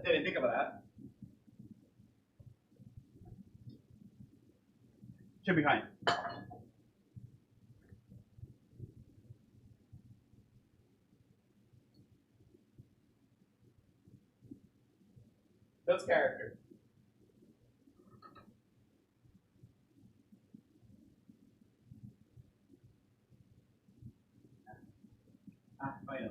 Didn't think about that. Should be fine. That's character. Finally.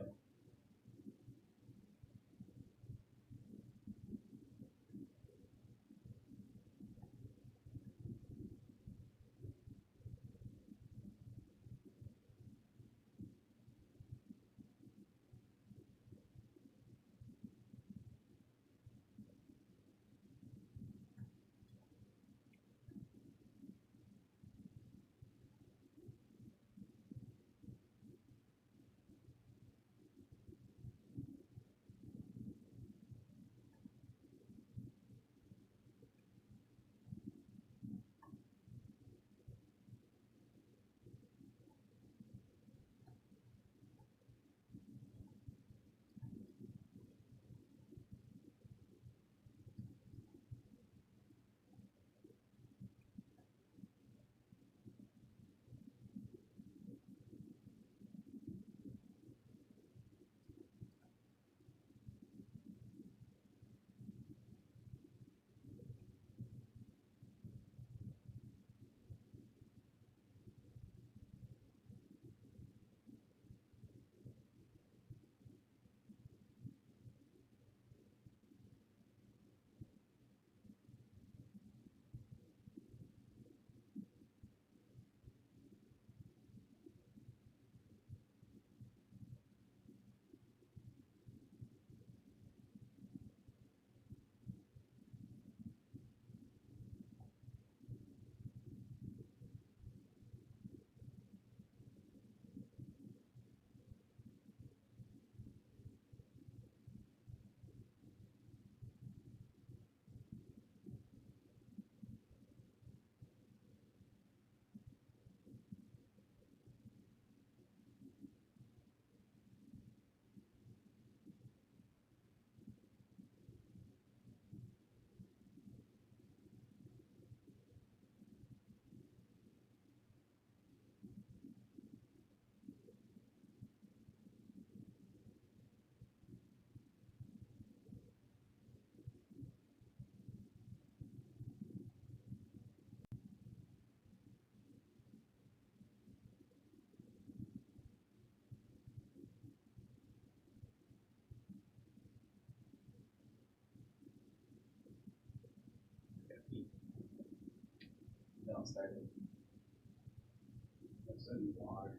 Don't start it. That's in water.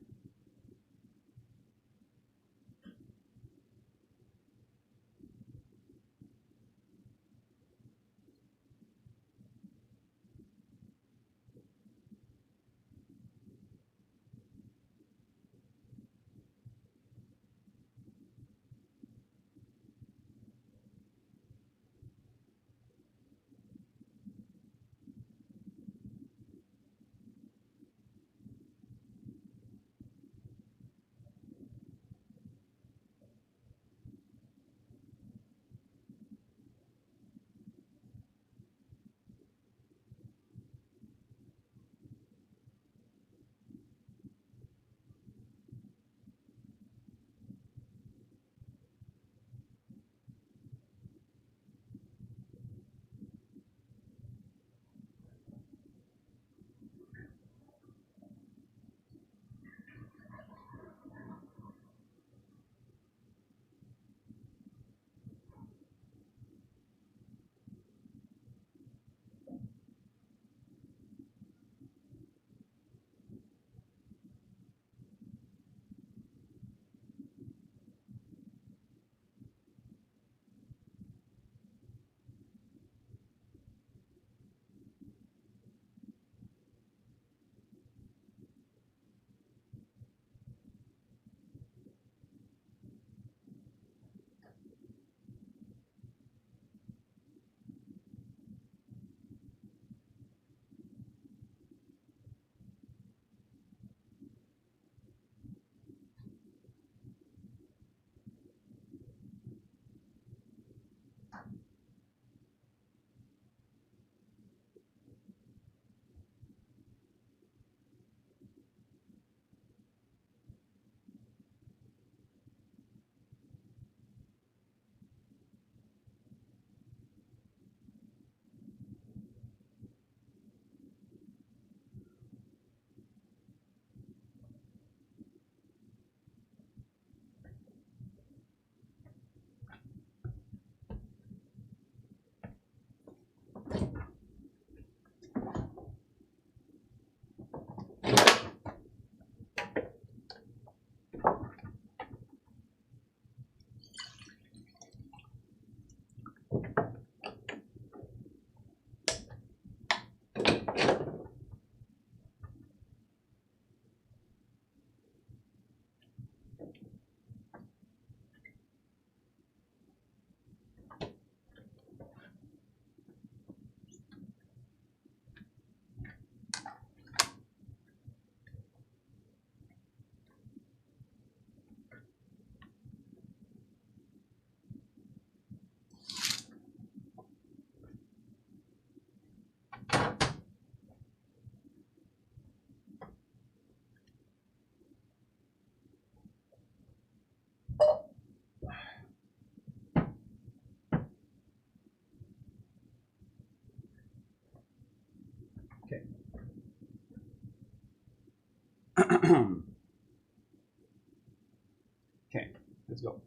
Okay, let's go.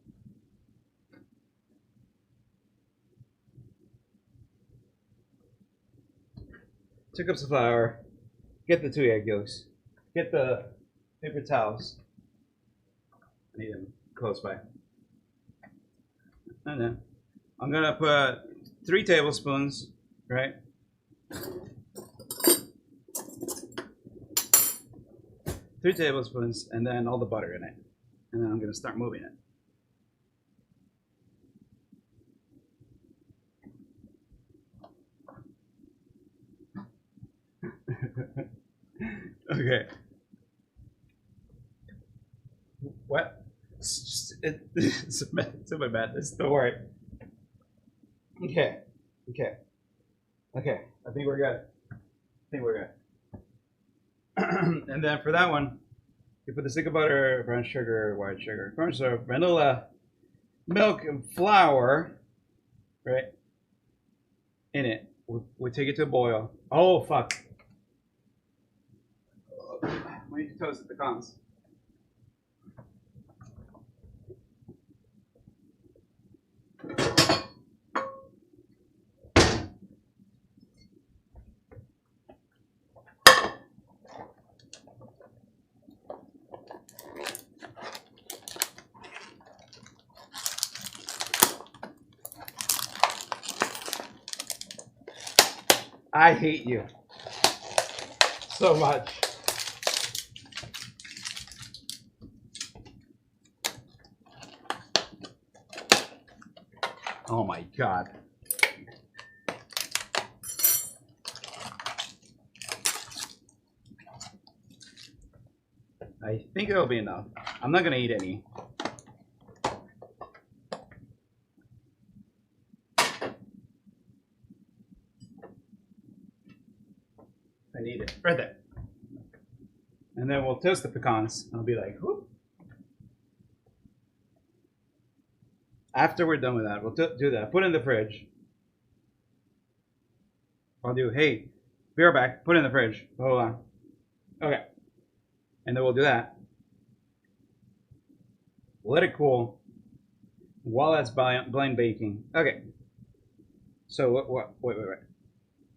2 cups of flour. Get the 2 egg yolks. Get the paper towels. I need them close by. And then I'm gonna put 3 tablespoons, right? 3 tablespoons, and then all the butter in it. And then I'm gonna start moving it. Okay. What? It's a madness. Don't worry. Okay. Okay. Okay. I think we're good. And then for that one, you put the stick of butter, brown sugar, white sugar, corn syrup, vanilla, milk, and flour, right? In it. We take it to a boil. Oh, fuck. We need to toast the pecans. I hate you so much. Oh my God. I think it'll be enough. I'm not gonna eat any. I need it right there. And then we'll toast the pecans. I'll be like, whoop. After we're done with that, we'll do that. Put it in the fridge. I'll do, hey, be right back. Put it in the fridge. Hold on. Okay. And then we'll do that. Let it cool while that's blind baking. Okay. So wait.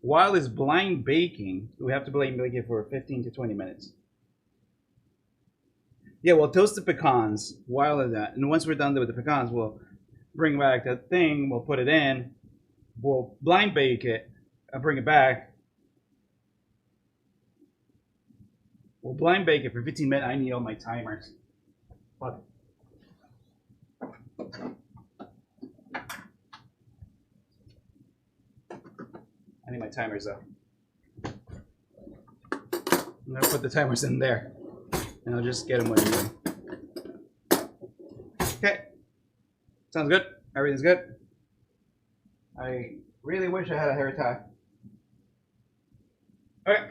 While it's blind baking, we have to blind bake it for 15 to 20 minutes. Yeah, we'll toast the pecans while of that. And once we're done with the pecans, we'll bring back that thing, we'll put it in, we'll blind bake it, and bring it back. We'll blind bake it for 15 minutes. I need all my timers. Fuck. I need my timers though. I'm gonna put the timers in there, and I'll just get them when I'm done. Okay. Sounds good. Everything's good. I really wish I had a hair tie. Okay.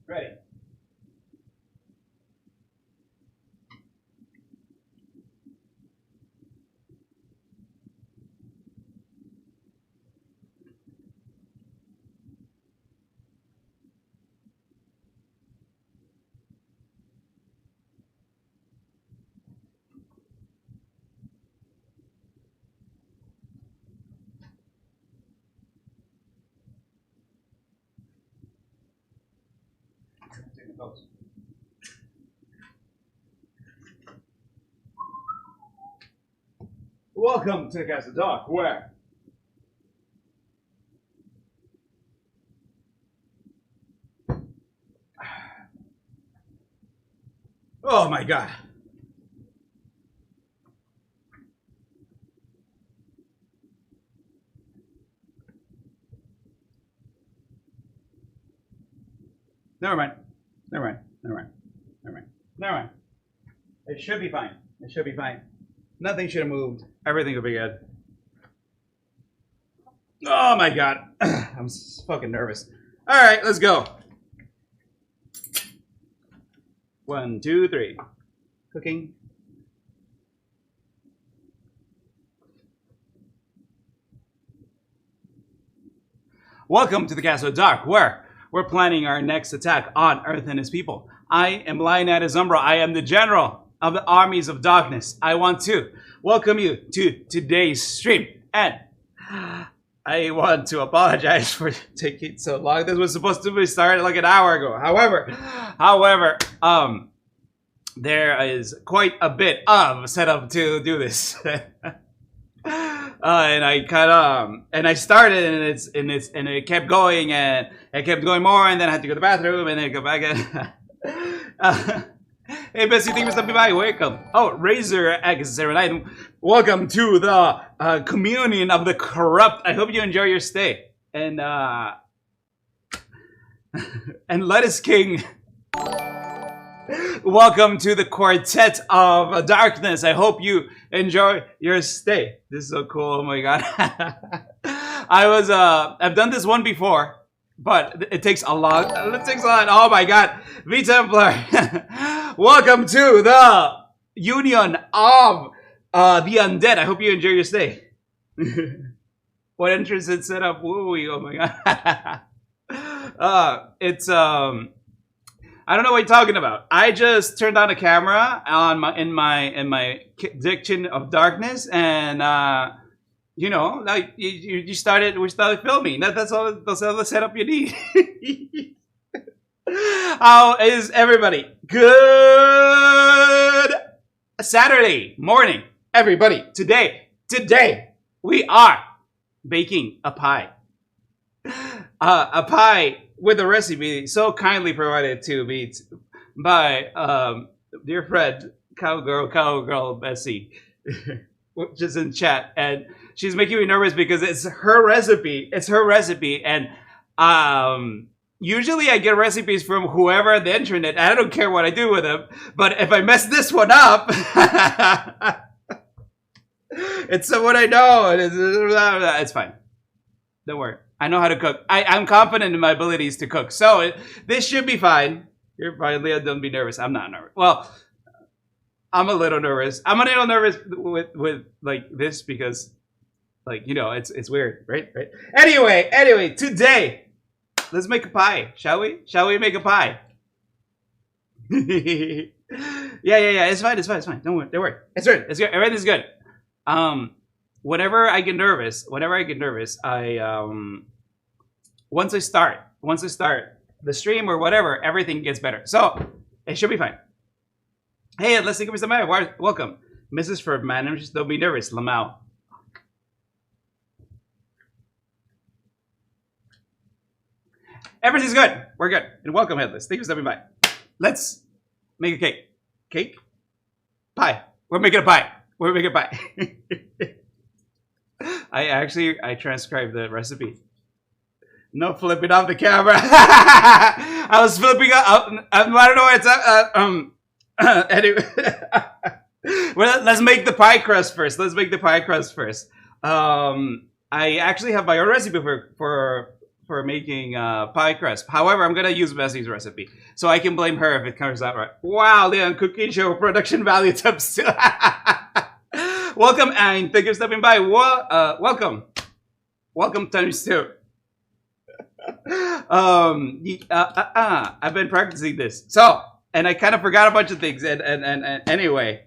Ready. Welcome to the Castle Dock, where oh my God. Never mind. It should be fine. Nothing should have moved. Everything will be good. Oh my God. I'm fucking nervous. All right, let's go. 1, 2, 3. Cooking. Welcome to the Castle Dock, where we're planning our next attack on Earth and his people. I am Lioness Umbra. I am the general of the armies of darkness. I want to welcome you to today's stream. And I want to apologize for taking so long. This was supposed to be started like an hour ago. However, there is quite a bit of setup to do this. And I kind of and I started and it kept going and it kept going more, and then I had to go to the bathroom and then go back in. Hey Bessie, thank you for stopping by. Welcome. Oh, Razor X09. Welcome to the communion of the corrupt. I hope you enjoy your stay. And and Lettuce King. Welcome to the Quartet of Darkness. I hope you enjoy your stay. This is so cool. Oh my god. I've done this one before, but it takes a lot. It takes a lot. Oh my god. V Templar. Welcome to the Union of the Undead. I hope you enjoy your stay. What entrance is set up? Wooey. Oh my god. It's I don't know what you're talking about. I just turned on a camera on in my kitchen of darkness, and you know, like we started filming. That's all the setup you need. How is everybody? Good Saturday morning, everybody. Today we are baking a pie. A pie with a recipe so kindly provided to me by dear friend Cowgirl Bessie, which is in chat, and she's making me nervous because it's her recipe. And usually I get recipes from whoever on the internet. I don't care what I do with them, but if I mess this one up, it's someone I know, and it's fine. Don't worry. I know how to cook. I'm confident in my abilities to cook. So this should be fine. You're fine, Leah. Don't be nervous. I'm not nervous. Well, I'm a little nervous. I'm a little nervous with like this because, like, you know, it's weird, right? Anyway, today, let's make a pie, shall we? Shall we make a pie? Yeah. It's fine. Don't worry. It's good. Everything's good. Whenever I get nervous, I once I start the stream or whatever, everything gets better. So it should be fine. Hey, let's think of some. Welcome, Mrs. Ferdman. Just don't be nervous, Lamau. Everything's good. We're good. And welcome, Headless. Thank you for stopping by. Let's make a cake. Cake? Pie. We're making a pie. I transcribed the recipe. No flipping off the camera. I was flipping up. I don't know what it's anyway. Well, let's make the pie crust first. I actually have my own recipe for making pie crust. However, I'm gonna use Bessie's recipe, so I can blame her if it comes out right. Wow, Leon Cooking Show production value tips too. Welcome, and thank you for stopping by. Welcome times two. I've been practicing this, so, and I kind of forgot a bunch of things. And anyway,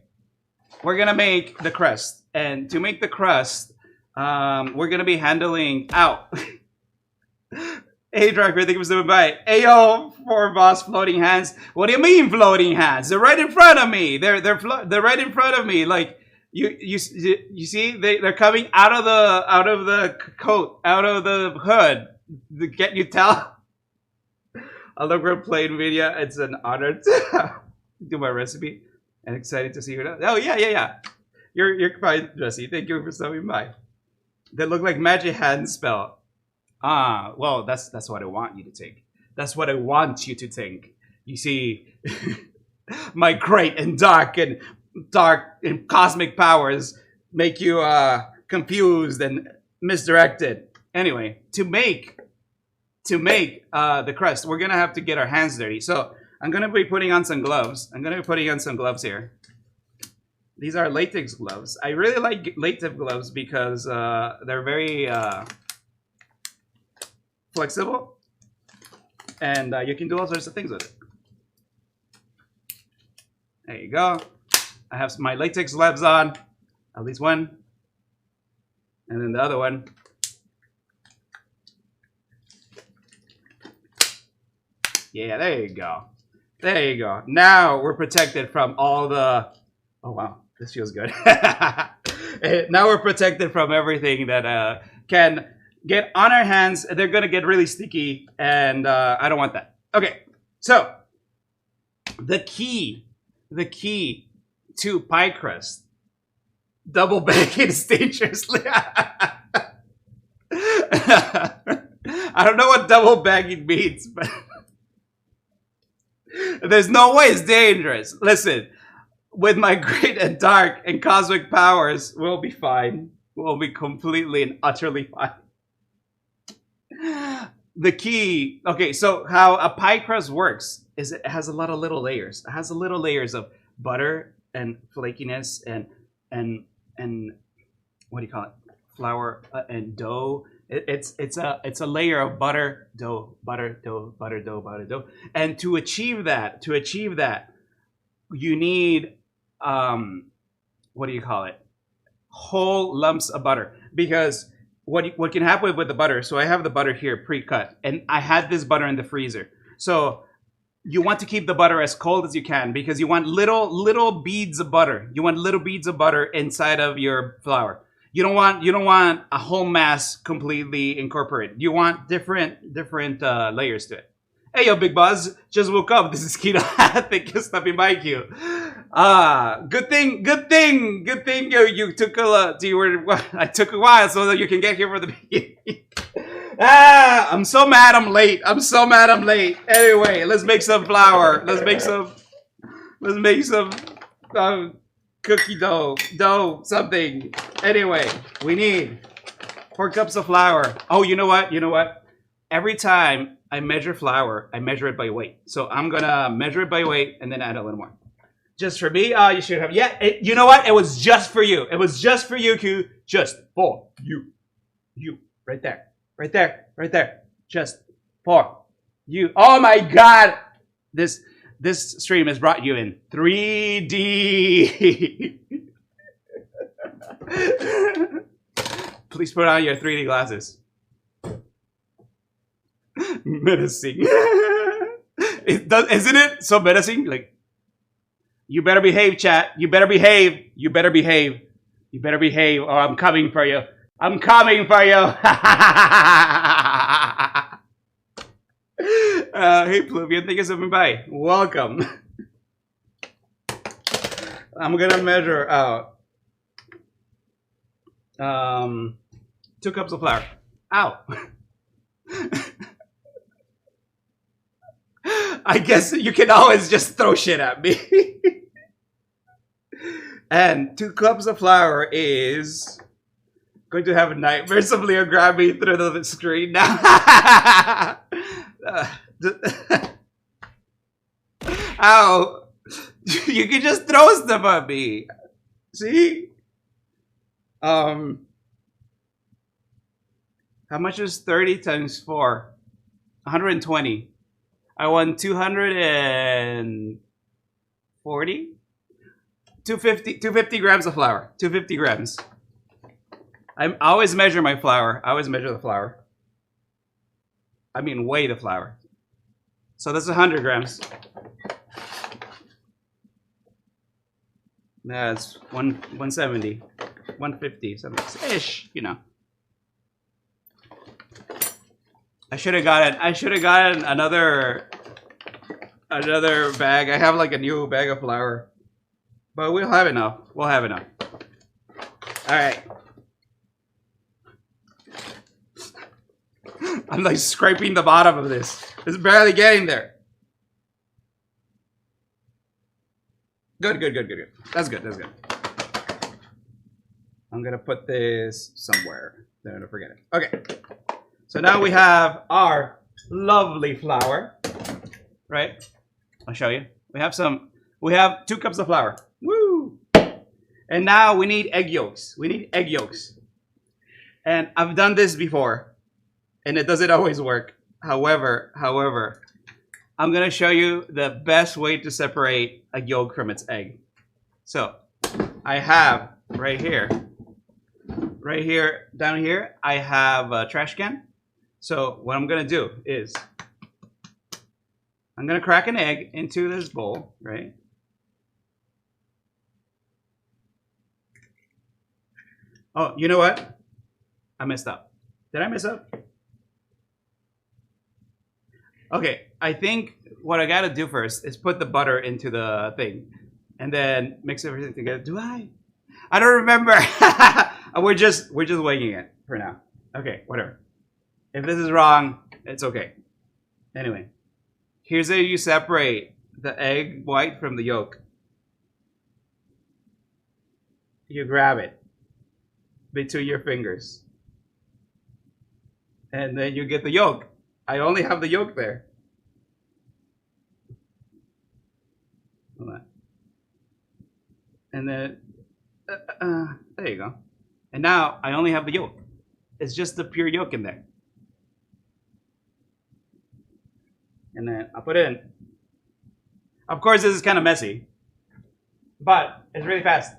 we're gonna make the crust, and to make the crust, we're gonna be handling out. Hey, Driver, thank you for stopping by. Ayo, for boss floating hands. What do you mean floating hands? They're right in front of me. They're right in front of me, like. You see they're coming out of the coat, out of the hood. Can't you tell? I love we're playing media. It's an honor to do my recipe and excited to see you. Oh yeah. You're fine, Jesse. Thank you for stopping by. They look like magic hand spell. Well, that's what I want you to think. That's what I want you to think. You see, my great and dark and cosmic powers make you confused and misdirected. Anyway, to make the crust, we're gonna have to get our hands dirty. So I'm gonna be putting on some gloves. Here. These are latex gloves. I really like latex gloves because they're very flexible. And you can do all sorts of things with it. There you go. I have my latex gloves on, at least one. And then the other one. Yeah, there you go. There you go. Now we're protected from all the... Oh, wow. This feels good. Now we're protected from everything that can get on our hands. They're going to get really sticky, and I don't want that. Okay, so the key to pie crust, double baking is dangerously... I don't know what double bagging means, but there's no way it's dangerous. Listen, with my great and dark and cosmic powers, we'll be fine. We'll be completely and utterly fine. The key, okay, so how a pie crust works is it has a lot of little layers. It has a little layers of butter and flakiness and what do you call it? Flour and dough. It's a layer of butter, dough, butter, dough, butter, dough, butter, dough. And to achieve that, you need what do you call it? Whole lumps of butter. Because what can happen with the butter? So I have the butter here pre-cut, and I had this butter in the freezer. So you want to keep the butter as cold as you can because you want little beads of butter. You want little beads of butter inside of your flour. You don't want a whole mass completely incorporated. You want different layers to it. Hey, yo, Big Buzz, just woke up. This is Keto. Thank you, stopping by, Q. Good thing. You took I took a while so that you can get here for the beginning. I'm so mad I'm late. Anyway, let's make some flour. Let's make some cookie dough, something. Anyway, we need 4 cups of flour. Oh, you know what? Every time I measure flour, I measure it by weight. So I'm gonna measure it by weight and then add a little more. Just for me, you should have. Yeah, you know what? It was just for you. It was just for you, Q. Just for you. You, right there. Just for you. Oh my God! This stream has brought you in 3D. Please put on your 3D glasses. Menacing. Isn't it so menacing? Like, you better behave, chat. You better behave. Or I'm coming for you. Hey, Pluvian, thank you so much. Bye. Welcome. I'm gonna measure out 2 cups of flour. Ow. I guess you can always just throw shit at me. And 2 cups of flour is going to have nightmares of Leo grabbing through the screen now. Ow. You can just throw stuff at me. See? How much is 30 times 4? 120. I won 240? 250 grams of flour. 250 grams. I always measure my flour. I always measure the flour. I mean, weigh the flour. So that's 100 grams. That's 170, 150, something ish, you know. I should have gotten another bag. I have like a new bag of flour, but we'll have enough. All right. I'm like scraping the bottom of this. It's barely getting there. Good. That's good. I'm gonna put this somewhere. Don't forget it. Okay. So now we have our lovely flour, right? I'll show you. We have 2 cups of flour. Woo! And now we need egg yolks. And I've done this before, and it doesn't always work. However, I'm gonna show you the best way to separate a yolk from its egg. So I have right here, down here, I have a trash can. So what I'm gonna do is I'm gonna crack an egg into this bowl, right? Oh, you know what? I messed up. Did I mess up? Okay, I think what I gotta do first is put the butter into the thing and then mix everything together. Do I? I don't remember. we're just winging it for now. Okay, whatever. If this is wrong, it's okay. Anyway, here's how you separate the egg white from the yolk. You grab it between your fingers. And then you get the yolk. I only have the yolk there. Hold on. And then, there you go. And now I only have the yolk. It's just the pure yolk in there. And then I'll put it in. Of course, this is kind of messy, but it's really fast.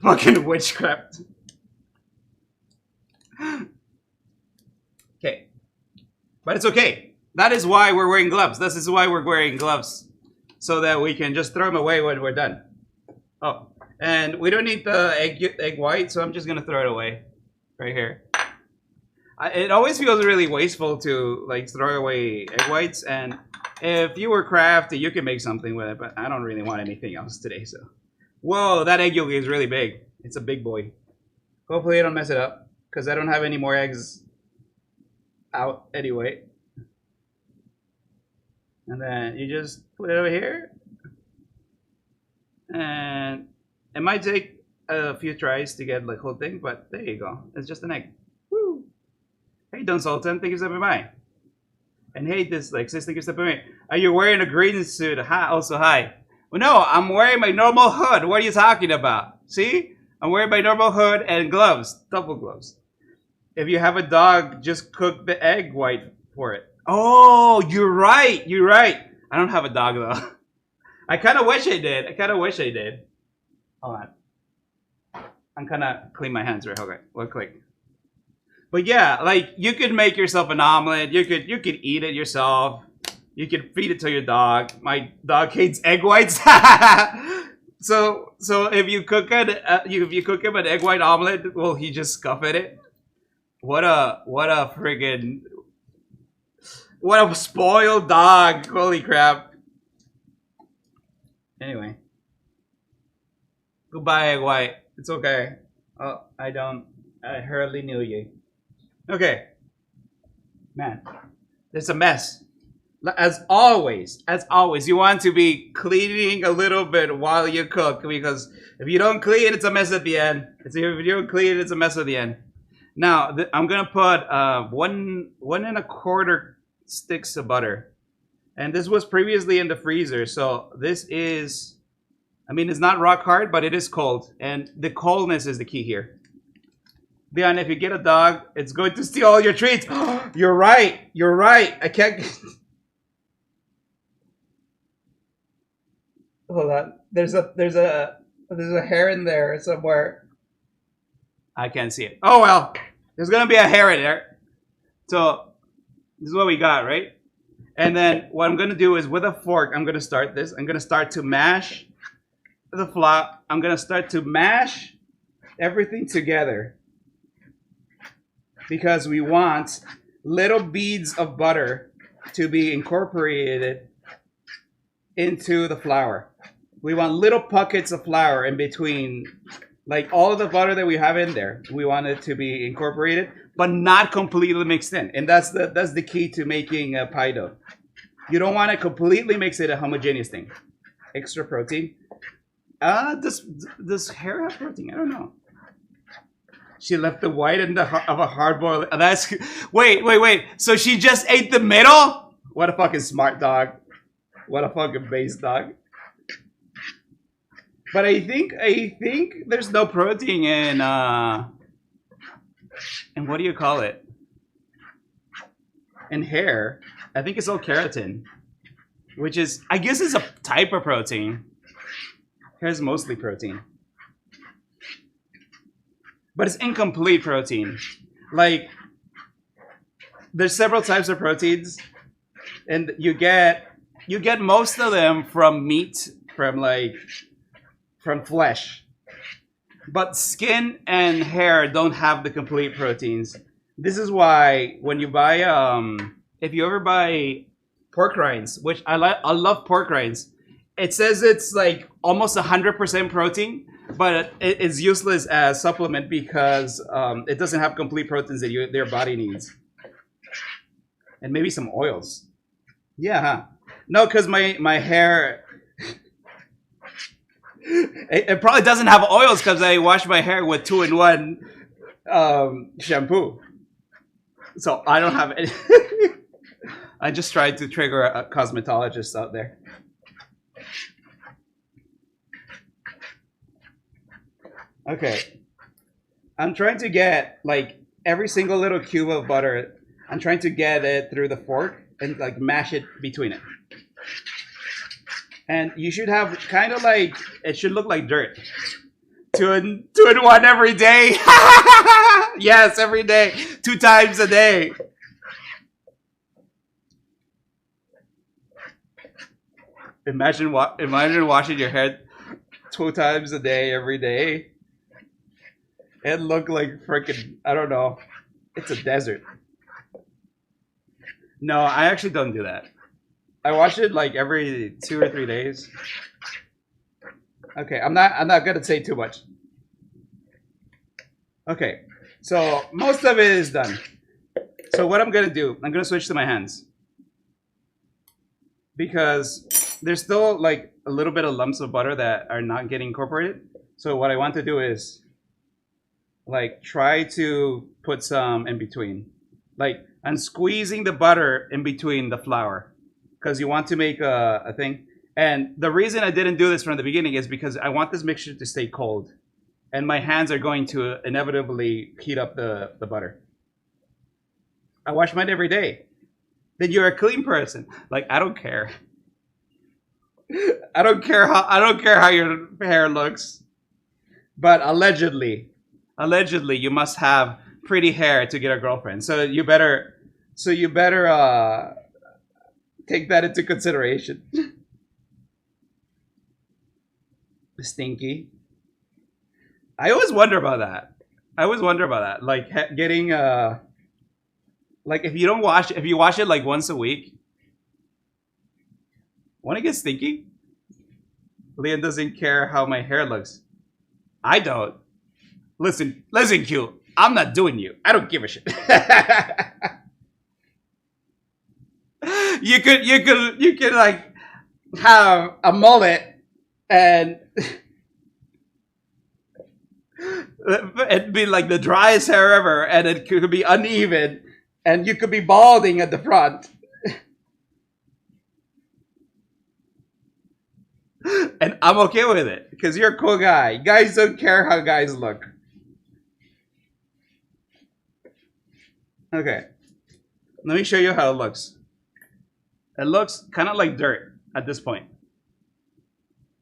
Fucking witchcraft. Okay. But it's okay. That is why we're wearing gloves. This is why we're wearing gloves. So that we can just throw them away when we're done. Oh, and we don't need the egg white, so I'm just going to throw it away right here. It always feels really wasteful to like throw away egg whites. And if you were crafty, you can make something with it. But I don't really want anything else today. So, whoa, that egg yolk is really big. It's a big boy. Hopefully I don't mess it up because I don't have any more eggs out anyway. And then you just put it over here. And it might take a few tries to get the whole thing, but there you go. It's just an egg. Woo! Hey, Don Sultan, thank you for stopping by. And hey, this Lexus, thank you for stopping by. Are you wearing a green suit? Hi, also hi. Well, no, I'm wearing my normal hood. What are you talking about? See? I'm wearing my normal hood and gloves, double gloves. If you have a dog, just cook the egg white for it. Oh, you're right. You're right. I don't have a dog, though. I kind of wish I did. Hold on. I'm kind of clean my hands right. Okay, one click. But yeah, like you could make yourself an omelet. You could eat it yourself. You could feed it to your dog. My dog hates egg whites. So if you cook it, if you cook him an egg white omelet, will he just scuff at it? What a friggin', what a spoiled dog. Holy crap. Anyway. Goodbye, egg white. It's okay. Oh, I hardly knew you. Okay. Man, it's a mess. As always, you want to be cleaning a little bit while you cook, because if you don't clean, it's a mess at the end. If you don't clean, it's a mess at the end. Now, I'm gonna put 1 1/4 sticks of butter, and this was previously in the freezer, so this is, I mean, it's not rock hard, but it is cold, and the coldness is the key here. Leon, if you get a dog, it's going to steal all your treats. You're right. I can't. Hold on. There's a hair in there somewhere. I can't see it. Oh well. There's gonna be a hair in there. So this is what we got, right? And then what I'm gonna do is with a fork, I'm gonna start this. I'm gonna start to mash the flour. I'm gonna start to mash everything together, because we want little beads of butter to be incorporated into the flour. We want little pockets of flour in between, like all of the butter that we have in there. We want it to be incorporated, but not completely mixed in. And that's the key to making a pie dough. You don't want to completely mix it a homogeneous thing. Extra protein. Does hair have protein? I don't know. She left the white of a hard-boiled. That's wait. So she just ate the middle? What a fucking smart dog. What a fucking base dog. But I think there's no protein in what do you call it? In hair. I think it's all keratin. which is, I guess, is a type of protein. Hair's mostly protein, but it's incomplete protein. Like, there's several types of proteins, and you get most of them from meat, from flesh. But skin and hair don't have the complete proteins. This is why when you buy, if you ever buy pork rinds, which I love pork rinds, it says it's like almost 100% protein, but it's useless as supplement because it doesn't have complete proteins that their body needs. And maybe some oils. Yeah, huh? No, because my hair, it probably doesn't have oils because I wash my hair with 2-in-1 shampoo. So I don't have any. I just tried to trigger a cosmetologist out there. Okay. I'm trying to get like every single little cube of butter. I'm trying to get it through the fork and like mash it between it. And you should have kind of like, it should look like dirt. 2-in-1 every day. Yes, every day. 2 times a day. Imagine washing your hair 2 times a day every day. It looked like freaking, I don't know. It's a desert. No, I actually don't do that. I wash it like every 2 or 3 days. Okay, I'm not gonna say too much. Okay, so most of it is done. So what I'm gonna do, I'm gonna switch to my hands. Because there's still like a little bit of lumps of butter that are not getting incorporated. So what I want to do is like try to put some in between. Like I'm squeezing the butter in between the flour because you want to make a thing. And the reason I didn't do this from the beginning is because I want this mixture to stay cold. And my hands are going to inevitably heat up the butter. I wash mine every day. Then you're a clean person. Like, I don't care. I don't care how your hair looks. But allegedly you must have pretty hair to get a girlfriend. So you better take that into consideration. Stinky. I always wonder about that. Like getting like if you wash it like once a week, want to get stinky? Leon doesn't care how my hair looks. I don't. Listen, Q. I'm not doing you. I don't give a shit. You could like have a mullet and it'd be like the driest hair ever, and it could be uneven, and you could be balding at the front. And I'm okay with it because you're a cool guy. Guys don't care how guys look. Okay, let me show you how it looks. It looks kind of like dirt at this point,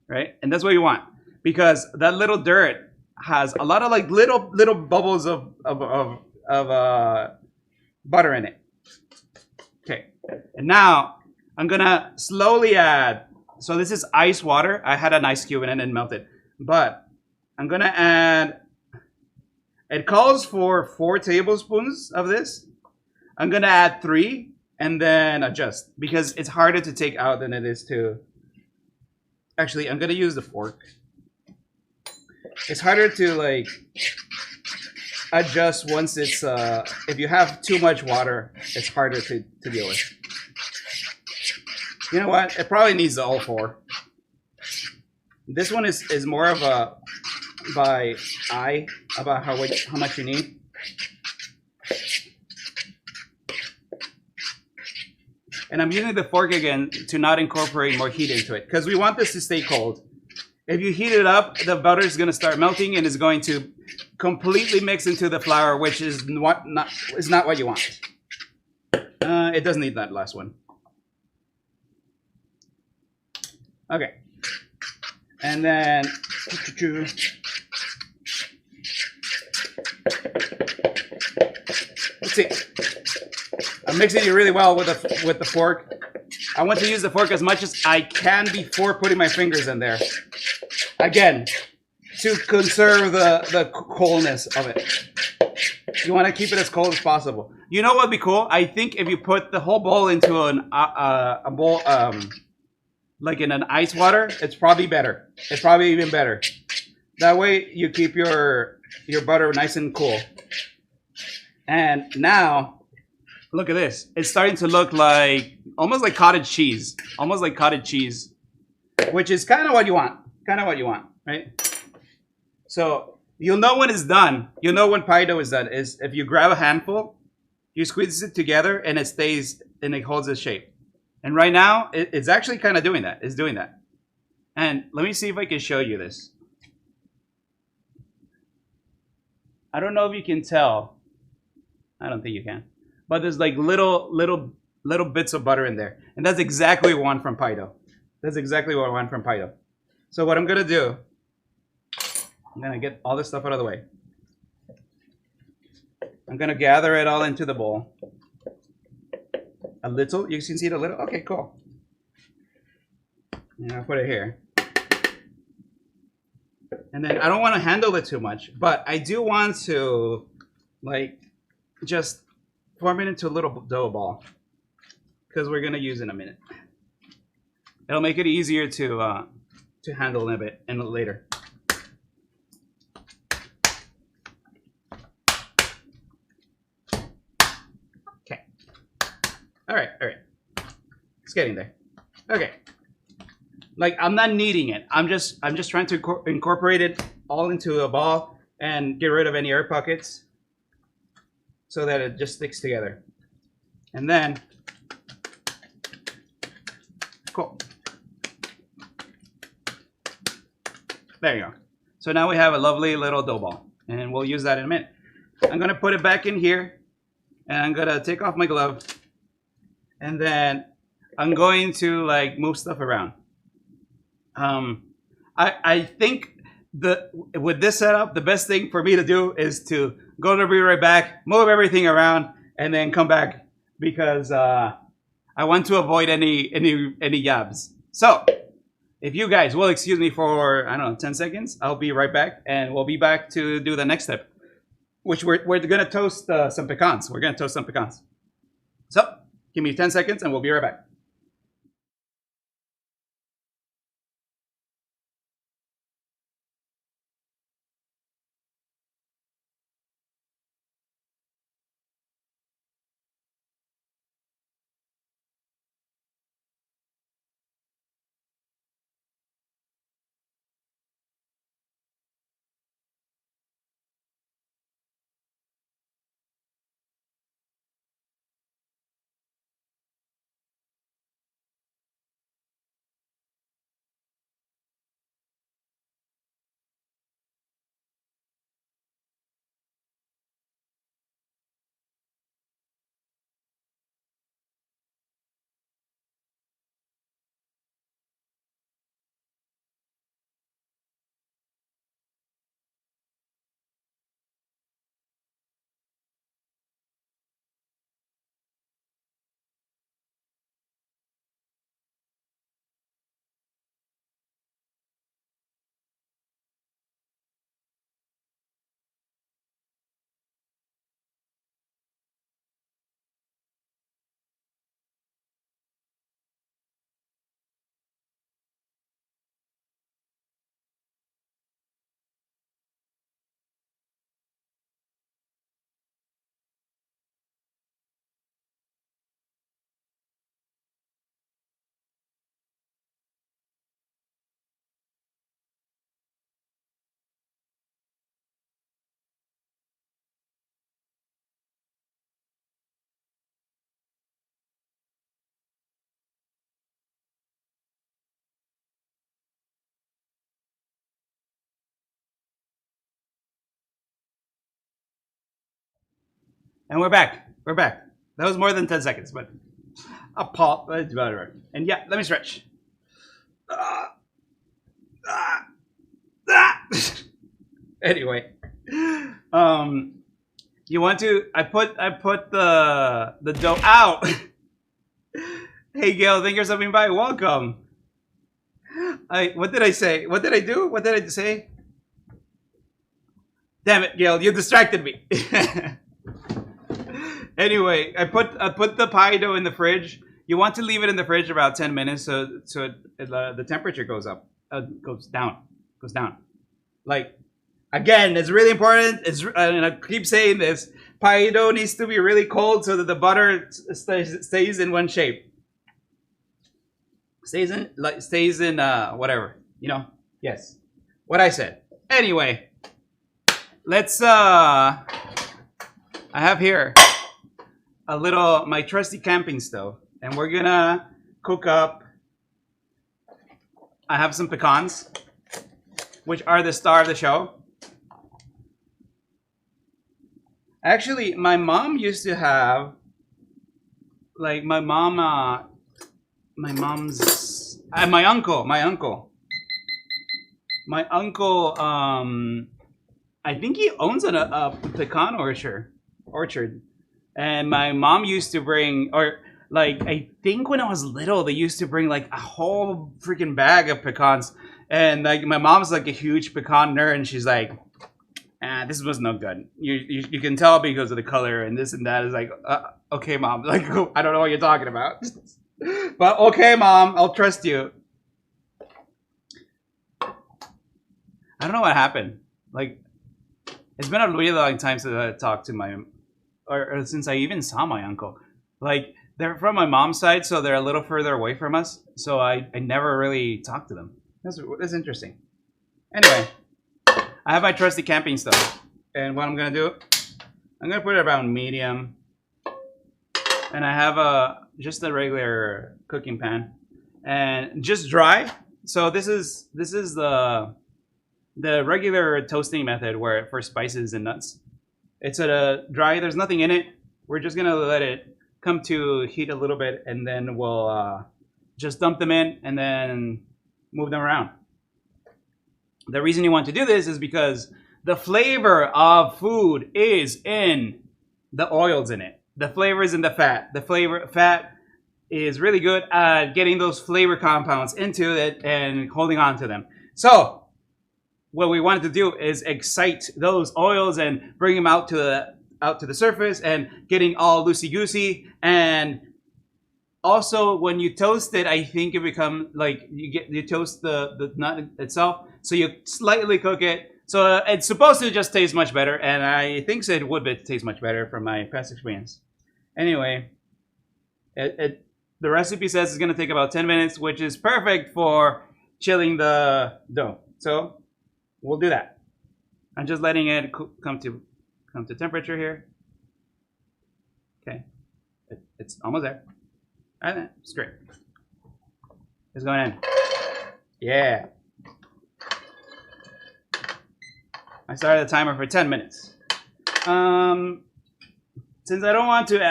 right? And that's what you want because that little dirt has a lot of like little bubbles of butter in it. Okay, and now I'm gonna slowly add. So this is ice water. I had an ice cube in it and melted, but I'm gonna add. It calls for 4 tablespoons of this. I'm gonna add 3 and then adjust because it's harder to take out than it is to. Actually, I'm gonna use the fork. It's harder to like adjust once it's if you have too much water, it's harder to deal with. You know what? It probably needs all 4. This one is more of a by eye about how much you need. And I'm using the fork again to not incorporate more heat into it because we want this to stay cold. If you heat it up, the butter is going to start melting and is going to completely mix into the flour, which is not what you want. It doesn't need that last one. Okay. And then let's see. I'm mixing it really well with the fork. I want to use the fork as much as I can before putting my fingers in there. Again, to conserve the coldness of it. You want to keep it as cold as possible. You know what would be cool? I think if you put the whole bowl into a bowl, like in an ice water, it's probably better. It's probably even better. That way you keep your butter nice and cool. And now, look at this. It's starting to look like, almost like cottage cheese. Almost like cottage cheese. Which is kind of what you want. Kind of what you want, right? So, you'll know when it's done. You'll know when pie dough is done. Is if you grab a handful, you squeeze it together, and it stays, and it holds its shape. And right now, it's actually kind of doing that. It's doing that. And let me see if I can show you this. I don't know if you can tell. I don't think you can. But there's like little bits of butter in there. And that's exactly what I want from pie dough. That's exactly what I want from pie dough. So what I'm going to do, I'm going to get all this stuff out of the way. I'm going to gather it all into the bowl. A little? You can see it a little? Okay, cool. And I'll put it here. And then I don't want to handle it too much, but I do want to, like, just form it into a little dough ball. Because we're going to use it in a minute. It'll make it easier to handle in a bit and later. Okay. All right. It's getting there. Okay. Like, I'm not kneading it. I'm just trying to incorporate it all into a ball and get rid of any air pockets so that it just sticks together. And then, cool. There you go. So now we have a lovely little dough ball, and we'll use that in a minute. I'm gonna put it back in here, and I'm gonna take off my glove, and then I'm going to like move stuff around. I think with this setup, the best thing for me to do is to go to be right back, move everything around, and then come back because I want to avoid any yabs. So if you guys will excuse me for, I don't know, 10 seconds, I'll be right back, and we'll be back to do the next step, which we're gonna toast some pecans. We're gonna toast some pecans. So give me 10 seconds, and we'll be right back. And we're back. We're back. That was more than 10 seconds, but a pop. And yeah, let me stretch. Anyway, you want to? I put the dough out. Hey Gail, thank you for stopping by. Welcome. What did I say? What did I do? What did I say? Damn it, Gail, you distracted me. Anyway, I put the pie dough in the fridge. You want to leave it in the fridge about 10 minutes so the temperature goes up, goes down. Like, again, it's really important. And I keep saying this. Pie dough needs to be really cold so that the butter stays in one shape. Stays in whatever, you know. Yes, what I said. Anyway, let's. I have here my trusty camping stove, and we're gonna cook up. I have some pecans, which are the star of the show. Actually, my mom used to have, like, my uncle, I think he owns a pecan orchard. And my mom used to bring, or like, I think when I was little, they used to bring like a whole freaking bag of pecans. And like, my mom's like a huge pecan nerd, and she's like, this was no good. You can tell because of the color and this and that. Is like, okay, mom. Like, I don't know what you're talking about. But okay, mom, I'll trust you. I don't know what happened. Like, it's been a really long time since I talked to or since I even saw my uncle. Like, they're from my mom's side, so they're a little further away from us. So I never really talked to them. That's interesting. Anyway, I have my trusty camping stove. And what I'm going to do, I'm going to put it around medium. And I have just a regular cooking pan. And just dry. So this is the regular toasting method for spices and nuts. It's dry. There's nothing in it. We're just going to let it come to heat a little bit. And then we'll just dump them in and then move them around. The reason you want to do this is because the flavor of food is in the oils in it. The flavor is in the fat. The fat is really good at getting those flavor compounds into it and holding on to them. So what we wanted to do is excite those oils and bring them out to the surface and getting all loosey-goosey. And also, when you toast it, I think it becomes like you toast the nut itself. So you slightly cook it. So it's supposed to just taste much better, and I think it would taste much better from my past experience. Anyway, the recipe says it's going to take about 10 minutes, which is perfect for chilling the dough. So we'll do that. I'm just letting it come to temperature here. Okay, it's almost there. And it's great. It's going in. Yeah. I started the timer for 10 minutes. Since I don't want to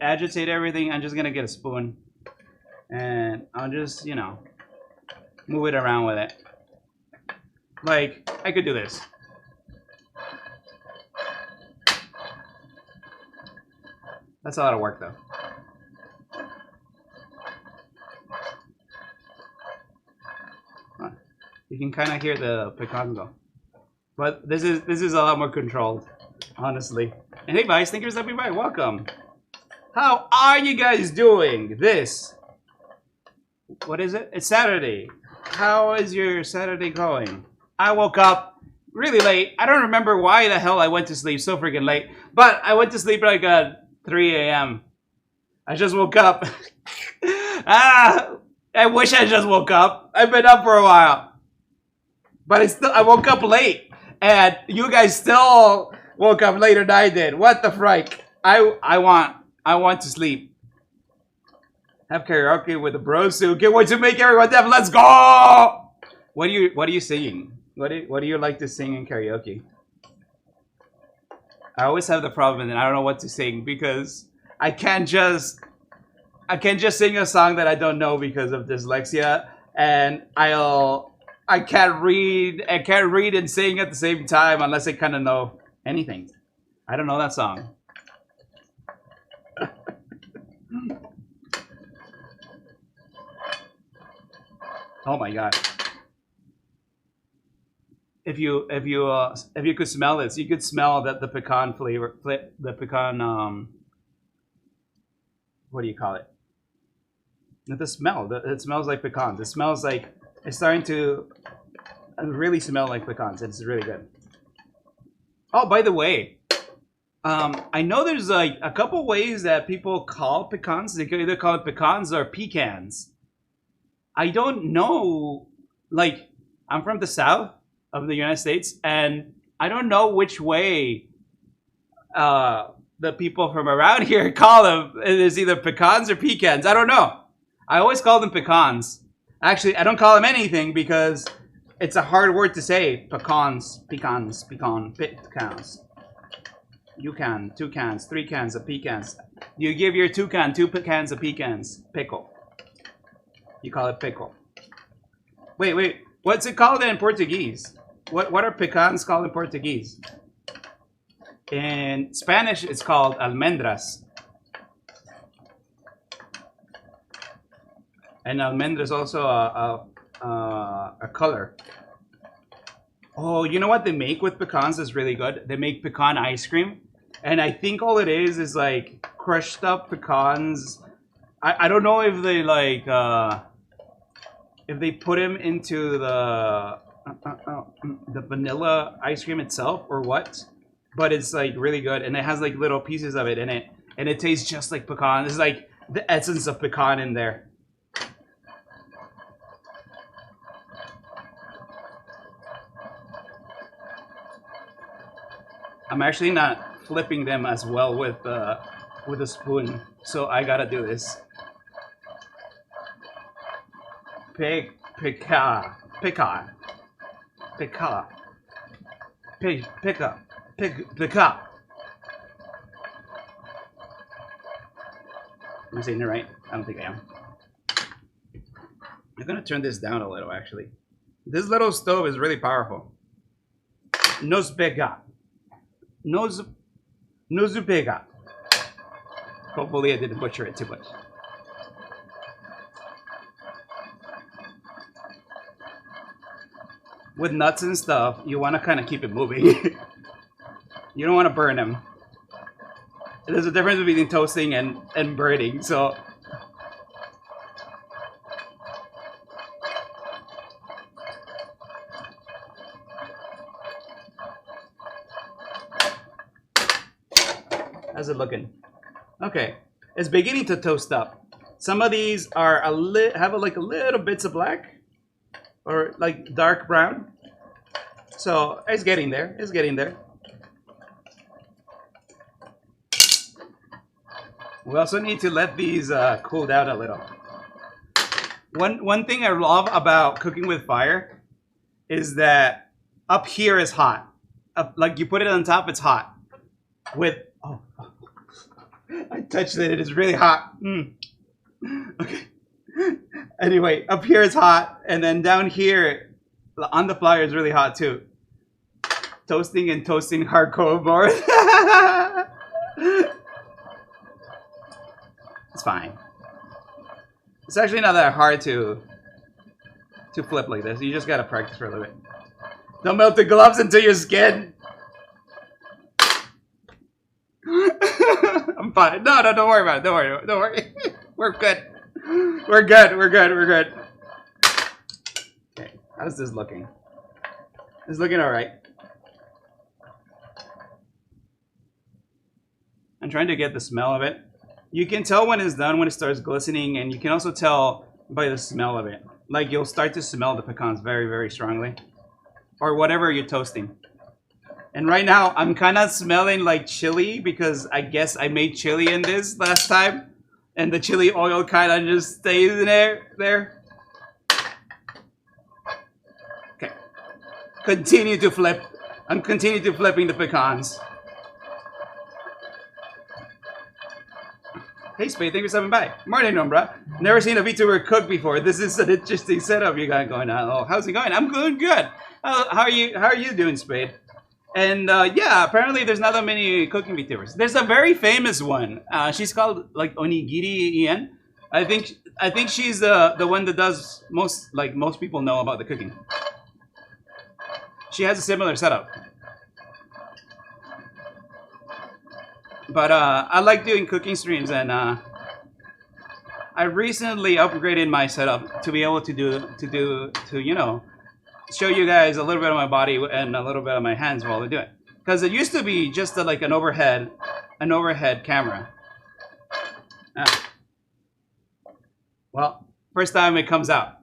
agitate everything, I'm just gonna get a spoon and I'll just, move it around with it. Like, I could do this. That's a lot of work though. You can kind of hear the pecans though. But this is a lot more controlled, honestly. And hey guys, thank you for stopping by. Welcome. How are you guys doing? What is it? It's Saturday. How is your Saturday going? I woke up really late. I don't remember why the hell I went to sleep so freaking late. But I went to sleep like at 3 a.m. I just woke up. I wish I just woke up. I've been up for a while. But I woke up late. And you guys still woke up later than I did. What the frick? I want to sleep. Have karaoke with the bros who can't wait to make everyone deaf. Let's go! What are you singing? What do you like to sing in karaoke? I always have the problem and I don't know what to sing because I can't just sing a song that I don't know because of dyslexia. and I can't read and sing at the same time unless I kind of know anything. I don't know that song. Oh my god! If you could smell this, you could smell that the pecan flavor, the pecan what do you call it? The smell. It smells like pecans. It smells like it's starting to really smell like pecans. It's really good. Oh, by the way, I know there's like a couple ways that people call pecans. They could either call it pecans or pecans. I don't know. Like, I'm from the south of the United States, and I don't know which way the people from around here call them. It's either pecans or pecans. I don't know. I always call them pecans. Actually, I don't call them anything because it's a hard word to say. Pecans, pecans, pecan, pecans. You can, 2 cans, 3 cans of pecans. You give your 2 cans of pecans. Pickle. You call it pickle. Wait. What's it called in Portuguese? What are pecans called in Portuguese? In Spanish, it's called almendras. And almendra is also a color. Oh, you know what they make with pecans is really good? They make pecan ice cream. And I think all it is like crushed up pecans. I don't know if they like if they put them into the vanilla ice cream itself or what. But it's like really good, and it has like little pieces of it in it, and it tastes just like pecan. It's like the essence of pecan in there. I'm actually not flipping them as well with a spoon, so I gotta do this. Pecan. Am I saying it right? I don't think I am. I'm gonna turn this down a little, actually. This little stove is really powerful. Nos pega. Nos pega. Hopefully I didn't butcher it too much. With nuts and stuff, you want to kind of keep it moving. You don't want to burn them. There's a difference between toasting and burning, so... How's it looking? Okay, it's beginning to toast up. Some of these are have like a little bits of black. Or like dark brown. So it's getting there. It's getting there. We also need to let these cool down a little. One thing I love about cooking with fire is that up here is hot. Like you put it on top, it's hot. I touched it. It is really hot. Okay. Anyway, up here it's hot, and then down here on the flyer is really hot too. Toasting hardcore more. It's fine. It's actually not that hard to flip like this. You just gotta practice for a little bit. Don't melt the gloves into your skin. I'm fine. No, don't worry about it. Don't worry. We're good. We're good. Okay, how's this looking? It's looking alright. I'm trying to get the smell of it. You can tell when it's done when it starts glistening, and you can also tell by the smell of it. Like you'll start to smell the pecans very, very strongly. Or whatever you're toasting. And right now, I'm kind of smelling like chili because I guess I made chili in this last time. And the chili oil kind of just stays in there. Okay. Continue to flip. I'm continuing to flipping the pecans. Hey, Spade, thank you for stopping by. Morning, Umbra. Never seen a VTuber cook before. This is an interesting setup you got going on. Oh, how's it going? I'm doing good. How are you doing, Spade? And yeah, apparently there's not that many cooking VTubers. There's a very famous one. She's called like Onigiri Ian. I think she's the one that does most people know about the cooking. She has a similar setup. But I like doing cooking streams, and I recently upgraded my setup to be able to you know, show you guys a little bit of my body and a little bit of my hands while I do it. Because it used to be just like an overhead camera. Well, first time it comes out.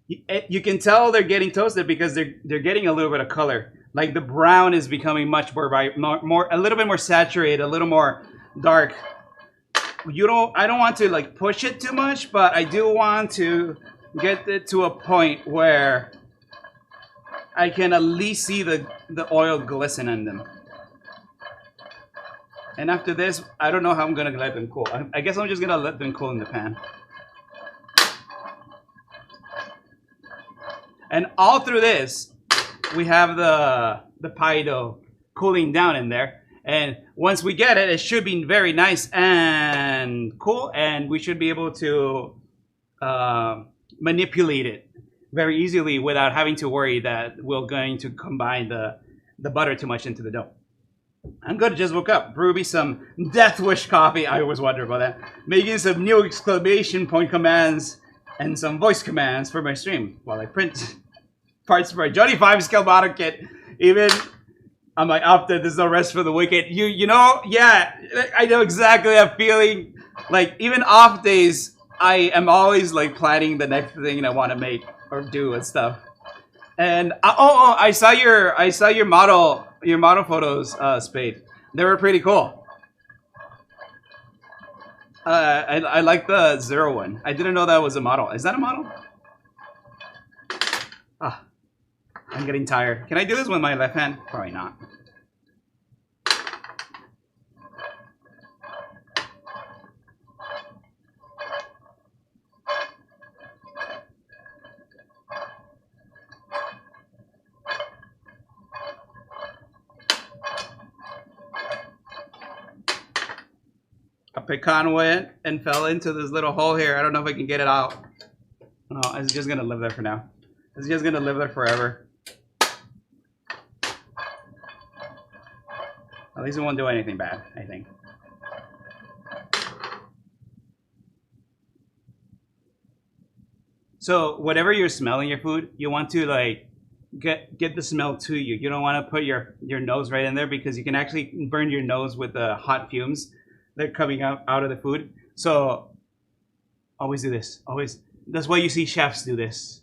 You can tell they're getting toasted because they're getting a little bit of color. Like the brown is becoming much more a little bit more saturated, a little more dark. I don't want to like push it too much, but I do want to get it to a point where I can at least see the oil glisten in them. And after this, I don't know how I'm gonna let them cool. I guess I'm just gonna let them cool in the pan. And all through this, we have the pie dough cooling down in there. And once we get it, it should be very nice and cool, and we should be able to manipulate it very easily without having to worry that we're going to combine the butter too much into the dough. I'm good, just woke up. Brew me some Death Wish coffee. I always wonder about that. Making some new exclamation point commands and some voice commands for my stream while I print parts for my Johnny 5 scale model kit. Even on my off day, there's no rest for the wicked. You know, yeah, I know exactly that feeling. Like even off days, I am always like planning the next thing I want to make or do and stuff. And I saw your model photos, Spade. They were pretty cool. I like the 0 one. I didn't know that was a model. Is that a model? Ah, I'm getting tired. Can I do this with my left hand? Probably not. A pecan went and fell into this little hole here. I don't know if I can get it out. No, it's just gonna live there for now. It's just gonna live there forever. At least it won't do anything bad, I think. So whatever you're smelling your food, you want to like get the smell to you. You don't want to put your nose right in there because you can actually burn your nose with the hot fumes that are coming out of the food. So always do this. Always. That's why you see chefs do this.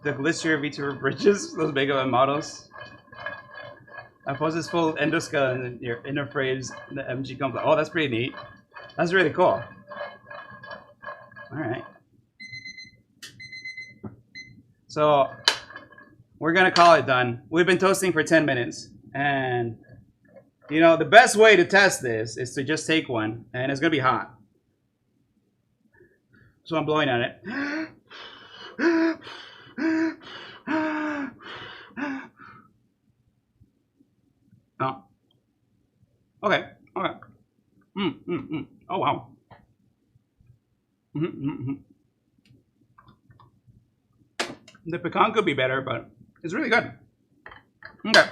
The glister VTuber bridges, those Mega models. I pose this full endoscale in your inner frames, the MG complex. Oh, that's pretty neat. That's really cool. Alright. So, we're gonna call it done. We've been toasting for 10 minutes. And, you know, the best way to test this is to just take one, and it's gonna be hot. So I'm blowing on it. Oh. Okay. Okay. Oh wow. The pecan could be better, but it's really good. Okay.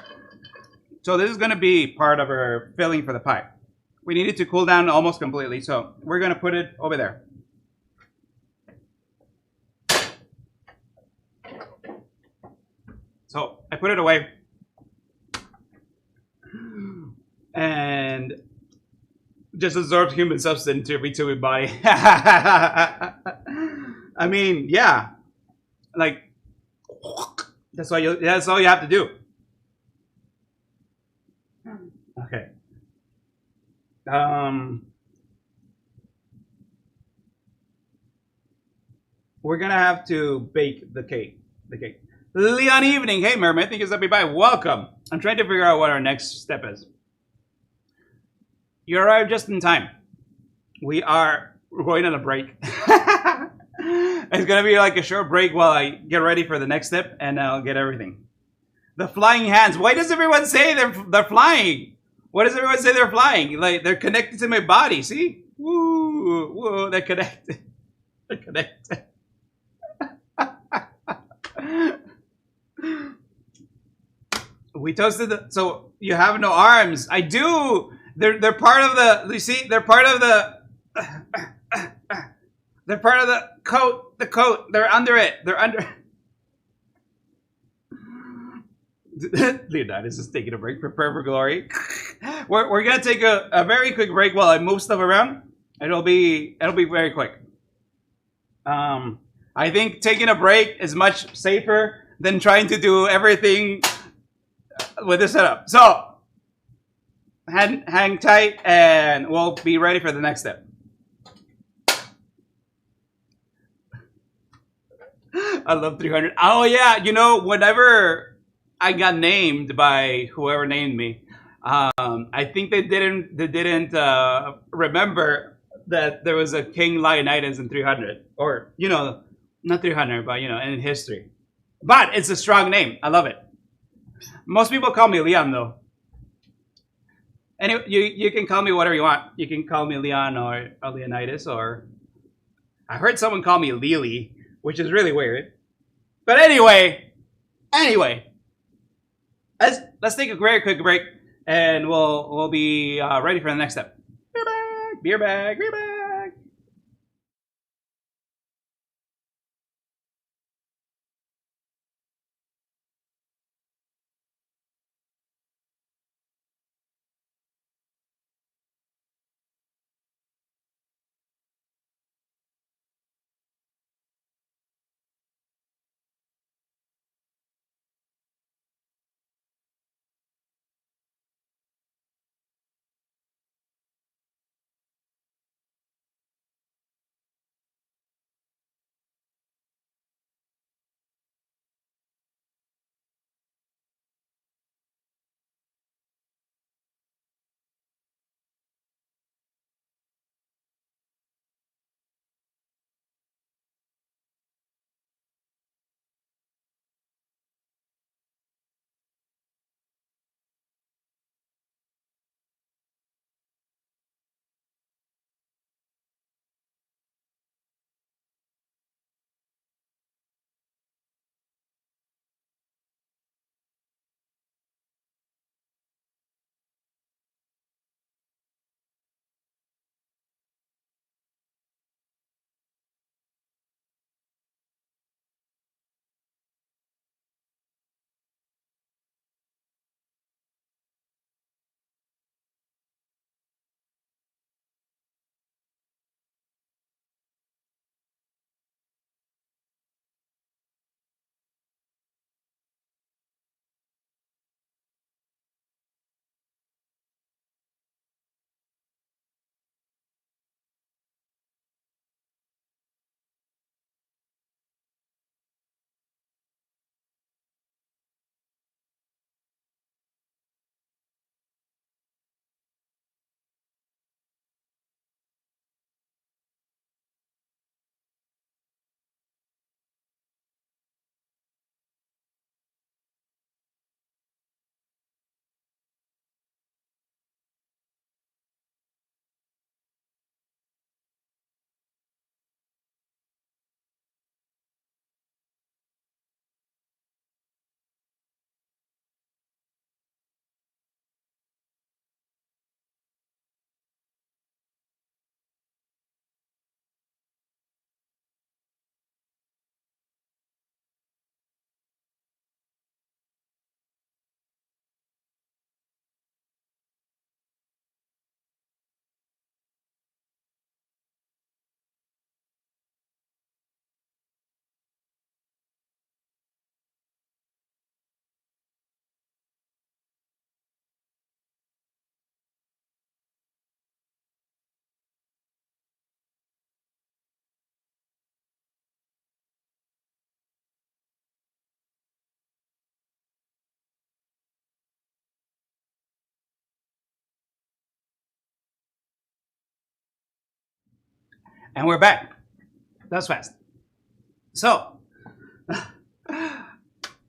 So this is going to be part of our filling for the pie. We need it to cool down almost completely, so we're going to put it over there. So I put it away. And just absorbed human substance into my body. I mean, yeah. Like, that's all you have to do. Okay. We're gonna have to bake the cake. Leon Evening, hey Mermaid, thank you so much. Welcome. I'm trying to figure out what our next step is. You arrived just in time. We're going on a break. It's gonna be like a short break while I get ready for the next step, and I'll get everything. The flying hands. Why does everyone say they're flying? Why does everyone say they're flying? Like they're connected to my body. See? Woo, woo, they're connected. They're connected. We toasted the. So you have no arms. I do. They're part of the. You see? They're part of the. They're part of the coat. The coat. They're under it. They're under. Leonidas is taking a break. Prepare for glory. We're gonna take a very quick break while I move stuff around. It'll be very quick. I think taking a break is much safer than trying to do everything with this setup. So hang tight, and we'll be ready for the next step. I love 300. Oh yeah, you know, whenever I got named by whoever named me, I think they didn't remember that there was a King Leonidas in 300, or you know, not 300, but you know, in history. But it's a strong name. I love it. Most people call me Leon though. Anyway, you can call me whatever you want. You can call me Leon or Leonidas, or I heard someone call me Lily, which is really weird. But anyway, let's take a very quick break, and we'll be ready for the next step. Beer bag, beer bag. And we're back. That's fast. So,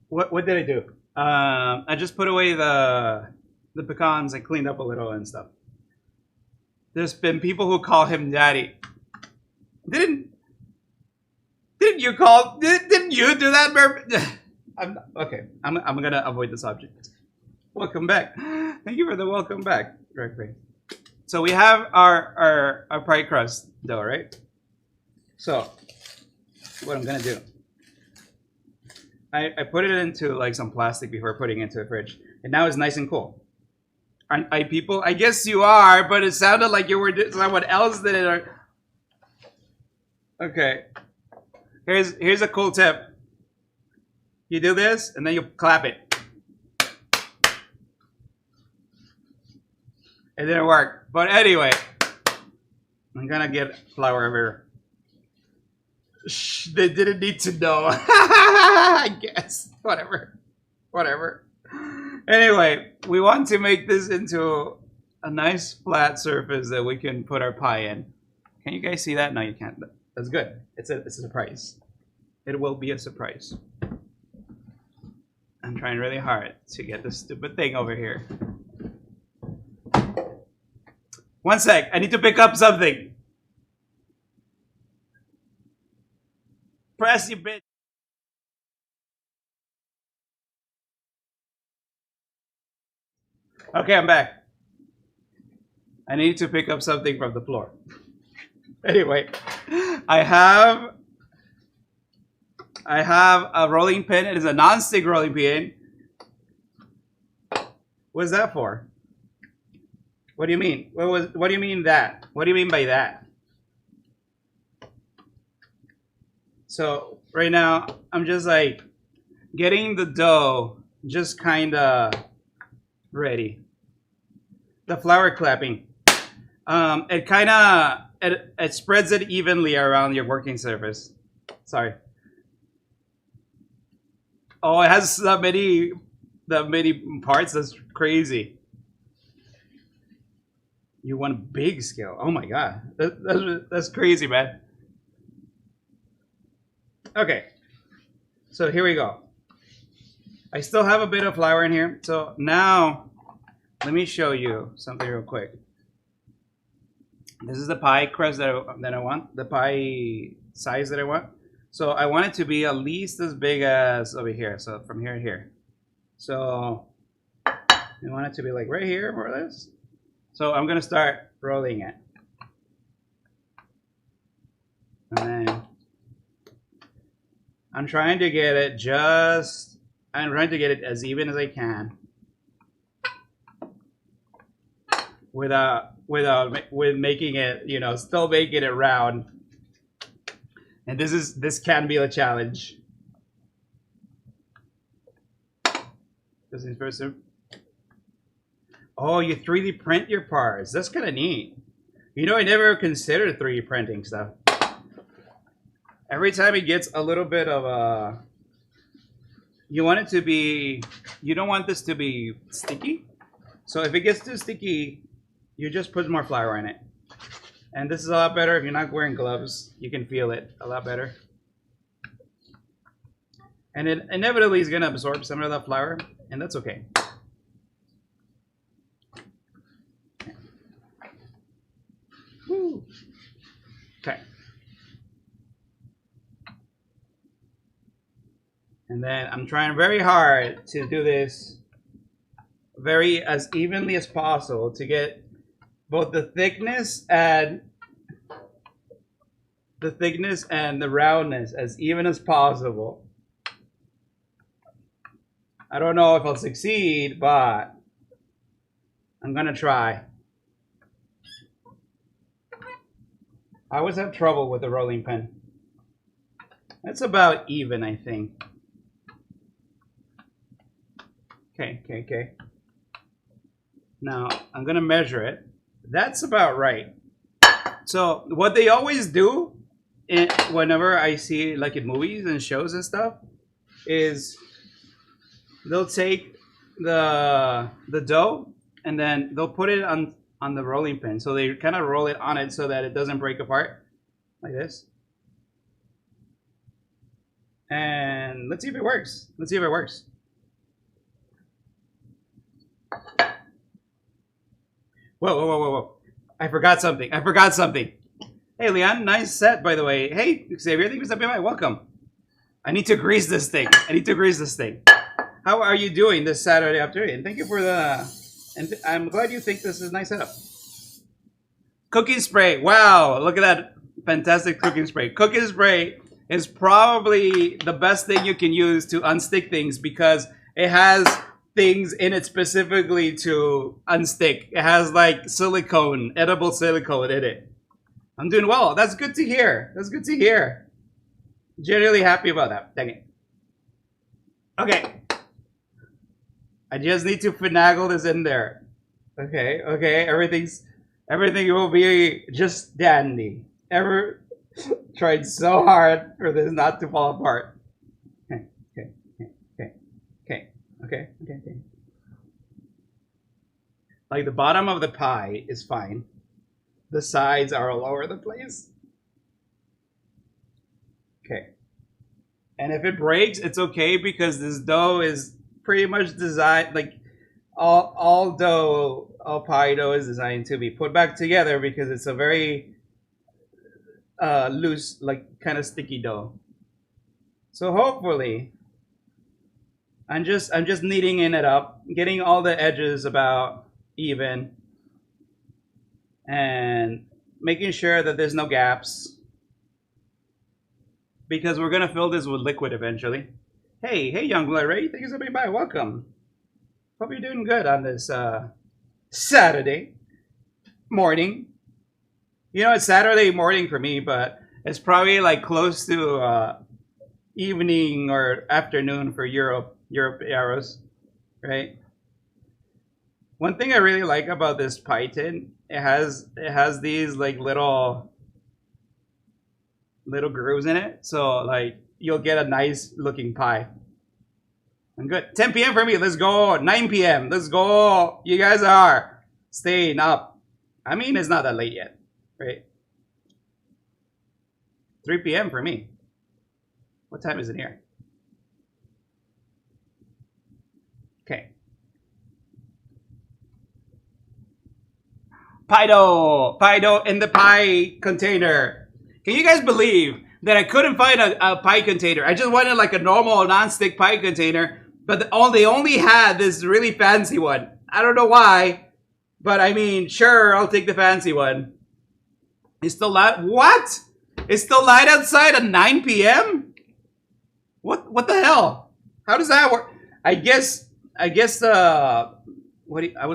what did I do? I just put away the pecans and cleaned up a little and stuff. There's been people who call him daddy. Didn't you call? Didn't you do that, Merv? Okay. I'm gonna avoid the subject. Welcome back. Thank you for the welcome back, Gregory. So we have our pie crust dough, right? So what I'm gonna do, I put it into like some plastic before putting it into the fridge, and now it's nice and cool. Aren't I people? I guess you are, but it sounded like you were someone else did it. Okay. Here's a cool tip. You do this, and then you clap it. It didn't work. But anyway, I'm gonna get flour everywhere. Shh, they didn't need to know. I guess. Whatever. Anyway, we want to make this into a nice flat surface that we can put our pie in. Can you guys see that? No, you can't. That's good. It's a surprise. It will be a surprise. I'm trying really hard to get this stupid thing over here. One sec. I need to pick up something. Press, you bitch. Okay, I'm back. I need to pick up something from the floor. Anyway, I have a rolling pin. It is a non-stick rolling pin. What's that for? What do you mean? What do you mean that? What do you mean by that? So right now I'm just like getting the dough just kind of ready. The flour clapping. It kind of it spreads it evenly around your working surface. Sorry. Oh, it has that many parts. That's crazy. You want a big scale? Oh my god, that's crazy, man. Okay, so here we go. I still have a bit of flour in here, so now let me show you something real quick. This is the pie crust that I want, the pie size that I want. So I want it to be at least as big as over here. So from here to here. So I want it to be like right here, more or less. So I'm gonna start rolling it. And then I'm trying to get it as even as I can. With making it, you know, still making it round. And this can be a challenge. This is first. Oh, you 3D print your parts. That's kind of neat. You know, I never considered 3D printing stuff. Every time it gets a little bit of a, you want it to be, you don't want this to be sticky. So if it gets too sticky, you just put more flour in it. And this is a lot better if you're not wearing gloves. You can feel it a lot better. And it inevitably is going to absorb some of that flour, and that's okay. Woo. Okay. And then I'm trying very hard to do this as evenly as possible to get both the thickness and the roundness as even as possible. I don't know if I'll succeed, but I'm gonna try. I always have trouble with the rolling pin. That's about even, I think. Okay. Now I'm gonna measure it. That's about right. So what they always do, whenever I see like in movies and shows and stuff, is they'll take the dough and then they'll put it on the rolling pin. So they kind of roll it on it so that it doesn't break apart. like this. And let's see if it works. Let's see if it works. Whoa, whoa, whoa, whoa, whoa. I forgot something. I forgot something. Hey, Leon, nice set, by the way. Hey, Xavier, thank you so much. Welcome. I need to grease this thing. I need to grease this thing. How are you doing this Saturday afternoon? Thank you for the... And I'm glad you think this is a nice setup. Cooking spray. Wow, look at that fantastic cooking spray. Cooking spray is probably the best thing you can use to unstick things because it has things in it specifically to unstick. It has like silicone, edible silicone in it. I'm doing well. That's good to hear. That's good to hear. Generally happy about that. Dang it. Okay. I just need to finagle this in there. Okay, okay. Everything will be just dandy. Ever tried so hard for this not to fall apart. Okay, okay, okay, okay, okay, okay, okay. Like the bottom of the pie is fine. The sides are all over the place. Okay. And if it breaks, it's okay because this dough is pretty much designed, like all dough, all pie dough is designed to be put back together because it's a very loose, like kind of sticky dough. So hopefully, I'm just kneading it up, getting all the edges about even, and making sure that there's no gaps because we're gonna fill this with liquid eventually. Hey, young blood, Ray, thank you so much. Welcome. Hope you're doing good on this Saturday morning. You know, it's Saturday morning for me, but it's probably like close to evening or afternoon for Europe arrows, right? One thing I really like about this pie tin, it has these like little grooves in it, so like you'll get a nice looking pie. I'm good. 10 p.m. for me. Let's go. 9 p.m. Let's go. You guys are staying up. I mean, it's not that late yet, right? 3 p.m. for me. What time is it here? Okay. Pie dough in the pie container. Can you guys believe that I couldn't find a pie container? I just wanted like a normal non-stick pie container, but they only had this really fancy one. I don't know why, but I mean, sure, I'll take the fancy one. It's still light. What? It's still light outside at 9 p.m. What the hell? How does that work? I guess I was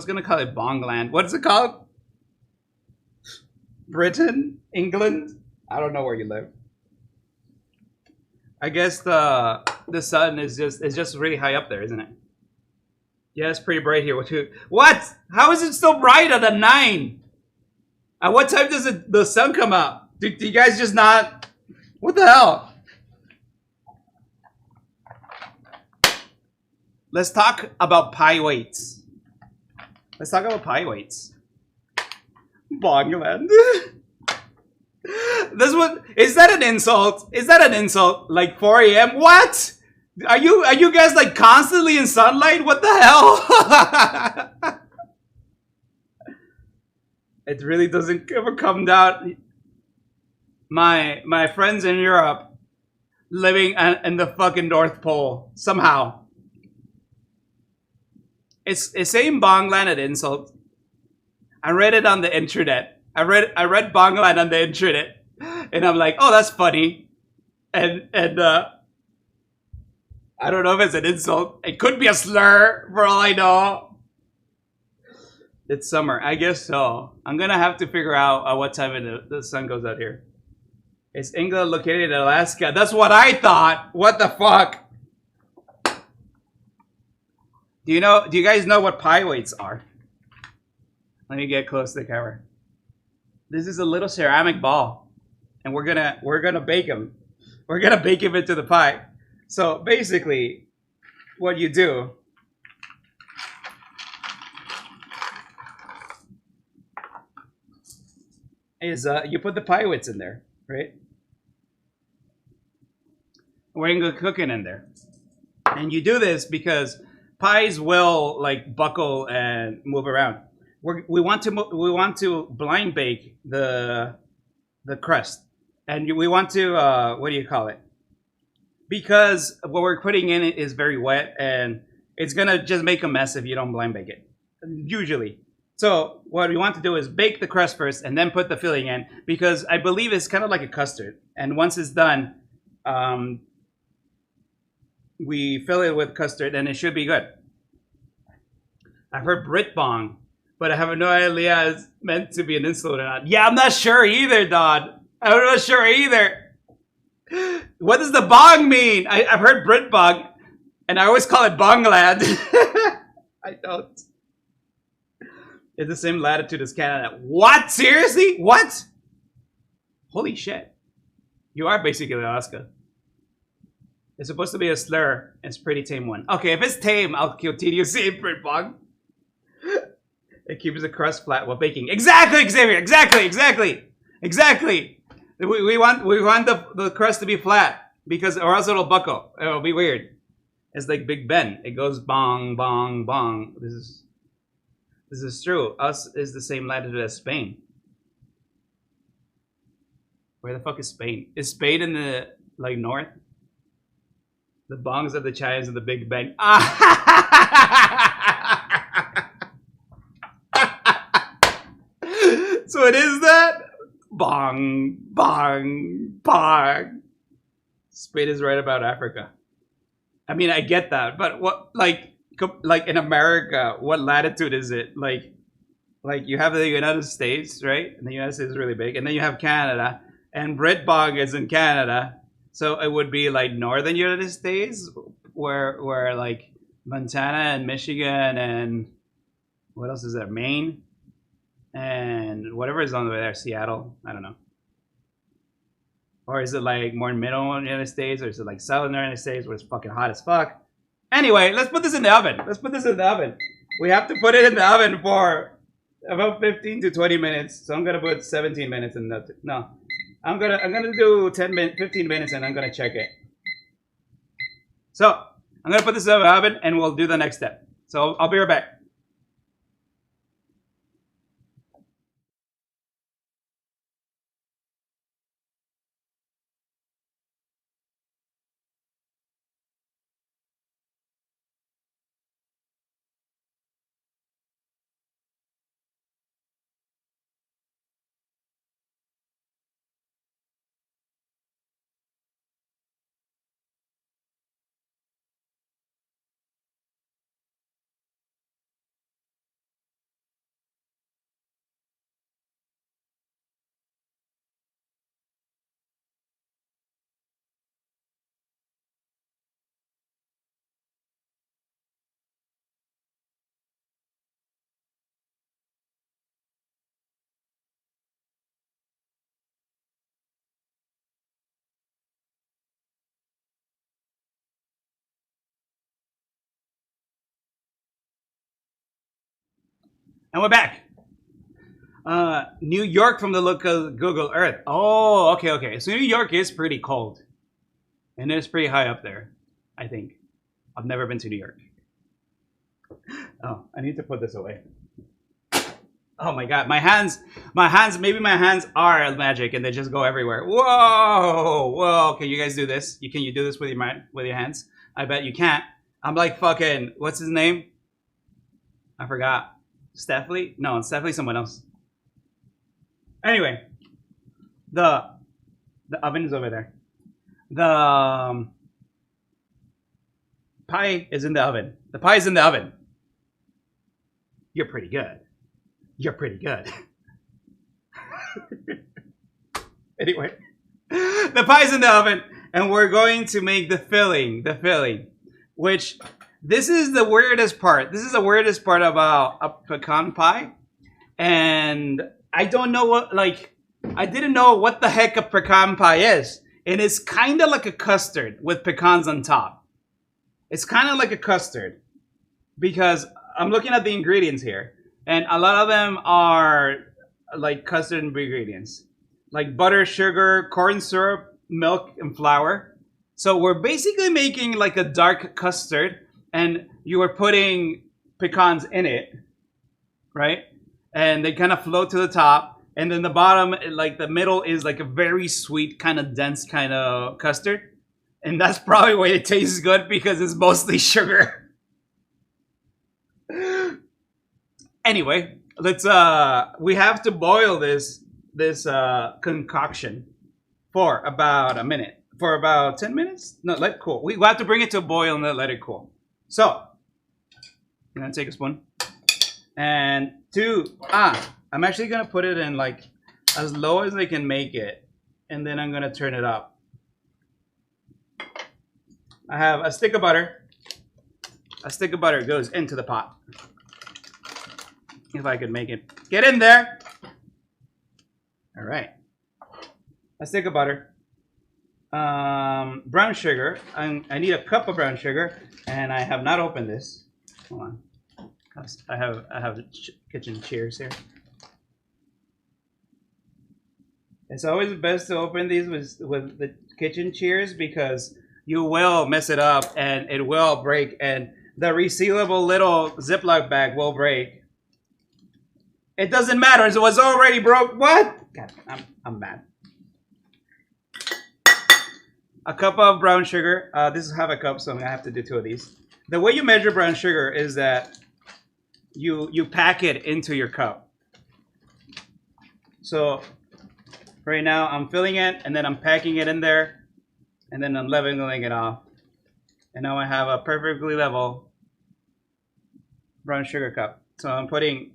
gonna call it Bongland. What is it called? Britain, England. I don't know where you live. I guess the sun is just really high up there, isn't it? Yeah, it's pretty bright here too. What? How is it still bright at 9? At what time does the sun come up? Do you guys just not? What the hell? Let's talk about pie weights. Let's talk about pie weights. Bongland. This one, is that an insult? Is that an insult? Like 4 a.m. What? Are you guys like constantly in sunlight? What the hell? It really doesn't ever come down. My friends in Europe living in the fucking North Pole somehow. It's saying Bongland an insult. I read it on the internet. I read Bongland on the internet, and I'm like, oh, that's funny, and I don't know if it's an insult. It could be a slur for all I know. It's summer, I guess so. I'm gonna have to figure out what time the sun goes out here. Is England located in Alaska? That's what I thought. What the fuck? Do you guys know what pie weights are? Let me get close to the camera. This is a little ceramic ball, and we're gonna bake them. We're gonna bake them into the pie. So basically, what you do is you put the pie weights in there. right? We're gonna go cooking in there. And you do this because pies will like buckle and move around. We want to blind bake the crust, and we want to what do you call it? Because what we're putting in it is very wet, and it's gonna just make a mess if you don't blind bake it. Usually. So what we want to do is bake the crust first, and then put the filling in, because I believe it's kind of like a custard. And once it's done, we fill it with custard, and it should be good. I've heard Brit bong, but I have no idea it's meant to be an insult or not. Yeah, I'm not sure either, Dodd. I'm not sure either. What does the bong mean? I've heard Brit bong, and I always call it Bongland. I don't. It's the same latitude as Canada. What? Seriously? What? Holy shit. You are basically Alaska. It's supposed to be a slur. It's a pretty tame one. Okay, if it's tame, I'll continue saying Brit bong. It keeps the crust flat while baking. Exactly, Xavier. Exactly. We want the crust to be flat, because or else it'll buckle. It'll be weird. It's like Big Ben. It goes bong, bong, bong. This is true. Us is the same latitude as Spain. Where the fuck is Spain? Is Spain in the like north? The bongs of the Chinese and the Big Bang. So it is that? Bong, bong, bong. Spain is right about Africa. I mean, I get that, but what, like in America, what latitude is it? Like you have the United States, right? And the United States is really big. And then you have Canada. And Brit bong is in Canada. So it would be like northern United States, where like Montana and Michigan and what else is there? Maine and whatever is on the way there, Seattle. I don't know. Or is it like more middle United States, or is it like southern United States where it's fucking hot as fuck? Anyway, let's put this in the oven. We have to put it in the oven for about 15 to 20 minutes. So I'm gonna put 17 minutes in the no. I'm gonna do 15 minutes, and I'm gonna check it. So I'm gonna put this in the oven, and we'll do the next step. So I'll be right back. And we're back. New York from the look of Google Earth. Oh, okay. So New York is pretty cold. And it's pretty high up there, I think. I've never been to New York. Oh, I need to put this away. Oh my god, my hands, maybe my hands are magic and they just go everywhere. Whoa, can you guys do this? Can you do this with your hands? I bet you can't. I'm like fucking, what's his name? I forgot. Steffley? No, it's definitely someone else. Anyway, the oven is over there. The pie is in the oven. The pie is in the oven. You're pretty good. Anyway, the pie's in the oven, and we're going to make the filling, which this is the weirdest part. This is the weirdest part about a pecan pie, and I don't know I didn't know what the heck a pecan pie is, and it's kind of like a custard with pecans on top. It's kind of like a custard, because I'm looking at the ingredients here. And a lot of them are like custard ingredients. like butter, sugar, corn syrup, milk, and flour. So we're basically making like a dark custard, and you are putting pecans in it, right? And they kind of float to the top, and then the bottom, like the middle, is like a very sweet, kind of dense kind of custard, and that's probably why it tastes good because it's mostly sugar. Anyway, let's we have to boil this concoction for about a minute, for about 10 minutes. No, let it cool. We have to bring it to a boil and then let it cool. So I'm gonna take a spoon and I'm actually gonna put it in like as low as I can make it, and then I'm gonna turn it up. I have a stick of butter. A stick of butter goes into the pot. If I could make it get in there. All right. A stick of butter. Brown sugar. I need a cup of brown sugar, and I have not opened this. Hold on. I have kitchen shears here. It's always best to open these with the kitchen shears because you will mess it up and it will break, and the resealable little Ziploc bag will break. It doesn't matter. It was already broke. What? God, I'm mad. A cup of brown sugar. This is half a cup, so I'm gonna have to do 2 of these. The way you measure brown sugar is that you pack it into your cup. So right now I'm filling it, and then I'm packing it in there, and then I'm leveling it off. And now I have a perfectly level brown sugar cup. So I'm putting,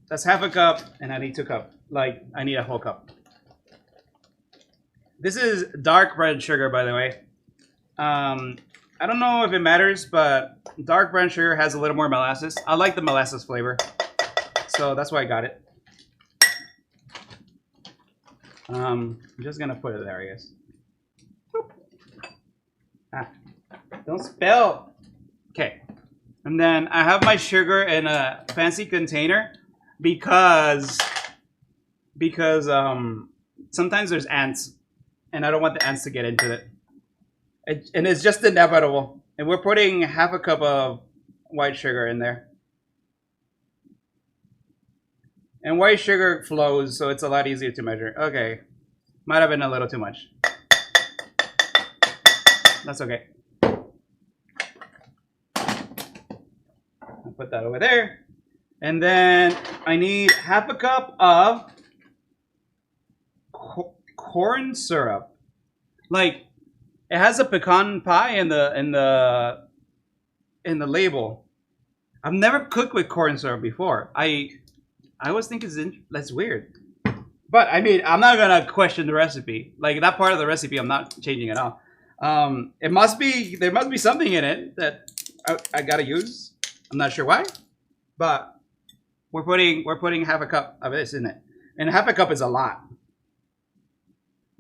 that's half a cup, and I need 2 cups. Like, I need a whole cup. This is dark brown sugar, by the way. I don't know if it matters, but dark brown sugar has a little more molasses. I like the molasses flavor, so that's why I got it. I'm just gonna put it there, I guess. Don't spill. Okay, and then I have my sugar in a fancy container because sometimes there's ants, and I don't want the ants to get into it. And it's just inevitable. And we're putting half a cup of white sugar in there. And white sugar flows, so it's a lot easier to measure. Okay, might have been a little too much. That's okay. I'll put that over there. And then I need half a cup of corn syrup. Like, it has a pecan pie in the label. I've never cooked with corn syrup before. I always think that's weird. But I mean, I'm not gonna question the recipe. Like, that part of the recipe, I'm not changing at all. There must be something in it that I gotta use. I'm not sure why, but we're putting half a cup of this in it, and half a cup is a lot.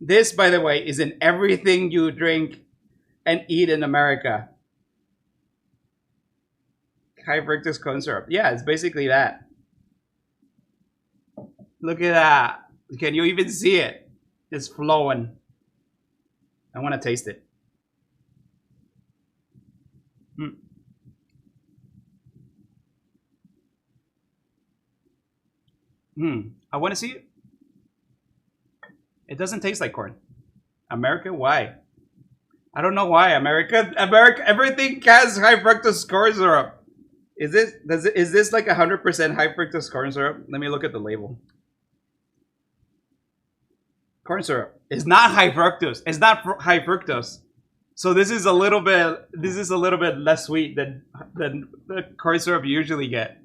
This, by the way, is in everything you drink and eat in America. High fructose corn syrup. Yeah, it's basically that. Look at that. Can you even see it? It's flowing. I want to taste it. I want to see it. It doesn't taste like corn. America, why? I don't know why. America, everything has high fructose corn syrup. Is this like 100% high fructose corn syrup? Let me look at the label. Corn syrup is not high fructose. It's not high fructose. So this is a little bit less sweet than the corn syrup you usually get.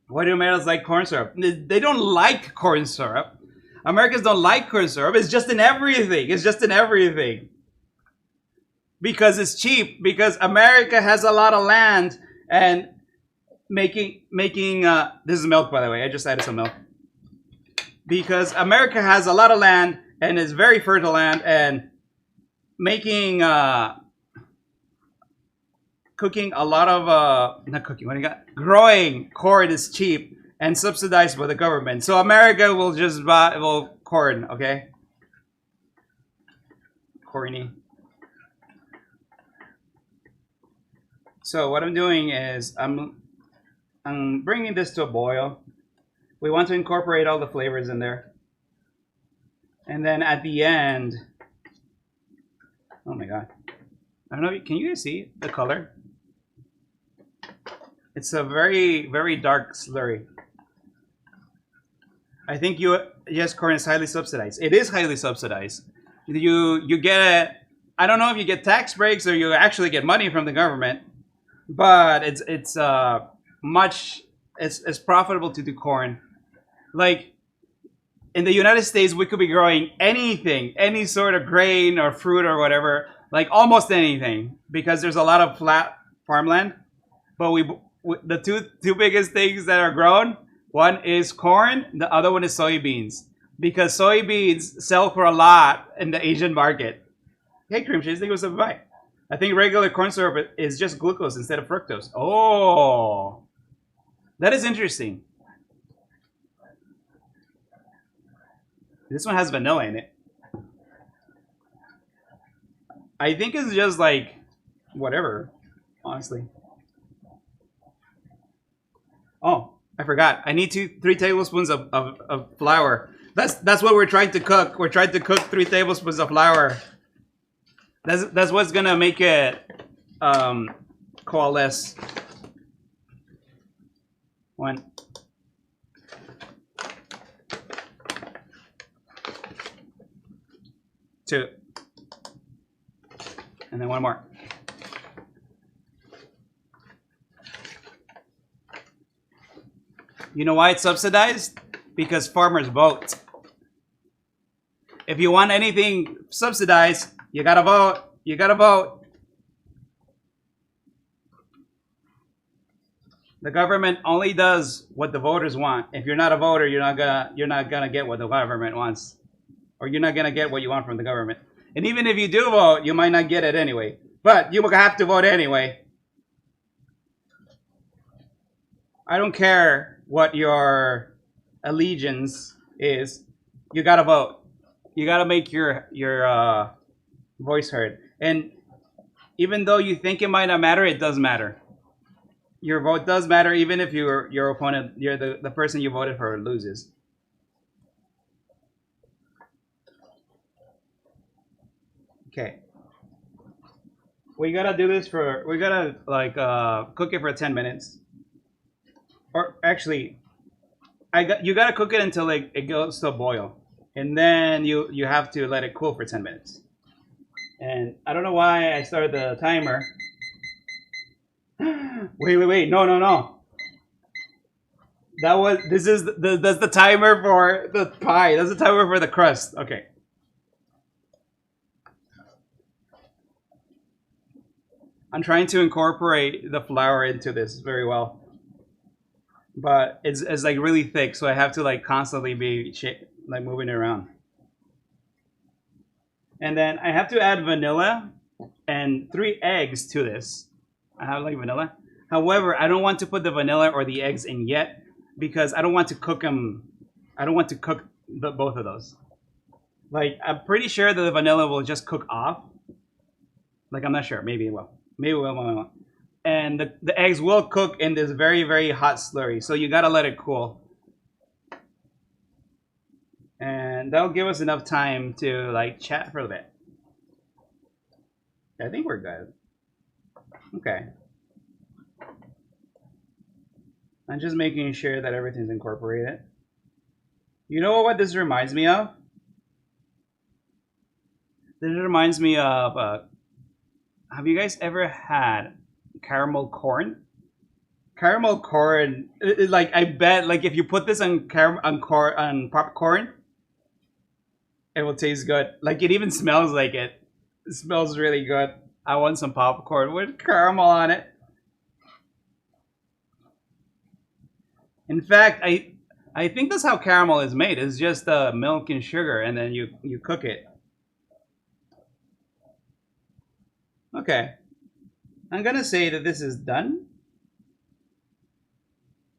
Why do Americans like corn syrup? They don't like corn syrup. Americans don't like corn syrup. It's just in everything. It's just in everything. Because it's cheap. Because America has a lot of land, and making this is milk, by the way. I just added some milk. Because America has a lot of land and is very fertile land, and making cooking a lot of not cooking. What do you got? Growing corn is cheap, and subsidized by the government. So America will just buy corn, okay? Corny. So what I'm doing is I'm bringing this to a boil. We want to incorporate all the flavors in there. And then at the end, oh my god. I don't know, can you guys see the color? It's a very, very dark slurry. I think yes, corn is highly subsidized. It is highly subsidized. You get, I don't know if you get tax breaks or you actually get money from the government, but it's profitable to do corn. Like in the United States, we could be growing anything, any sort of grain or fruit or whatever, like almost anything, because there's a lot of flat farmland. But the two biggest things that are grown, one is corn, the other one is soybeans, because soybeans sell for a lot in the Asian market. Hey, cream cheese, think it was a bite. I think regular corn syrup is just glucose instead of fructose. Oh, that is interesting. This one has vanilla in it. I think it's just like whatever, honestly. Oh, I forgot. I need 3 tablespoons of flour. That's what we're trying to cook. We're trying to cook 3 tablespoons of flour. That's what's gonna make it coalesce. 1. 2. And then 1 more. You know why it's subsidized? Because farmers vote. If you want anything subsidized, you gotta vote. You gotta vote. The government only does what the voters want. If you're not a voter, you're not gonna get what the government wants, or you're not gonna get what you want from the government. And even if you do vote, you might not get it anyway. But you have to vote anyway. I don't care what your allegiance is. You gotta vote. You gotta make your voice heard. And even though you think it might not matter, it does matter. Your vote does matter, even if your opponent, the person you voted for loses. Okay. We gotta do this we gotta like cook it for 10 minutes. Or actually, you gotta cook it until it goes to a boil, and then you have to let it cool for 10 minutes. And I don't know why I started the timer. Wait, no. That's the timer for the pie. That's the timer for the crust. Okay. I'm trying to incorporate the flour into this very well. But it's like really thick, so I have to like constantly be like moving it around. And then I have to add vanilla and 3 eggs to this. I have like vanilla. However, I don't want to put the vanilla or the eggs in yet because I don't want to cook them. I don't want to cook both of those. Like I'm pretty sure that the vanilla will just cook off. Like I'm not sure. Maybe it will. Maybe it will. And the eggs will cook in this very, very hot slurry. So you gotta let it cool. And that'll give us enough time to like chat for a bit. I think we're good. Okay. I'm just making sure that everything's incorporated. You know what this reminds me of? This reminds me of, have you guys ever had caramel corn? Caramel corn, like I bet, like if you put this on popcorn, it will taste good. Like it even smells like it. It smells really good. I want some popcorn with caramel on it. In fact, I think that's how caramel is made. It's just milk and sugar, and then you cook it. Okay. I'm gonna say that this is done.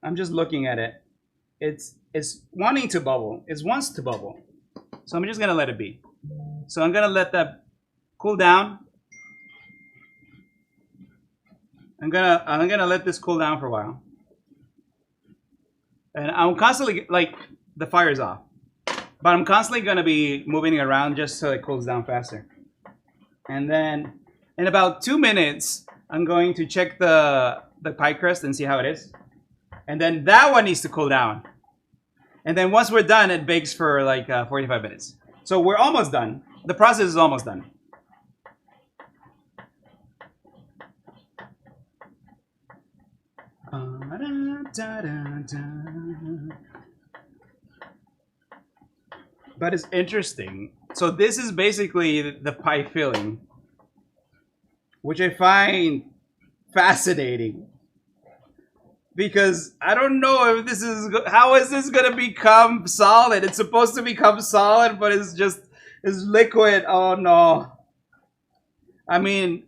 I'm just looking at it. it's wanting to bubble. It wants to bubble. So I'm just gonna let it be. So I'm gonna let that cool down. I'm gonna let this cool down for a while. And I'm constantly like the fire's off. But I'm constantly gonna be moving it around just so it cools down faster. And then in about 2 minutes, I'm going to check the pie crust and see how it is. And then that one needs to cool down. And then once we're done, it bakes for like 45 minutes. So we're almost done. The process is almost done. But it's interesting. So this is basically the pie filling, which I find fascinating. Because I don't know if this is how is this gonna become solid? It's supposed to become solid, but it's liquid. Oh no! I mean,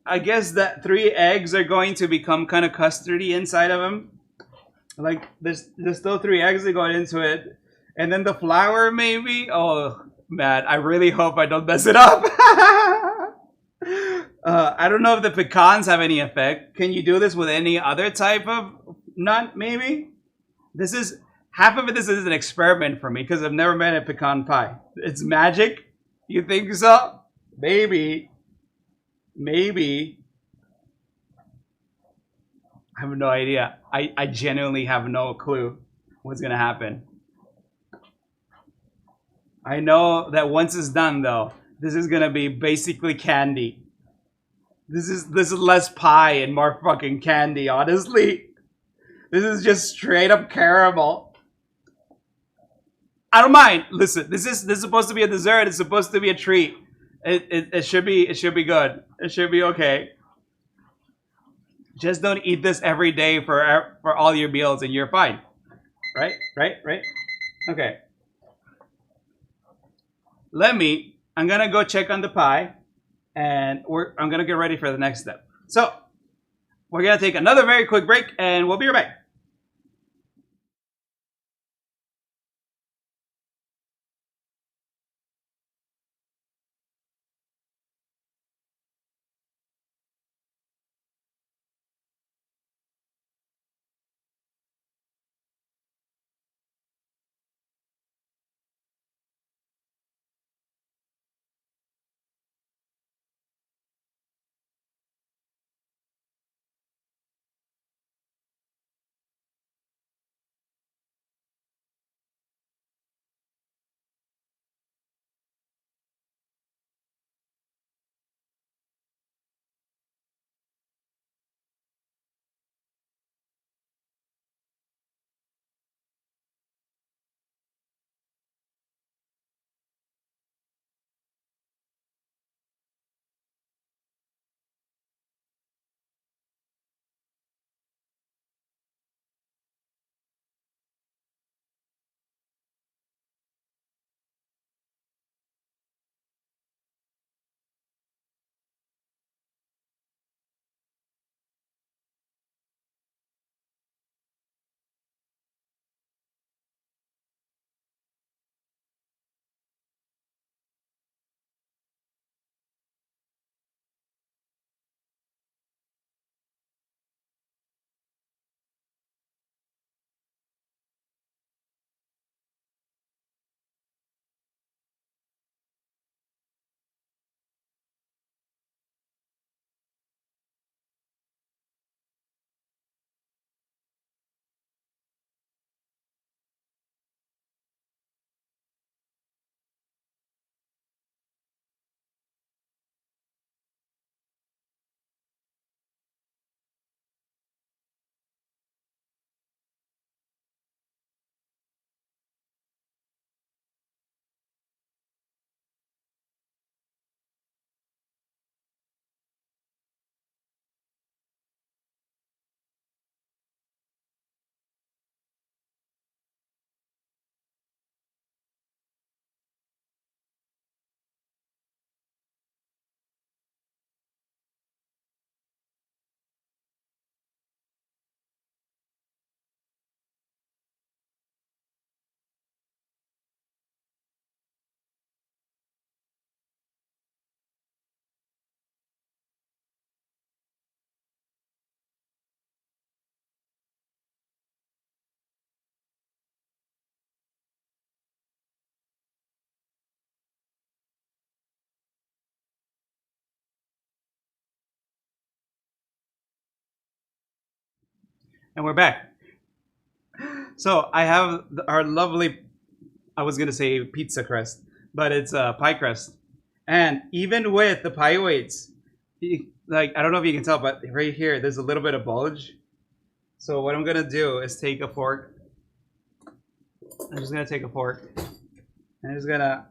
I guess that 3 eggs are going to become kind of custardy inside of them. Like there's still 3 eggs that go into it, and then the flour maybe. Oh man, I really hope I don't mess it up. I don't know if the pecans have any effect. Can you do this with any other type of nut, maybe? This is, half of it, this is an experiment for me because I've never made a pecan pie. It's magic? You think so? Maybe. Maybe. I have no idea. I genuinely have no clue what's going to happen. I know that once it's done, though, this is going to be basically candy. This is less pie and more fucking candy, honestly. This is just straight up caramel. I don't mind. Listen, this is supposed to be a dessert. It's supposed to be a treat. It should be good. It should be okay. Just don't eat this every day for all your meals and you're fine. Right? Okay. I'm gonna go check on the pie. And I'm going to get ready for the next step. So, we're going to take another very quick break, and we'll be right back. And we're back. So I have our lovely, I was gonna say pizza crust, but it's pie crust. And even with the pie weights, like I don't know if you can tell, but right here there's a little bit of bulge. So what I'm gonna do is take a fork. I'm just gonna take a fork and I'm just gonna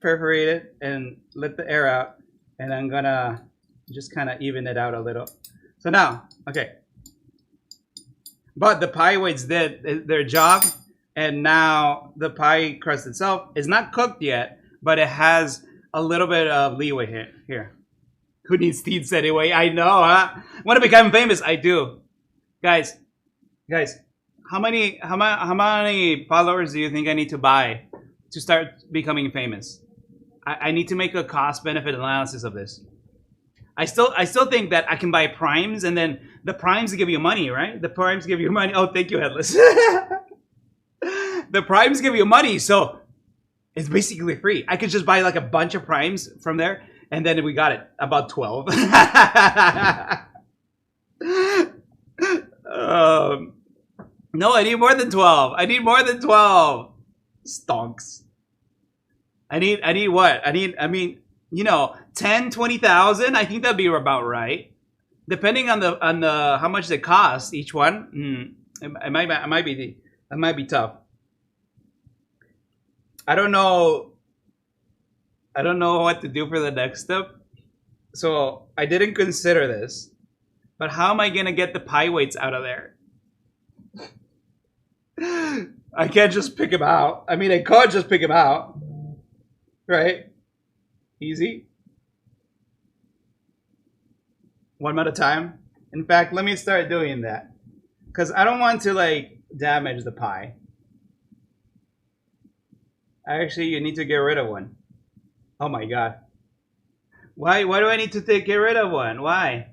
perforate it and let the air out, and I'm gonna just kind of even it out a little. So now, okay. But the pie weights did their job, and now the pie crust itself is not cooked yet, but it has a little bit of leeway here. Here. Who needs teeth anyway? I know, huh? Want to become famous? I do. Guys, how many followers do you think I need to buy to start becoming famous? I need to make a cost-benefit analysis of this. I still think that I can buy primes, and then the primes give you money, right? The primes give you money. Oh, thank you, Headless. The primes give you money, so it's basically free. I could just buy like a bunch of primes from there, and then we got it. About 12. No, I need more than 12. I need more than 12. Stonks. I need what? I mean, you know, 10, 20,000. I think that'd be about right. Depending on the how much they cost each one. It might be tough. I don't know what to do for the next step. So I didn't consider this. But how am I gonna get the pie weights out of there? I can't just pick them out. I mean, I could just pick them out. Right? Easy. One at a time. In fact, let me start doing that. Because I don't want to, like, damage the pie. Actually, you need to get rid of one. Oh my god. Why do I need to get rid of one? Why?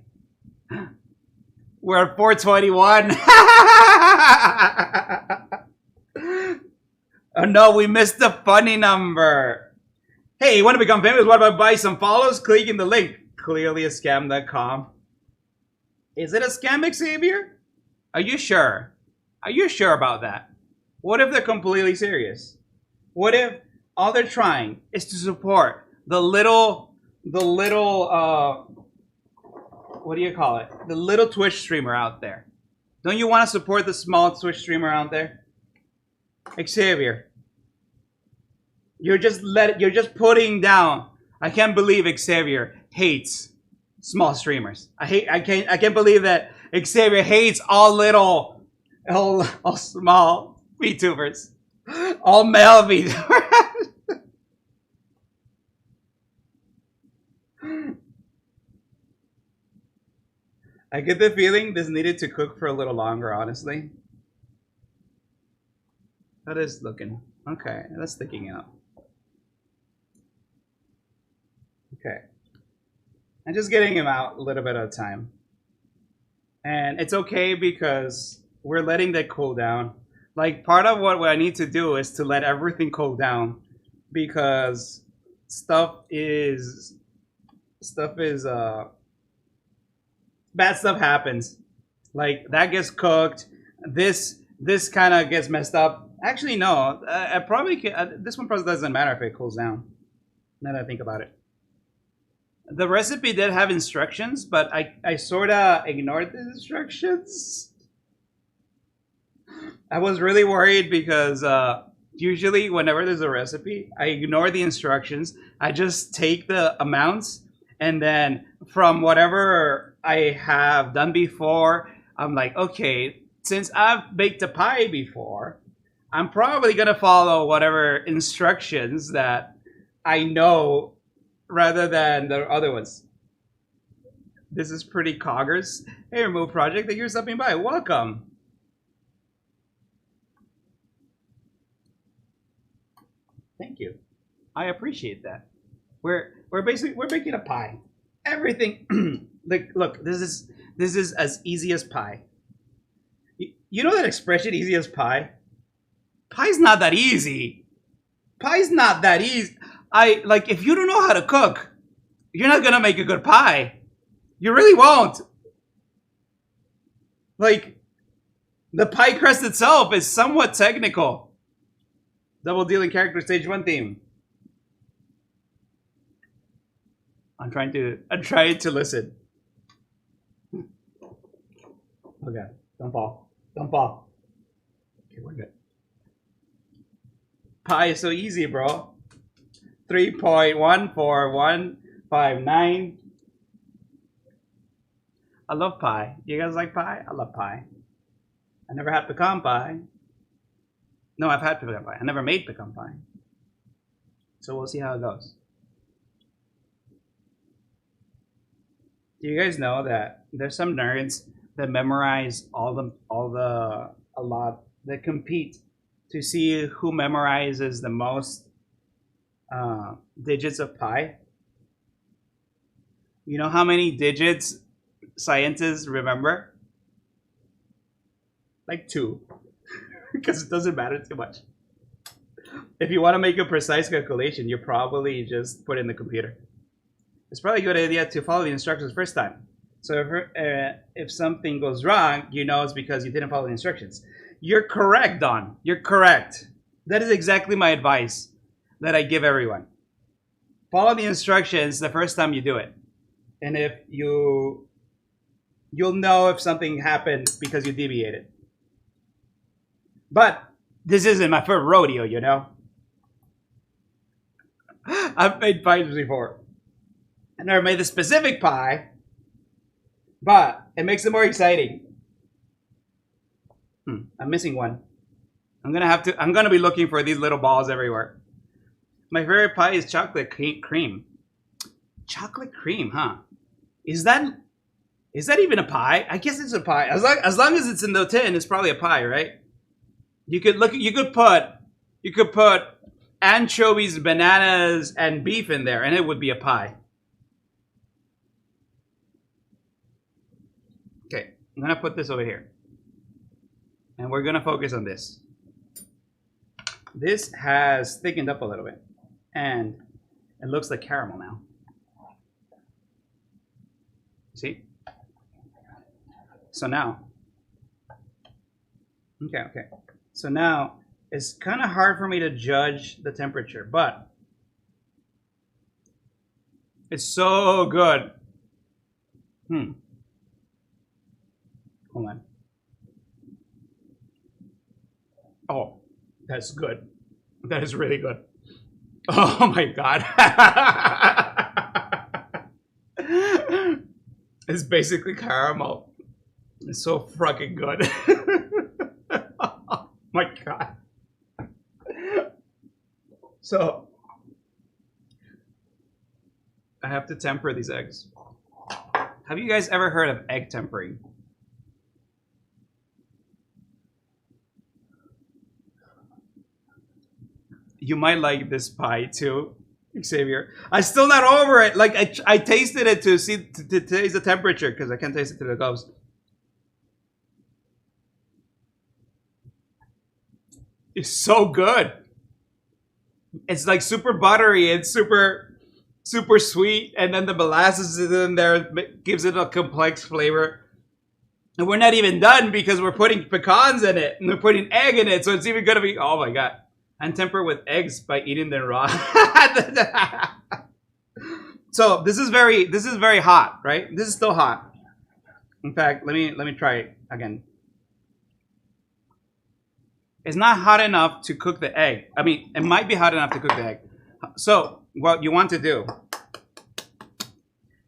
We're at 421. Oh no, we missed the funny number. Hey, you want to become famous? What about buy some follows? Clicking the link. Clearly a scam.com. Is it a scam, Xavier? Are you sure? Are you sure about that? What if they're completely serious? What if all they're trying is to support the little what do you call it? The little Twitch streamer out there. Don't you want to support the small Twitch streamer out there? Xavier. You're just putting down. I can't believe Xavier hates small streamers. I can't believe that Xavier hates all small VTubers. All male VTubers. I get the feeling this needed to cook for a little longer, honestly. That is looking okay. That's sticking out. Okay. I'm just getting him out a little bit at a time. And it's okay because we're letting that cool down. Like, part of what I need to do is to let everything cool down, because bad stuff happens. Like, that gets cooked. This kind of gets messed up. Actually, no. I probably can, this one probably doesn't matter if it cools down. Now that I think about it. The recipe did have instructions, but I sort of ignored the instructions. I was really worried because usually whenever there's a recipe, I ignore the instructions. I just take the amounts, and then from whatever I have done before, I'm like, okay, since I've baked a pie before, I'm probably going to follow whatever instructions that I know rather than the other ones. This is pretty coggers. Hey, Remove Project, thank you for stopping by. Welcome. Thank you. I appreciate that. We're making a pie. Everything. Like, look, this is as easy as pie. You know that expression, easy as pie? Pie's not that easy. Pie's not that easy. Like, if you don't know how to cook, you're not gonna make a good pie. You really won't. Like, the pie crust itself is somewhat technical. Double dealing character stage 1 theme. I'm trying to listen. Okay, don't fall. Don't fall. Okay, we're good. Pie is so easy, bro. 3.14159. I love pie. You guys like pie? I love pie. I never had pecan pie. No, I've had pecan pie. I never made pecan pie. So we'll see how it goes. Do you guys know that there's some nerds that memorize that compete to see who memorizes the most digits of pi? You know how many digits scientists remember? Like 2. Because it doesn't matter too much. If you want to make a precise calculation, you probably just put it in the computer. It's probably a good idea to follow the instructions first time. So if something goes wrong, you know it's because you didn't follow the instructions. You're correct, Don. You're correct. That is exactly my advice that I give everyone. Follow the instructions the first time you do it. And if you'll know if something happened because you deviated. But this isn't my first rodeo, you know. I've made pies before. I never made the specific pie, but it makes it more exciting. I'm missing one. I'm gonna be looking for these little balls everywhere. My favorite pie is chocolate cream. Chocolate cream, huh? Is that even a pie? I guess it's a pie. As long as it's in the tin, it's probably a pie, right? You could put anchovies, bananas, and beef in there, and it would be a pie. Okay, I'm gonna put this over here. And we're gonna focus on this. This has thickened up a little bit. And it looks like caramel now. See? So now, okay. So now, it's kind of hard for me to judge the temperature, but it's so good. Hold on. Oh, that's good. That is really good. Oh my God. It's basically caramel. It's so fucking good. Oh my God. So, I have to temper these eggs. Have you guys ever heard of egg tempering? You might like this pie too, Xavier. I'm still not over it. Like I tasted it to taste the temperature because I can't taste it through the gloves. It's so good. It's like super buttery and super sweet, and then the molasses is in there, gives it a complex flavor. And we're not even done because we're putting pecans in it and we're putting egg in it, so it's even gonna be, oh my God. And temper with eggs by eating them raw. So this is very hot, right? This is still hot. In fact, let me try it again. It's not hot enough to cook the egg. I mean, it might be hot enough to cook the egg. So what you want to do,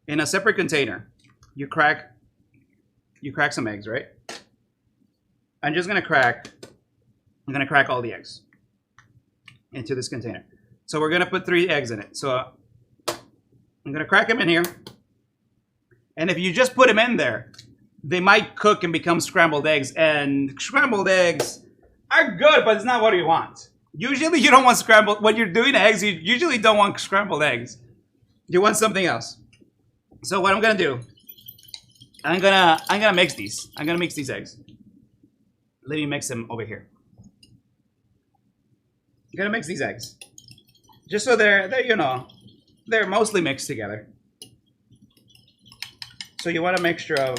in a separate container, you crack some eggs, right? I'm gonna crack all the eggs into this container. So we're gonna put 3 eggs in it. So I'm gonna crack them in here. And if you just put them in there, they might cook and become scrambled eggs. And scrambled eggs are good, but it's not what you want. Usually you don't want scrambled, when you're doing eggs, you usually don't want scrambled eggs. You want something else. So what I'm gonna do, I'm gonna mix these. I'm gonna mix these eggs. Let me mix them over here. I'm gonna mix these eggs. Just so they're mostly mixed together. So you want a mixture of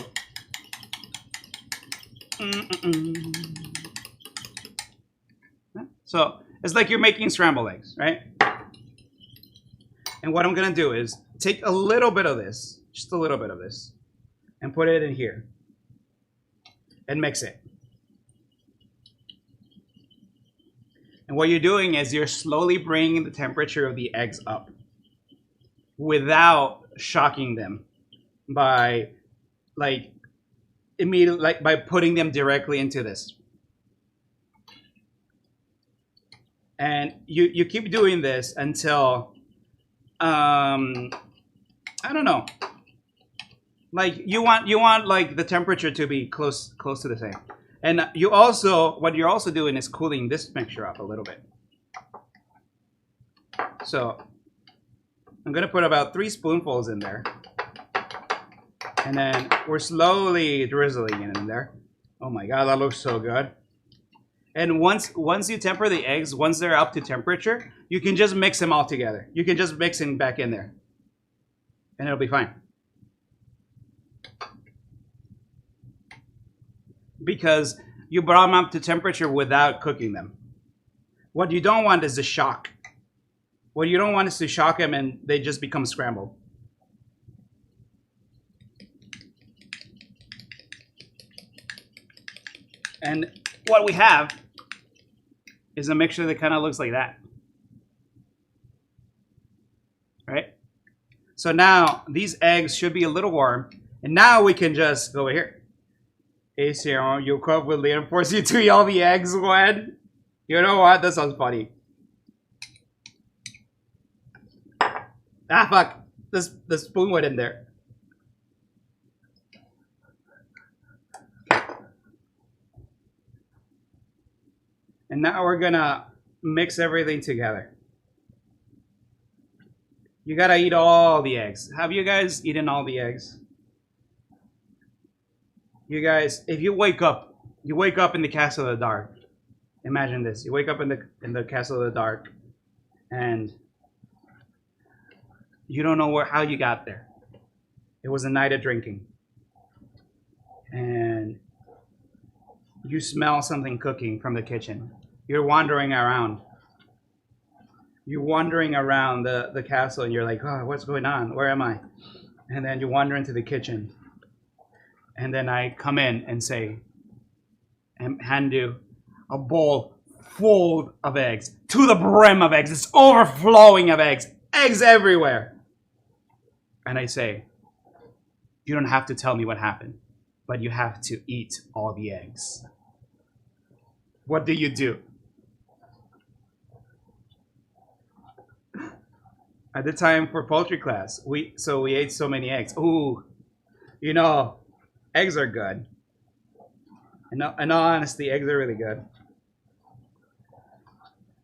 So it's like you're making scrambled eggs, right? And what I'm gonna do is take a little bit of this, just a little bit of this, and put it in here and mix it. And what you're doing is you're slowly bringing the temperature of the eggs up without shocking them by like immediately, like by putting them directly into this. And you keep doing this until I don't know, like you want like the temperature to be close to the same. And you also, what you're also doing is cooling this mixture up a little bit. So I'm gonna put about 3 spoonfuls in there, and then we're slowly drizzling it in there. Oh my God, that looks so good. And once you temper the eggs, once they're up to temperature, you can just mix them all together. You can just mix them back in there, and it'll be fine. Because you brought them up to temperature without cooking them. What you don't want is the shock. What you don't want is to shock them and they just become scrambled. And what we have is a mixture that kind of looks like that. Right? So now these eggs should be a little warm. And now we can just go over here. Hey, Sarah, your cup will later force you to eat all the eggs when? You know what? That sounds funny. Ah, fuck. The spoon went in there. And now we're gonna mix everything together. You gotta eat all the eggs. Have you guys eaten all the eggs? You guys, if you wake up in the castle of the dark. Imagine this: you wake up in the castle of the dark, and you don't know how you got there. It was a night of drinking, and you smell something cooking from the kitchen. You're wandering around. You're wandering around the castle, and you're like, "Oh, what's going on? Where am I?" And then you wander into the kitchen. And then I come in and say, and hand you a bowl full of eggs, to the brim of eggs. It's overflowing of eggs, eggs everywhere. And I say, you don't have to tell me what happened, but you have to eat all the eggs. What do you do? At the time for poultry class, we ate so many eggs. Ooh, you know, eggs are good. In all honesty, eggs are really good.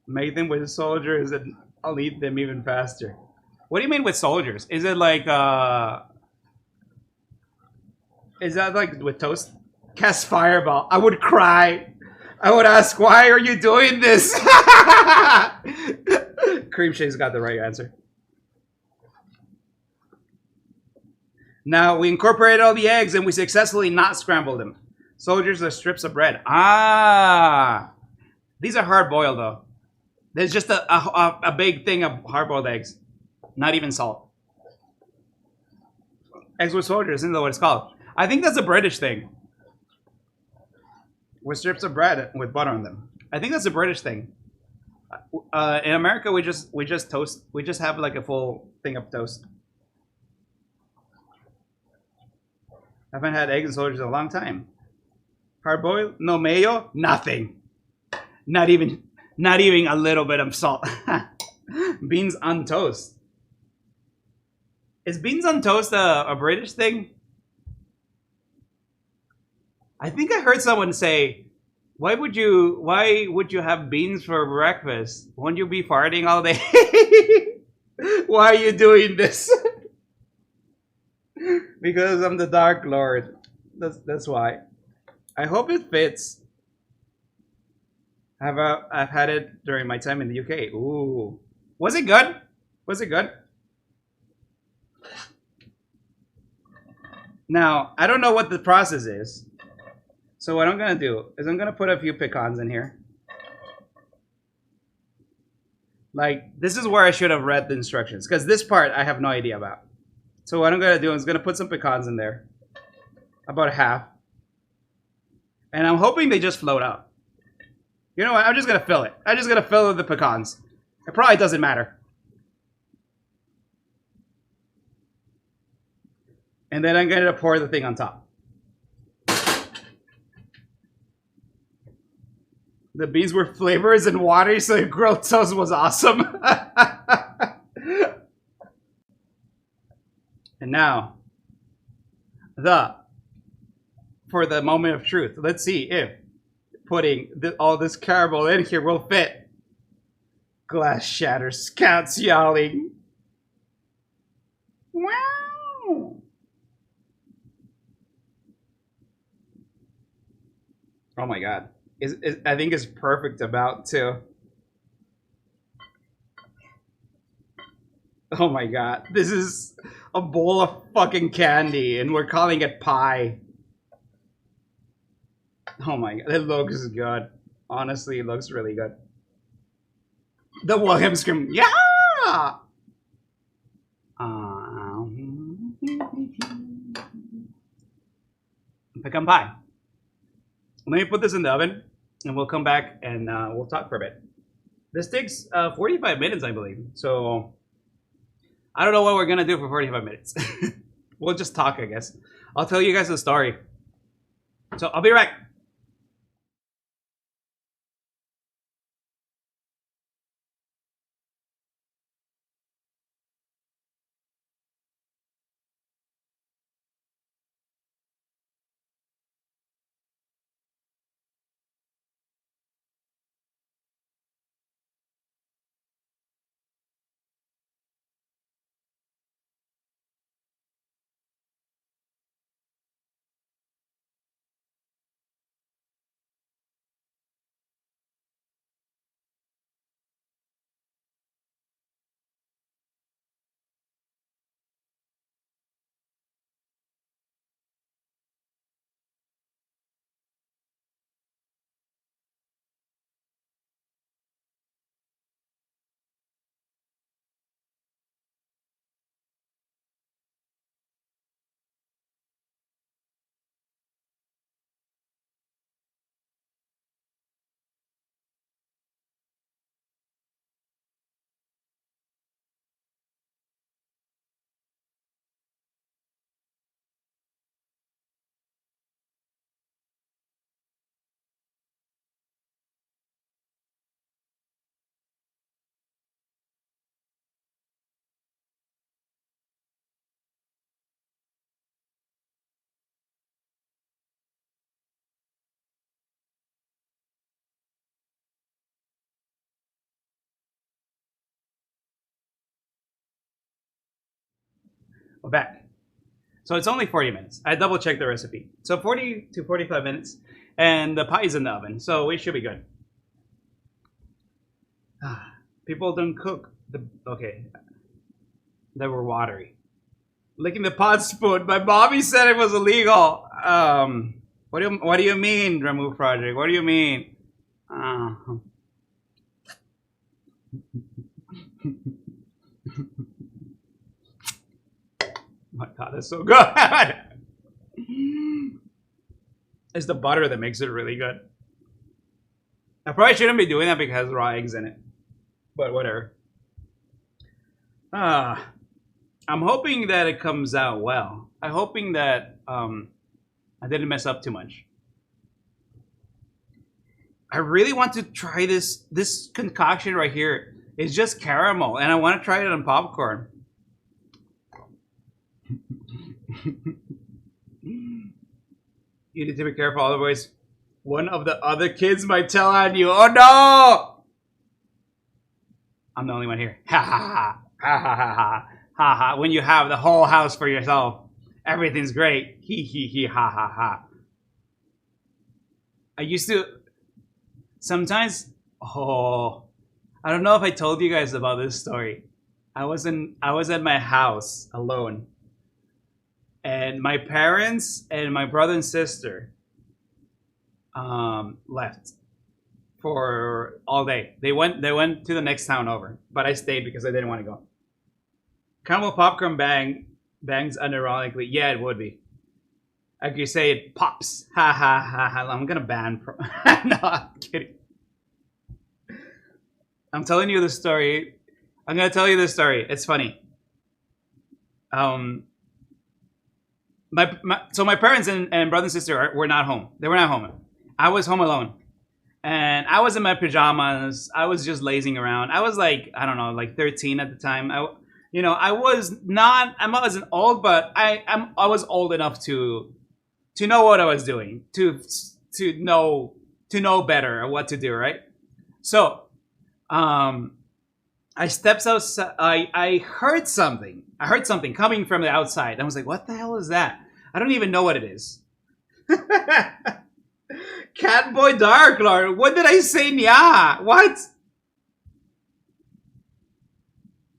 Make them with soldiers and I'll eat them even faster. What do you mean with soldiers? Is it like, is that like with toast? Cast fireball. I would cry. I would ask, why are you doing this? Cream Shake's got the right answer. Now we incorporated all the eggs and we successfully not scrambled them. Soldiers are strips of bread. Ah, these are hard boiled though. There's just a big thing of hard boiled eggs, not even salt. Eggs with soldiers, isn't that what it's called? I think that's a British thing. With strips of bread with butter on them. I think that's a British thing. In America, we just toast. We just have like a full thing of toast. I haven't had eggs and soldiers in a long time. Hard boiled? No mayo? Nothing. Not even a little bit of salt. Beans on toast. Is beans on toast a British thing? I think I heard someone say, why would you have beans for breakfast? Won't you be farting all day? Why are you doing this? Because I'm the Dark Lord. That's why. I hope it fits. I've had it during my time in the UK. Ooh. Was it good? Was it good? Now, I don't know what the process is. So what I'm gonna do is I'm gonna put a few pecans in here. Like, this is where I should have read the instructions, because this part I have no idea about. So what I'm gonna do is gonna put some pecans in there, about half, and I'm hoping they just float out. You know what? I'm just gonna fill it. I'm just gonna fill it with the pecans. It probably doesn't matter. And then I'm gonna pour the thing on top. The beans were flavors and watery, so the grilled toast was awesome. And now, for the moment of truth. Let's see if putting all this caramel in here will fit. Glass shatters, cats yowling. Wow! Oh my god. I think it's perfect about too. Oh my god. This is a bowl of fucking candy and we're calling it pie. Oh my god. It looks good. Honestly, it looks really good. The William scream. Yeah! Pecan pie. Let me put this in the oven and we'll come back and we'll talk for a bit. This takes 45 minutes, I believe. So I don't know what we're gonna do for 45 minutes. We'll just talk, I guess. I'll tell you guys a story. So I'll be right back. We're back. So it's only 40 minutes. I double checked the recipe. So 40 to 45 minutes and the pie's in the oven. So we should be good. People don't cook. Okay. They were watery. Licking the pot spoon. My mommy said it was illegal. What do you mean, Remove Project? What do you mean? My god, that's so good. It's the butter that makes it really good. I probably shouldn't be doing that because it has raw eggs in it. But whatever. I'm hoping that it comes out well. I'm hoping that I didn't mess up too much. I really want to try this concoction right here. It's just caramel and I want to try it on popcorn. You need to be careful, otherwise one of the other kids might tell on you. Oh no! I'm the only one here. Ha ha ha. Ha ha ha ha. Ha ha. When you have the whole house for yourself, everything's great. He he ha ha ha. I used to sometimes I don't know if I told you guys about this story. I was at my house alone. And my parents and my brother and sister left for all day. They went to the next town over, but I stayed because I didn't want to go. Caramel popcorn bangs unironically. Yeah, it would be. Like you say, it pops. Ha ha ha ha. I'm gonna ban. No, I'm kidding. I'm telling you the story. I'm gonna tell you this story. It's funny. So my parents and brother and sister were not home. They were not home. I was home alone, and I was in my pajamas. I was just lazing around. I was like, I don't know, like 13 at the time. I wasn't old, but I was old enough to know what I was doing, to know better what to do, right? So, I stepped outside. I heard something. I heard something coming from the outside. I was like, what the hell is that? I don't even know what it is. Catboy Dark Lord. What did I say? Yeah. What?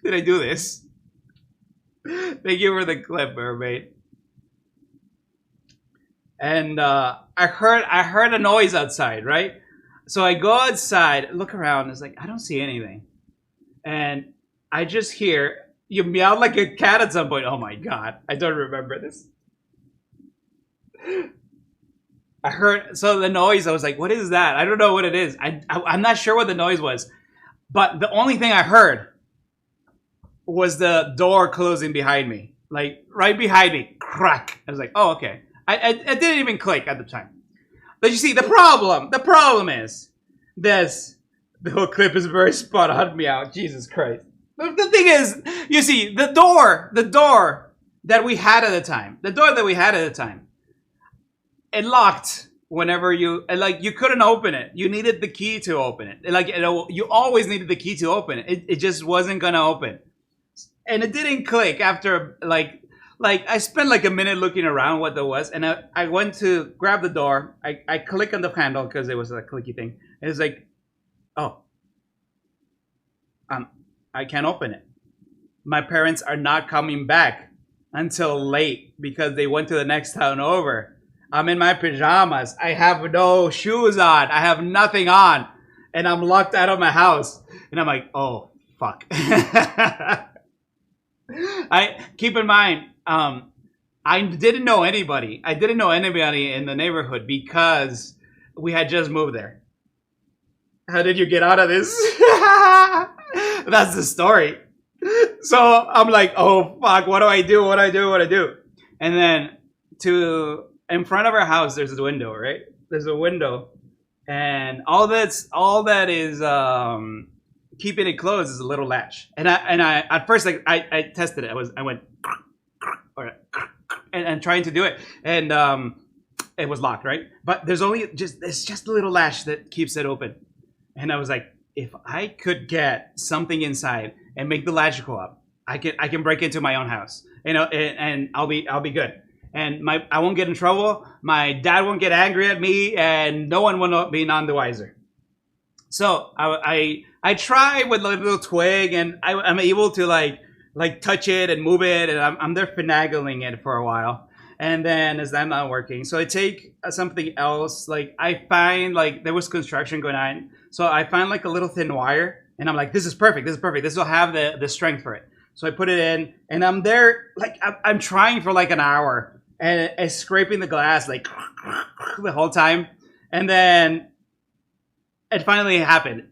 Did I do this? Thank you for the clip, mermaid. And I heard a noise outside, right? So I go outside, look around. It's like, I don't see anything. And I just hear you meow like a cat at some point. Oh my God. I don't remember this. I heard, so the noise, I was like, what is that? I don't know what it is. I'm not sure what the noise was. But the only thing I heard was the door closing behind me. Like, right behind me. Crack. I was like, oh, okay. I didn't even click at the time. But you see, the problem is this. The whole clip is very spot on, meow. Jesus Christ. But the thing is, you see, the door that we had at the time, it locked whenever you couldn't open it. You needed the key to open it. You always needed the key to open it. It just wasn't gonna open. And it didn't click after like I spent like a minute looking around what there was, and I went to grab the door. I click on the handle because it was a clicky thing. And it's like, oh, I can't open it. My parents are not coming back until late because they went to the next town over. I'm in my pajamas. I have no shoes on. I have nothing on, and I'm locked out of my house. And I'm like, oh fuck. I keep in mind, I didn't know anybody. I didn't know anybody in the neighborhood because we had just moved there. How did you get out of this? That's the story. So I'm like, oh fuck, what do I do? And then in front of our house, there's a window, right? There's a window, and all that is keeping it closed is a little latch. And I at first I tested it. I went and trying to do it, and it was locked, right? But there's just a little latch that keeps it open. And I was like, if I could get something inside and make the latch go up, I can break into my own house, and I'll be good. And I won't get in trouble. My dad won't get angry at me, and no one will be none the wiser. So I try with a little twig, and I'm able to like touch it and move it, and I'm there finagling it for a while. And then as that not working, so I take something else. Like I find like there was construction going on, so I find like a little thin wire, and I'm like, this is perfect. This will have the strength for it. So I put it in, and I'm there like I'm trying for like an hour, and scraping the glass like the whole time, and then it finally happened.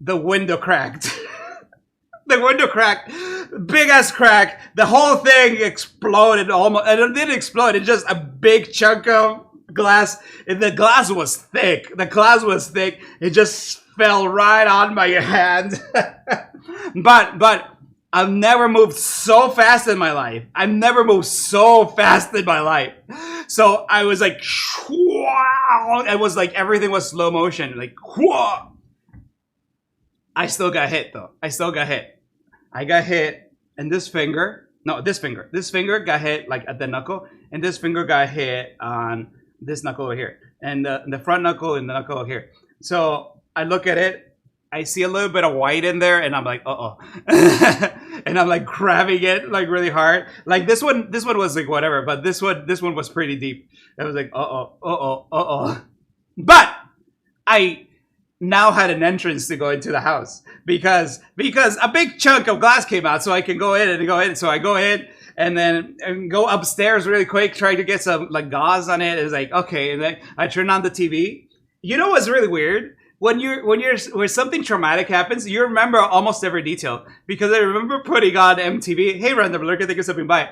The window cracked. The window cracked. Big ass crack. The whole thing exploded almost. And it didn't explode. It's just a big chunk of glass. And the glass was thick. It just fell right on my hand. But I've never moved so fast in my life. So I was like, wow. It was like everything was slow motion. Like, whoa. I still got hit though. I got hit in this finger. No, this finger. This finger got hit like at the knuckle, and this finger got hit on this knuckle over here, and the front knuckle and the knuckle over here. So I look at it. I see a little bit of white in there, and I'm like, uh-oh. and I'm like grabbing it like really hard. Like this one was like whatever, but this one was pretty deep. I was like, But I now had an entrance to go into the house because a big chunk of glass came out, so I can go in. So I go in and then go upstairs really quick, try to get some like gauze on it. It's like okay, and then I turn on the TV. You know what's really weird? When something traumatic happens, you remember almost every detail. Because I remember putting on MTV. Hey, random lurker, think of something by.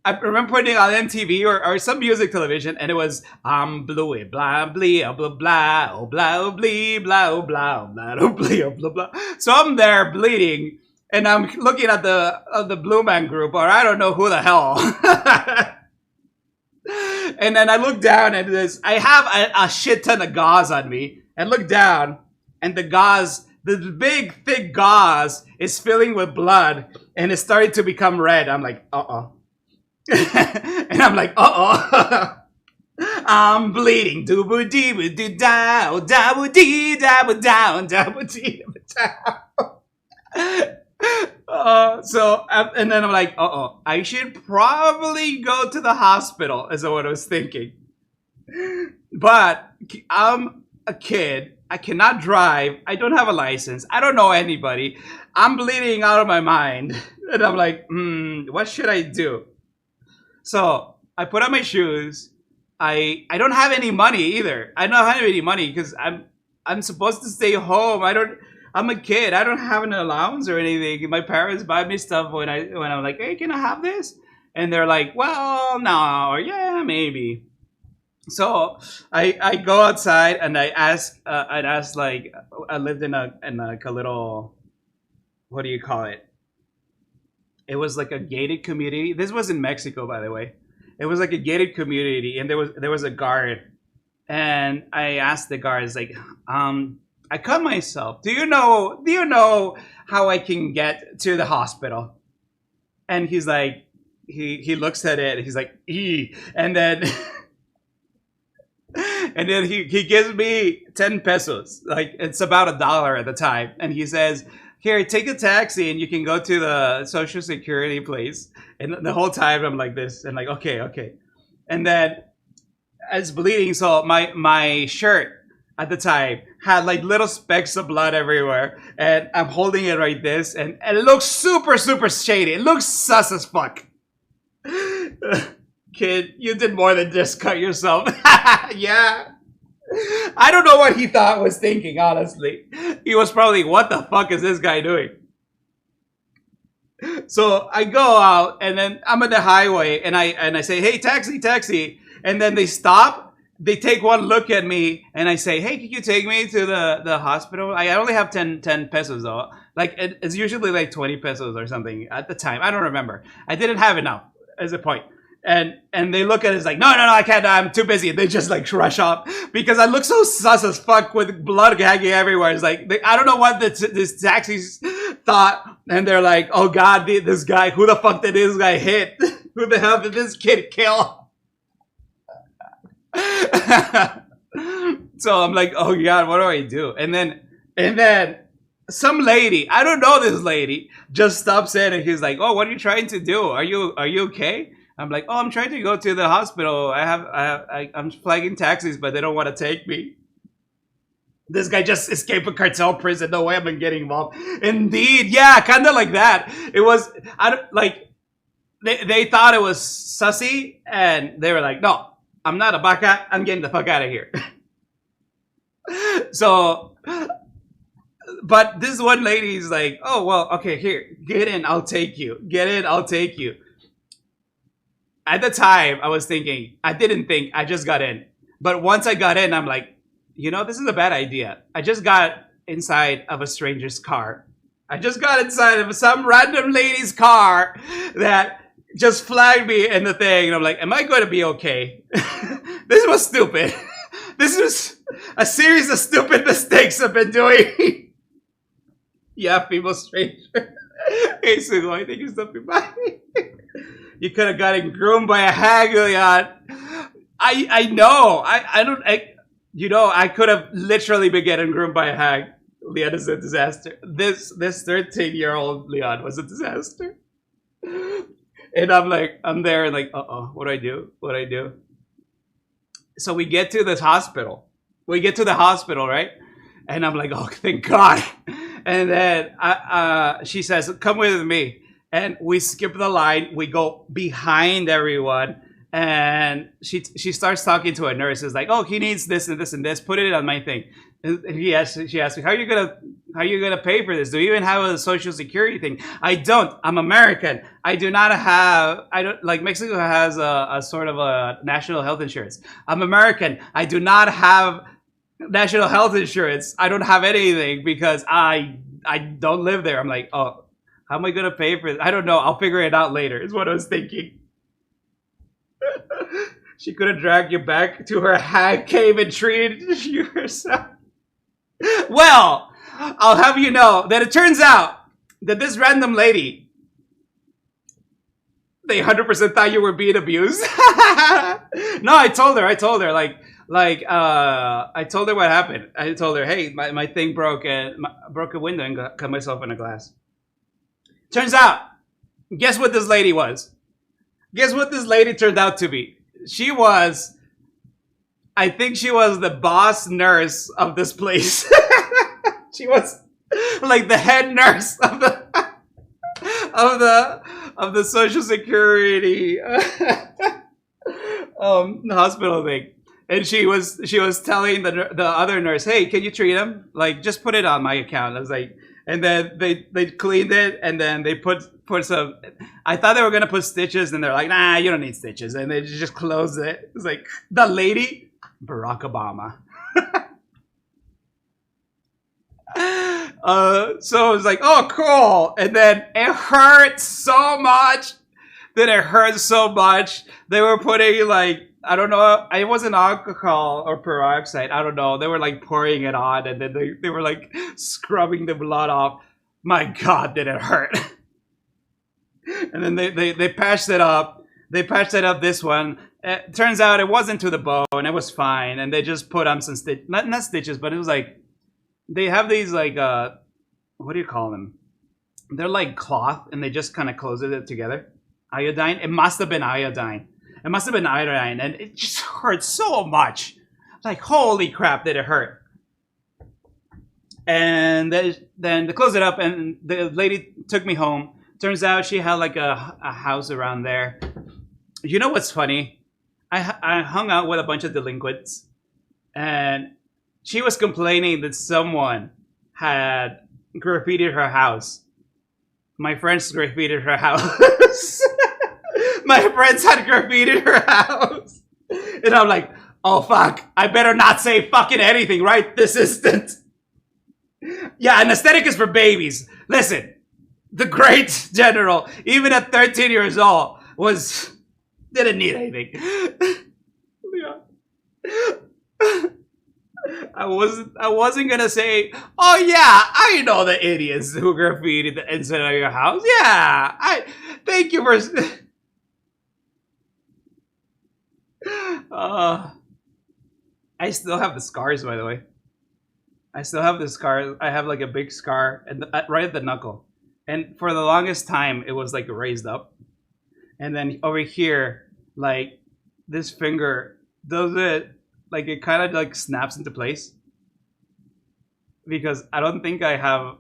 I remember putting on MTV or some music television, and it was blue blah blee blah blah oh blah oh blee blah oh blah blah oh blee blah blah. So I'm there bleeding, and I'm looking at the Blue Man Group, or I don't know who the hell. And then I look down at this. I have a shit ton of gauze on me. And look down, and the gauze, the big thick gauze is filling with blood, and it's starting to become red. I'm like, and I'm like, I'm bleeding. Doo dee doo dow, dow dee dow down, dow dee dow. So, and then I'm like, I should probably go to the hospital, is what I was thinking. But I'm a kid. I cannot drive. I don't have a license. I don't know anybody. I'm bleeding out of my mind. And I'm like, what should I do? So I put on my shoes. I don't have any money either. I don't have any money because I'm supposed to stay home. I'm a kid. I don't have an allowance or anything. My parents buy me stuff when I'm like, hey, can I have this? And they're like, well, no, or yeah, maybe. So I go outside and I ask like I lived in like a little, what do you call it? It was like a gated community. This was in Mexico, by the way. It was like a gated community, and there was a guard, and I asked the guards like, I cut myself. Do you know how I can get to the hospital? And he's like, he looks at it. He's like, and then. And then he gives me 10 pesos. Like, it's about $1 at the time. And he says, here, take a taxi and you can go to the Social Security place. And the whole time I'm like this. And like, okay. And then I was bleeding. So my shirt at the time had like little specks of blood everywhere. And I'm holding it like this. And it looks super, super shady. It looks sus as fuck. Kid, you did more than just cut yourself. Yeah. I don't know what he was thinking, honestly. He was probably, what the fuck is this guy doing? So I go out, and then I'm at the highway, and I say, hey, taxi. And then they stop. They take one look at me, and I say, hey, can you take me to the hospital? I only have 10 pesos, though. Like, it's usually like 20 pesos or something at the time. I don't remember. I didn't have enough, as a point. And they look at it, it's like, no, I can't, I'm too busy. And they just like rush off because I look so sus as fuck with blood hanging everywhere. It's like, I don't know what this taxis thought. And they're like, oh God, this guy, who the fuck did this guy hit? Who the hell did this kid kill? So I'm like, oh God, what do I do? And then some lady, I don't know this lady, just stops in and he's like, oh, what are you trying to do? Are you okay? I'm like, oh, I'm trying to go to the hospital. I'm flagging taxis, but they don't want to take me. This guy just escaped a cartel prison. No way I'm getting involved. Indeed, yeah, kind of like that. It was, they thought it was sussy, and they were like, no, I'm not a baka. I'm getting the fuck out of here. So, but this one lady is like, oh, well, okay, here, get in, I'll take you. Get in, I'll take you. At the time, I didn't think, I just got in. But once I got in, I'm like, this is a bad idea. I just got inside of a stranger's car. I just got inside of some random lady's car that just flagged me in the thing. And I'm like, am I going to be okay? This was stupid. This was a series of stupid mistakes I've been doing. Yeah, people stranger. Hey, Sugo, I think you're stopping by. You could have gotten groomed by a hag, Leon. I know. I could have literally been getting groomed by a hag. Leon is a disaster. This 13-year-old Leon was a disaster. And I'm there and like, what do I do? What do I do? So we get to this hospital. We get to the hospital, right? And I'm like, oh, thank God. And then she says, come with me. And we skip the line. We go behind everyone. And she starts talking to a nurse. It's like, oh, he needs this and this and this. Put it on my thing. And she asked me, how are you gonna pay for this? Do you even have a social security thing? I don't. I'm American. I don't like Mexico has a sort of a national health insurance. I'm American. I do not have national health insurance. I don't have anything because I don't live there. I'm like, oh, how am I gonna pay for this? I don't know. I'll figure it out later. Is what I was thinking. She could have dragged you back to her hag cave and treated you herself. Well, I'll have you know that it turns out that this random lady, they 100% thought you were being abused. No, I told her, I told her what happened. I told her, hey, my thing broke and broke a window and cut myself in a glass. Turns out, guess what this lady was? Guess what this lady turned out to be? I think she was the boss nurse of this place. She was like the head nurse of the social security hospital thing. And she was telling the other nurse, hey, can you treat him? Like, just put it on my account. I was like, and then they cleaned it, and then they put some. I thought they were gonna put stitches, and they're like, nah, you don't need stitches, and they just closed it. It's like the lady, Barack Obama. So it was like, oh, cool, and then it hurt so much. They were putting like, I don't know, it wasn't alcohol or peroxide. I don't know. They were like pouring it on, and then they were like scrubbing the blood off. My God, did it hurt. And then they patched it up. They patched it up this one. It turns out it wasn't to the bone. It was fine. And they just put on some not stitches, but it was like, they have these like, what do you call them? They're like cloth, and they just kind of close it together. Iodine. It must have been iodine. And it just hurt so much. Like, holy crap, did it hurt. And then they closed it up, and the lady took me home. Turns out she had like a house around there. You know what's funny? I hung out with a bunch of delinquents, and she was complaining that someone had graffitied her house. My friends graffitied her house. My friends had graffitied her house. And I'm like, oh, fuck. I better not say fucking anything right this instant. Yeah, anesthetic is for babies. Listen, the great general, even at 13 years old, didn't need anything. I wasn't gonna say, oh yeah, I know the idiots who graffitied the inside of your house. Yeah, thank you for... I still have the scars, by the way. I still have the scars. I have like a big scar right at the knuckle. And for the longest time, it was like raised up. And then over here, like this finger does it, like it kind of like snaps into place. Because I don't think I have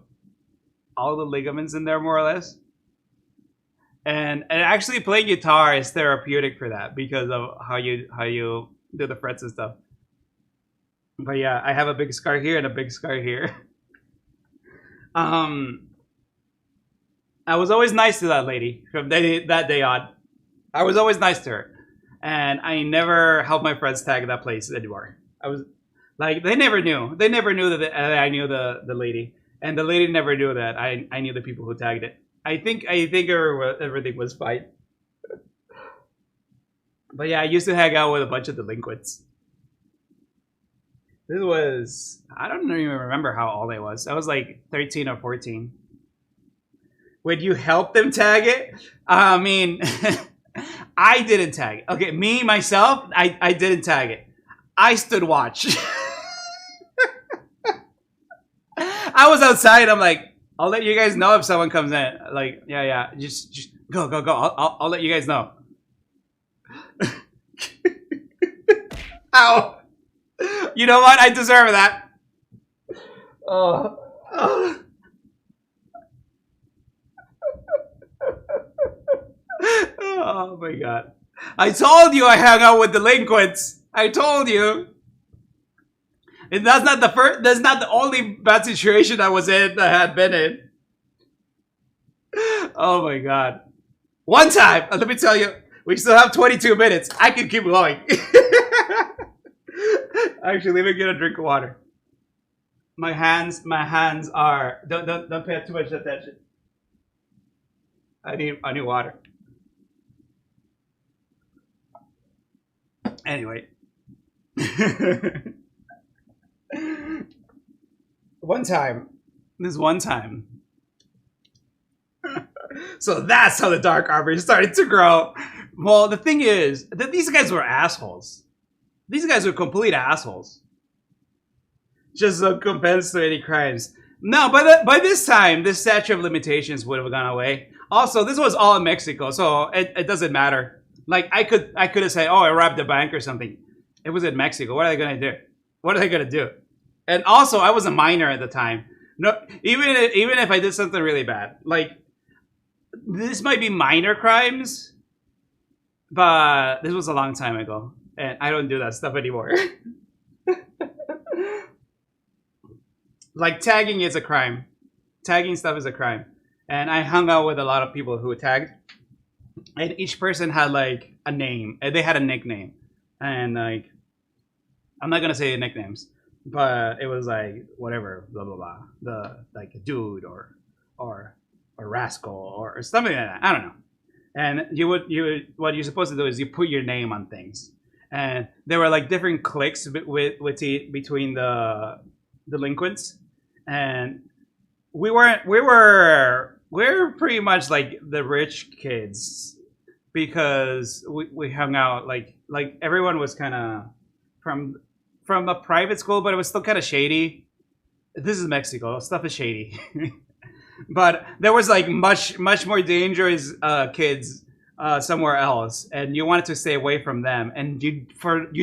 all the ligaments in there, more or less. And actually playing guitar is therapeutic for that because of how you do the frets and stuff. But yeah, I have a big scar here and a big scar here. I was always nice to that lady from that day on. I was always nice to her. And I never helped my friends tag that place anymore. I was like, they never knew. They never knew that I knew the lady. And the lady never knew that I knew the people who tagged it. I think everything was fine. But yeah, I used to hang out with a bunch of delinquents. This was, I don't even remember how old I was. I was like 13 or 14. Would you help them tag it? I mean, I didn't tag it. Okay, me, myself, I didn't tag it. I stood watch. I was outside. I'm like, I'll let you guys know if someone comes in. Like, yeah. Just go. I'll let you guys know. Ow. You know what? I deserve that. Oh. Oh my god. I told you I hung out with delinquents. I told you. And that's not the only bad situation I was in that I had been in. Oh my god. One time, let me tell you, we still have 22 minutes. I can keep going. Actually, let me get a drink of water. My hands are don't pay too much attention. I need water. Anyway. This one time. So that's how the Dark Armory started to grow. Well, the thing is that these guys were assholes. These guys were complete assholes. Just to compensate any crimes. No, by this time, this statute of limitations would have gone away. Also, this was all in Mexico, so it doesn't matter. Like I could have said, "Oh, I robbed a bank or something." It was in Mexico. What are they gonna do? What are they gonna do? And also, I was a minor at the time. No, even if I did something really bad, like this might be minor crimes, but this was a long time ago, and I don't do that stuff anymore. Like tagging is a crime. Tagging stuff is a crime, and I hung out with a lot of people who tagged, and each person had like a name. They had a nickname, and like I'm not gonna say the nicknames. But it was like whatever, blah blah blah. The like dude or rascal or something like that. I don't know. And what you're supposed to do is you put your name on things. And there were like different cliques between the delinquents, and we're pretty much like the rich kids because we hung out like everyone was kind of from a private school, but it was still kind of shady. This is Mexico. Stuff is shady. But there was like much more dangerous kids somewhere else, and you wanted to stay away from them, and you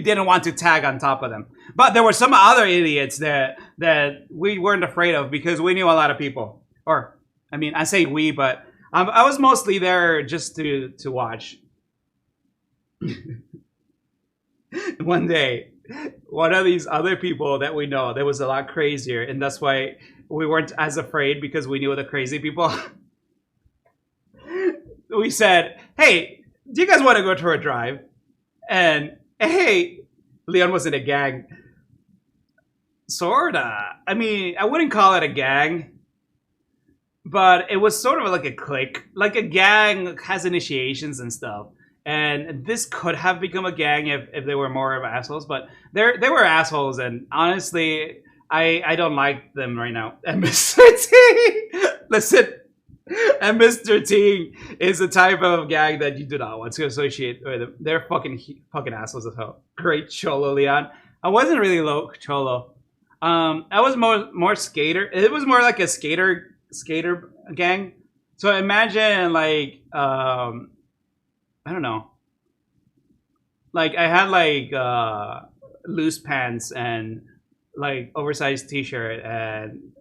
didn't want to tag on top of them. But there were some other idiots that we weren't afraid of because we knew a lot of people. Or, I mean, I say we, but I was mostly there just to watch. One day, one of these other people that we know that was a lot crazier, and that's why we weren't as afraid because we knew the crazy people. We said, "Hey, do you guys want to go for a drive?" And hey, Leon was in a gang. Sorta. I mean, I wouldn't call it a gang, but it was sort of like a clique. Like a gang has initiations and stuff. And this could have become a gang if they were more of assholes, but they were assholes, and honestly, I don't like them right now. And Mr. T, listen, and Mr. T is the type of gang that you do not want to associate with them. They're fucking assholes as hell. Great cholo, Leon. I wasn't really low cholo. I was more skater. It was more like a skater gang. So imagine like I don't know. Like I had like loose pants and like oversized t-shirt, and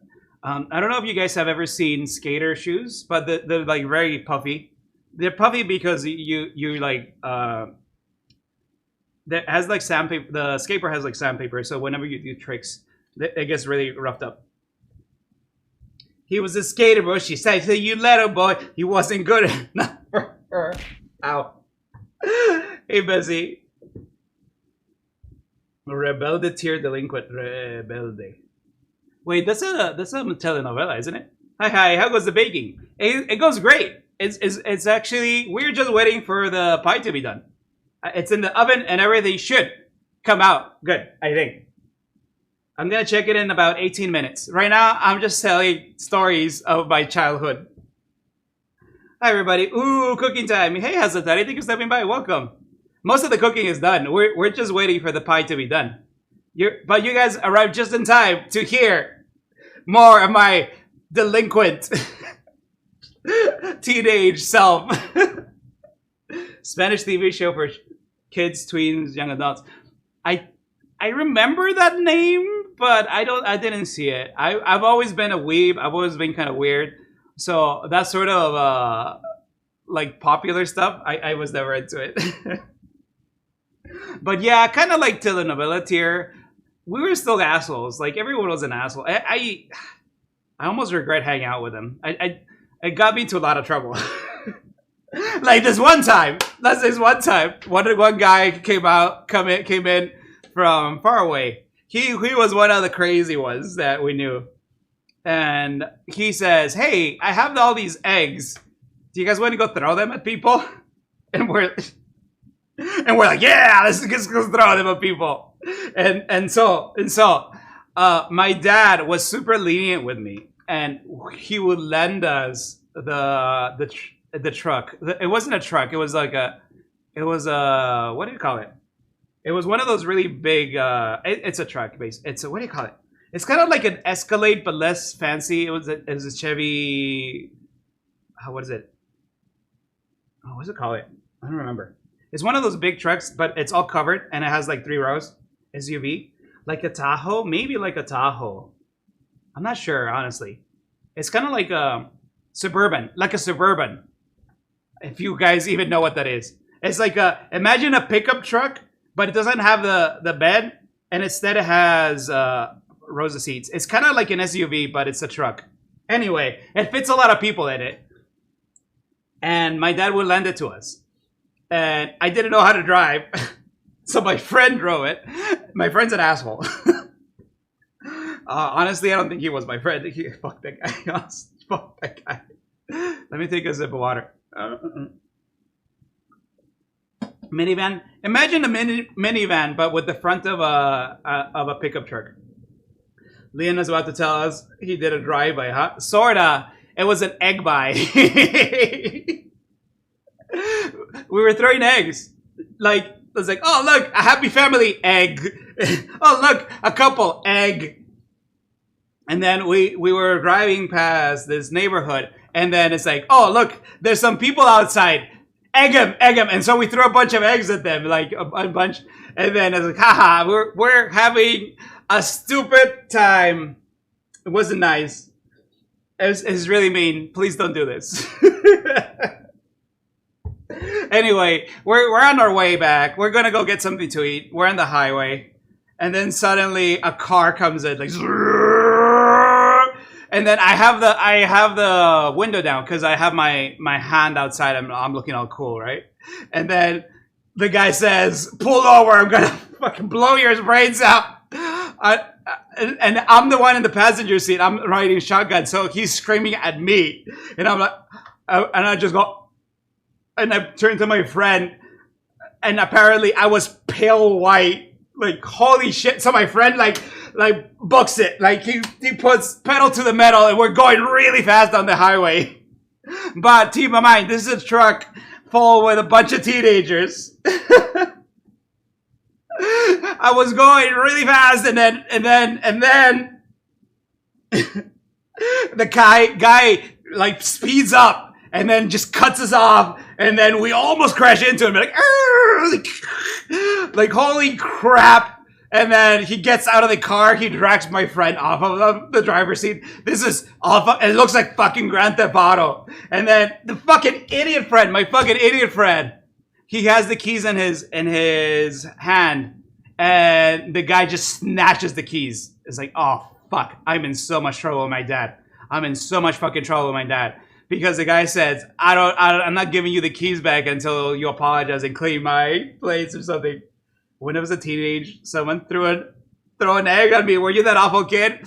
I don't know if you guys have ever seen skater shoes, but they're like very puffy. They're puffy because you like that has like sandpaper. The skateboard has like sandpaper, so whenever you do tricks, it gets really roughed up. He was a skater, bro. She said, "So you little boy, he wasn't good enough for her." Ow. Hey, Bessie. Rebelde tier delinquent. Rebelde. Wait, that's a telenovela, isn't it? Hi, how goes the baking? It goes great. It's actually, we're just waiting for the pie to be done. It's in the oven and everything should come out good, I think. I'm gonna check it in about 18 minutes. Right now, I'm just telling stories of my childhood. Hi, everybody. Ooh, cooking time. Hey, Hazatari, thank you for stepping by. Welcome. Most of the cooking is done. We're just waiting for the pie to be done. But you guys arrived just in time to hear more of my delinquent teenage self. Spanish TV show for kids, tweens, young adults. I remember that name, but I didn't see it. I've always been a weeb. I've always been kind of weird. So that sort of like popular stuff, I was never into it. But yeah, kind of like telenovela tier. We were still assholes. Like everyone was an asshole. I almost regret hanging out with them. It got me into a lot of trouble. Like this one time. One guy came in from far away. He was one of the crazy ones that we knew. And he says, "Hey, I have all these eggs. Do you guys want to go throw them at people?" And we're like, "Yeah, let's go throw them at people." And so my dad was super lenient with me, and he would lend us the truck. It wasn't a truck. It was like what do you call it? It was one of those really big. It's a truck base. What do you call it? It's kind of like an Escalade, but less fancy. It was a Chevy. What is it? Oh, what's it called? I don't remember. It's one of those big trucks, but it's all covered and it has like 3 rows. SUV, like a Tahoe, maybe like a Tahoe. I'm not sure, honestly. It's kind of like a Suburban, If you guys even know what that is, it's like imagine a pickup truck, but it doesn't have the bed, and instead it has rows of seats. It's kind of like an SUV, but it's a truck. Anyway, it fits a lot of people in it. And my dad would lend it to us. And I didn't know how to drive. So my friend drove it. My friend's an asshole. Honestly, I don't think he was my friend. Fuck that guy. Fuck that guy. Let me take a sip of water. Minivan. Imagine a minivan, but with the front of a pickup truck. Leon is about to tell us he did a drive-by, huh? Sorta. It was an egg buy. We were throwing eggs. Like, it was like, oh, look, a happy family, egg. Oh, look, a couple, egg. And then we were driving past this neighborhood. And then it's like, oh, look, there's some people outside. Egg them. And so we threw a bunch of eggs at them, like a bunch. And then it's like, haha, we're having a stupid time. It wasn't nice. It's really mean. Please don't do this. Anyway, we're on our way back. We're gonna go get something to eat. We're on the highway, and then suddenly a car comes in, like, and then I have the window down because I have my hand outside. I'm looking all cool, right? And then the guy says, "Pull over! I'm gonna fucking blow your brains out." And I'm the one in the passenger seat. I'm riding shotgun, so he's screaming at me, and I'm like, and I just go, and I turn to my friend, and apparently I was pale white, like holy shit. So my friend like books it, like he puts pedal to the metal, and we're going really fast on the highway. But keep in mind, this is a truck full with a bunch of teenagers. I was going really fast, and then the guy like speeds up and then just cuts us off, and then we almost crash into him, like holy crap. And then he gets out of the car, he drags my friend off of the driver's seat. This is awful. It looks like fucking Grand Theft Auto. And then the fucking idiot friend, he has the keys in his hand, and the guy just snatches the keys. It's like, oh fuck, I'm in so much trouble with my dad. I'm in so much fucking trouble with my dad. Because the guy says, I'm not giving you the keys back until you apologize and clean my plates or something. When I was a teenage, someone threw an egg on me. Were you that awful kid?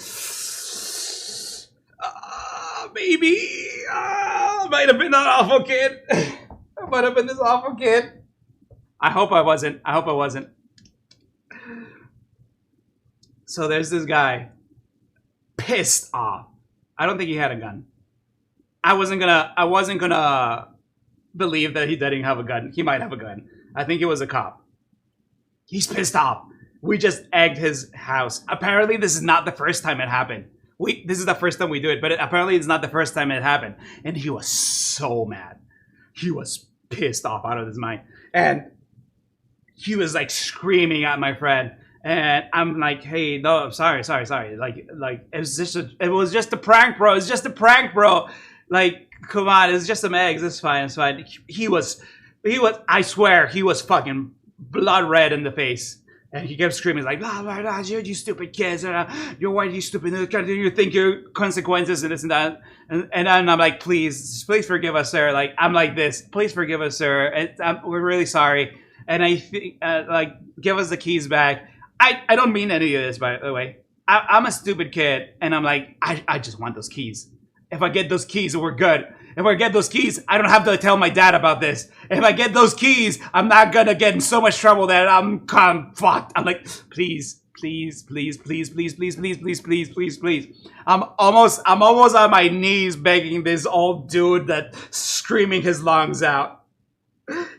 Maybe. I might have been that awful kid. I might have been this awful kid. I hope I wasn't. So there's this guy, pissed off. I don't think he had a gun. I wasn't gonna believe that he didn't have a gun. He might have a gun. I think it was a cop. He's pissed off. We just egged his house. Apparently, this is not the first time it happened. This is the first time we do it, but apparently it's not the first time it happened. And he was so mad. He was pissed off out of his mind. And he was like screaming at my friend. And I'm like, hey, no, sorry. Like it was just a prank, bro. It's just a prank, bro. Like, come on, it's just some eggs. It's fine. He was, I swear, he was fucking blood red in the face. And he kept screaming like, blah, blah, blah, you stupid kids. You're white, you stupid. You think your consequences and this and that. And then I'm like, please forgive us, sir. Like, I'm like this. Please forgive us, sir. We're really sorry. And I think, like, give us the keys back. I don't mean any of this, by the way. I'm a stupid kid. And I'm like, I just want those keys. If I get those keys, we're good. If I get those keys, I don't have to tell my dad about this. If I get those keys, I'm not gonna get in so much trouble that I'm fucked. I'm like, please. I'm almost on my knees begging this old dude that's screaming his lungs out.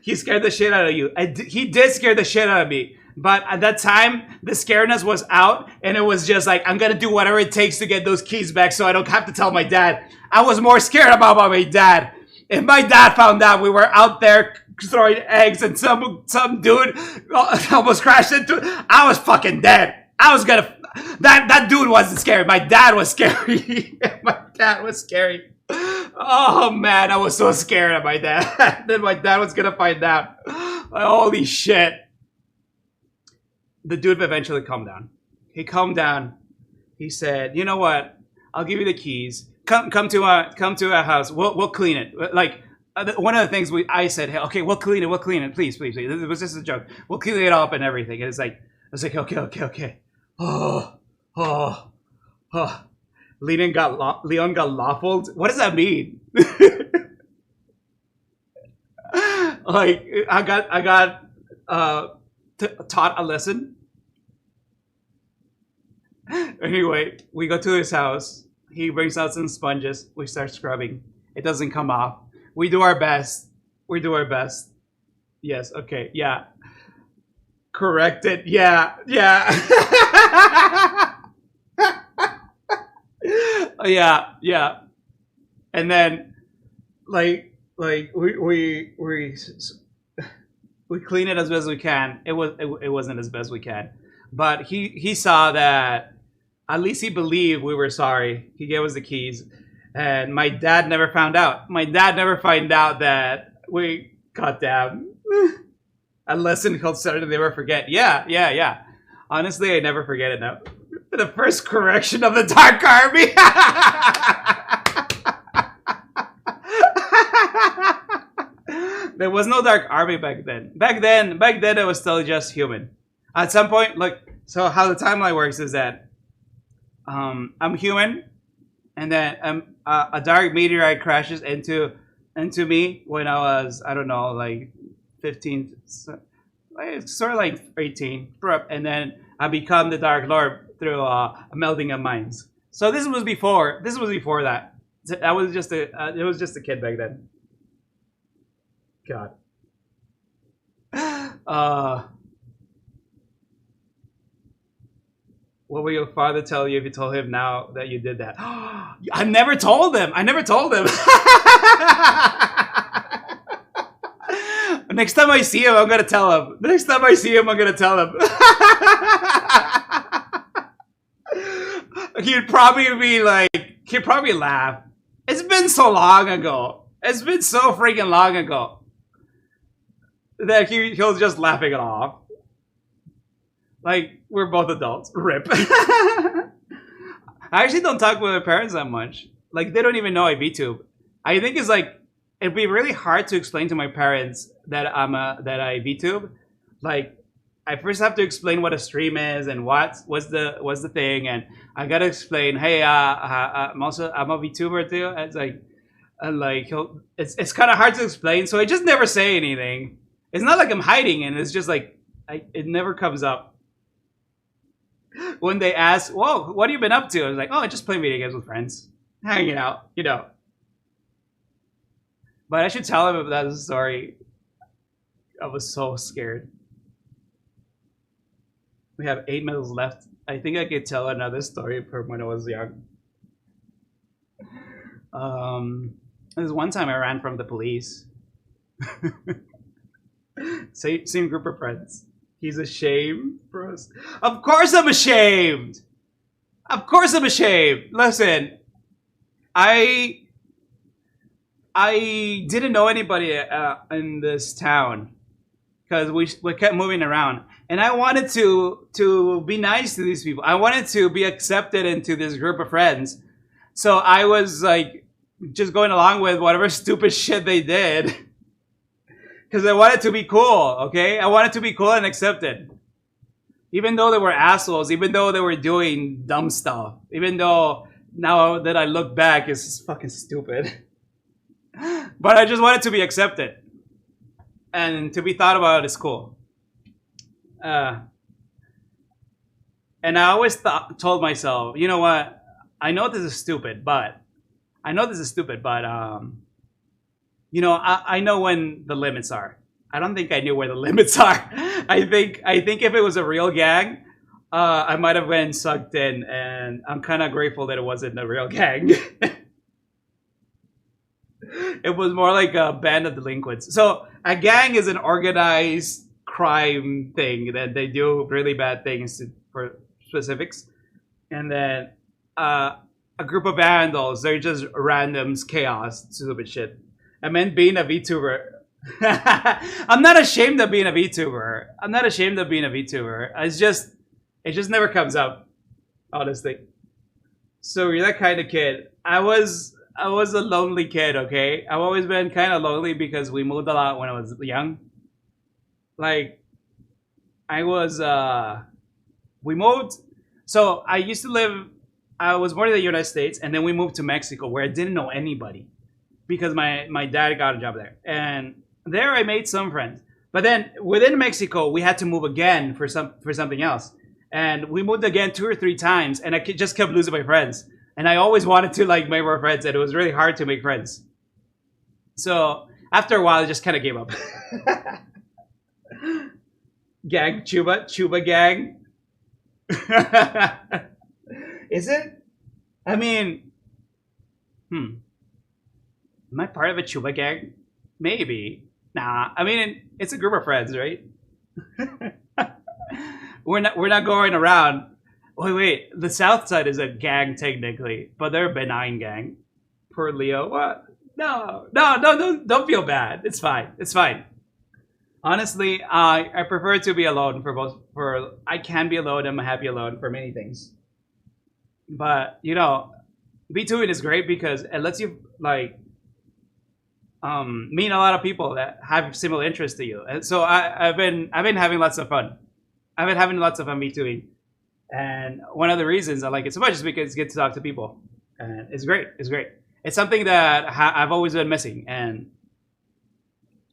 He scared the shit out of you. He did scare the shit out of me. But at that time, the scaredness was out, and it was just like, I'm gonna do whatever it takes to get those keys back so I don't have to tell my dad. I was more scared about my dad. If my dad found out we were out there throwing eggs and some dude almost crashed into it, I was fucking dead. I was gonna... That dude wasn't scary. My dad was scary. My dad was scary. Oh, man, I was so scared of my dad. Then my dad was gonna find out. Holy shit. The dude eventually calmed down. He calmed down. He said, you know what? I'll give you the keys. Come to our house. We'll clean it. Like, one of the things I said, hey, okay, we'll clean it. Please. It was just a joke. We'll clean it up and everything. And I was like, okay. Oh. Leon got lawfuled? What does that mean? Like, I got taught a lesson. Anyway, we go to his house. He brings out some sponges. We start scrubbing. It doesn't come off. We do our best. Yes, okay, yeah. Corrected, yeah. Yeah. And then, like we clean it as best we can. It wasn't as best we can, but he saw that. At least he believed we were sorry. He gave us the keys, and my dad never found out. My dad never found out that we got down. A lesson he'll certainly never forget. Yeah. Honestly, I never forget it now. The first correction of the Dark Army. There was no Dark Army back then. Back then, it was still just human. At some point, look. So how the timeline works is that I'm human, and then a dark meteorite crashes into me when I was, I don't know, like 15, sort of like 18, and then I become the Dark Lord through a melting of minds. So this was before that. I was just it was just a kid back then. God. What will your father tell you if you told him now that you did that? I never told him. Next time I see him, I'm gonna tell him. He'd probably laugh. It's been so long ago. It's been so freaking long ago that he'll just laughing it off. Like, we're both adults. RIP. I actually don't talk with my parents that much. Like, they don't even know I VTube. I think it's like, it'd be really hard to explain to my parents that I VTube. Like, I first have to explain what a stream is and what's the thing, and I gotta explain, hey, I'm a VTuber too. It's kind of hard to explain, so I just never say anything. It's not like I'm hiding it. It's just like it never comes up. When they ask, whoa, what have you been up to? I was like, oh, I just play video games with friends. Hanging out, you know. But I should tell him about the story. I was so scared. We have 8 minutes left. I think I could tell another story from when I was young. There's one time I ran from the police. Same group of friends. He's ashamed for us. Of course I'm ashamed. Of course I'm ashamed. Listen, I didn't know anybody in this town because we kept moving around, and I wanted to be nice to these people. I wanted to be accepted into this group of friends, so I was like just going along with whatever stupid shit they did. Because I wanted to be cool, okay? I wanted to be cool and accepted. Even though they were assholes, even though they were doing dumb stuff, even though now that I look back, it's just fucking stupid. But I just wanted to be accepted. And to be thought about is cool. And I always told myself, you know what? I know this is stupid, but you know, I know when the limits are. I don't think I knew where the limits are. I think if it was a real gang, I might have been sucked in, and I'm kind of grateful that it wasn't a real gang. It was more like a band of delinquents. So a gang is an organized crime thing that they do really bad things for specifics, and then a group of vandals, they're just randoms, chaos, stupid shit. I meant being a VTuber. I'm not ashamed of being a VTuber. It just never comes up, honestly. So you're that kind of kid. I was a lonely kid, okay? I've always been kind of lonely because we moved a lot when I was young. Like, we moved. So I was born in the United States, and then we moved to Mexico where I didn't know anybody. Because my dad got a job there. And there I made some friends. But then within Mexico, we had to move again for something else. And we moved again 2 or 3 times, and I just kept losing my friends. And I always wanted to like make more friends, and it was really hard to make friends. So after a while, I just kind of gave up. Gang, Chuba gang. Is it? I mean, am I part of a Chuba gang? Maybe. Nah. I mean, it's a group of friends, right? We're not going around. Wait. The South Side is a gang technically, but they're a benign gang. Poor Leo. What? No. Don't feel bad. It's fine. Honestly, I prefer to be alone I can be alone. I'm happy alone for many things. But you know, VTubing is great because it lets you like meet a lot of people that have similar interests to you. And so I've been having lots of fun. I've been having lots of fun VTubing. And one of the reasons I like it so much is because it's good to talk to people. And it's great. It's something that I've always been missing. And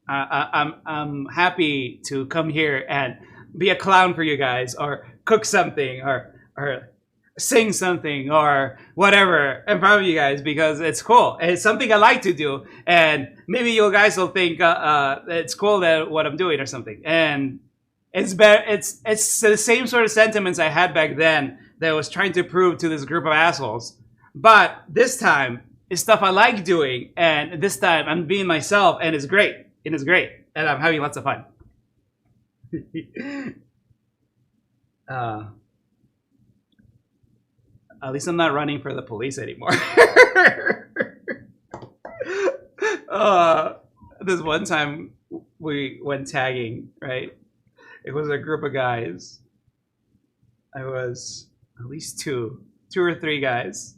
I'm happy to come here and be a clown for you guys, or cook something, or sing something, or whatever in front of you guys, because it's cool. It's something I like to do, and maybe you guys will think it's cool that what I'm doing or something. And it's the same sort of sentiments I had back then that I was trying to prove to this group of assholes. But this time it's stuff I like doing, and this time I'm being myself, and it's great. And I'm having lots of fun. At least I'm not running for the police anymore. This one time we went tagging, right? It was a group of guys. I was at least two or three guys.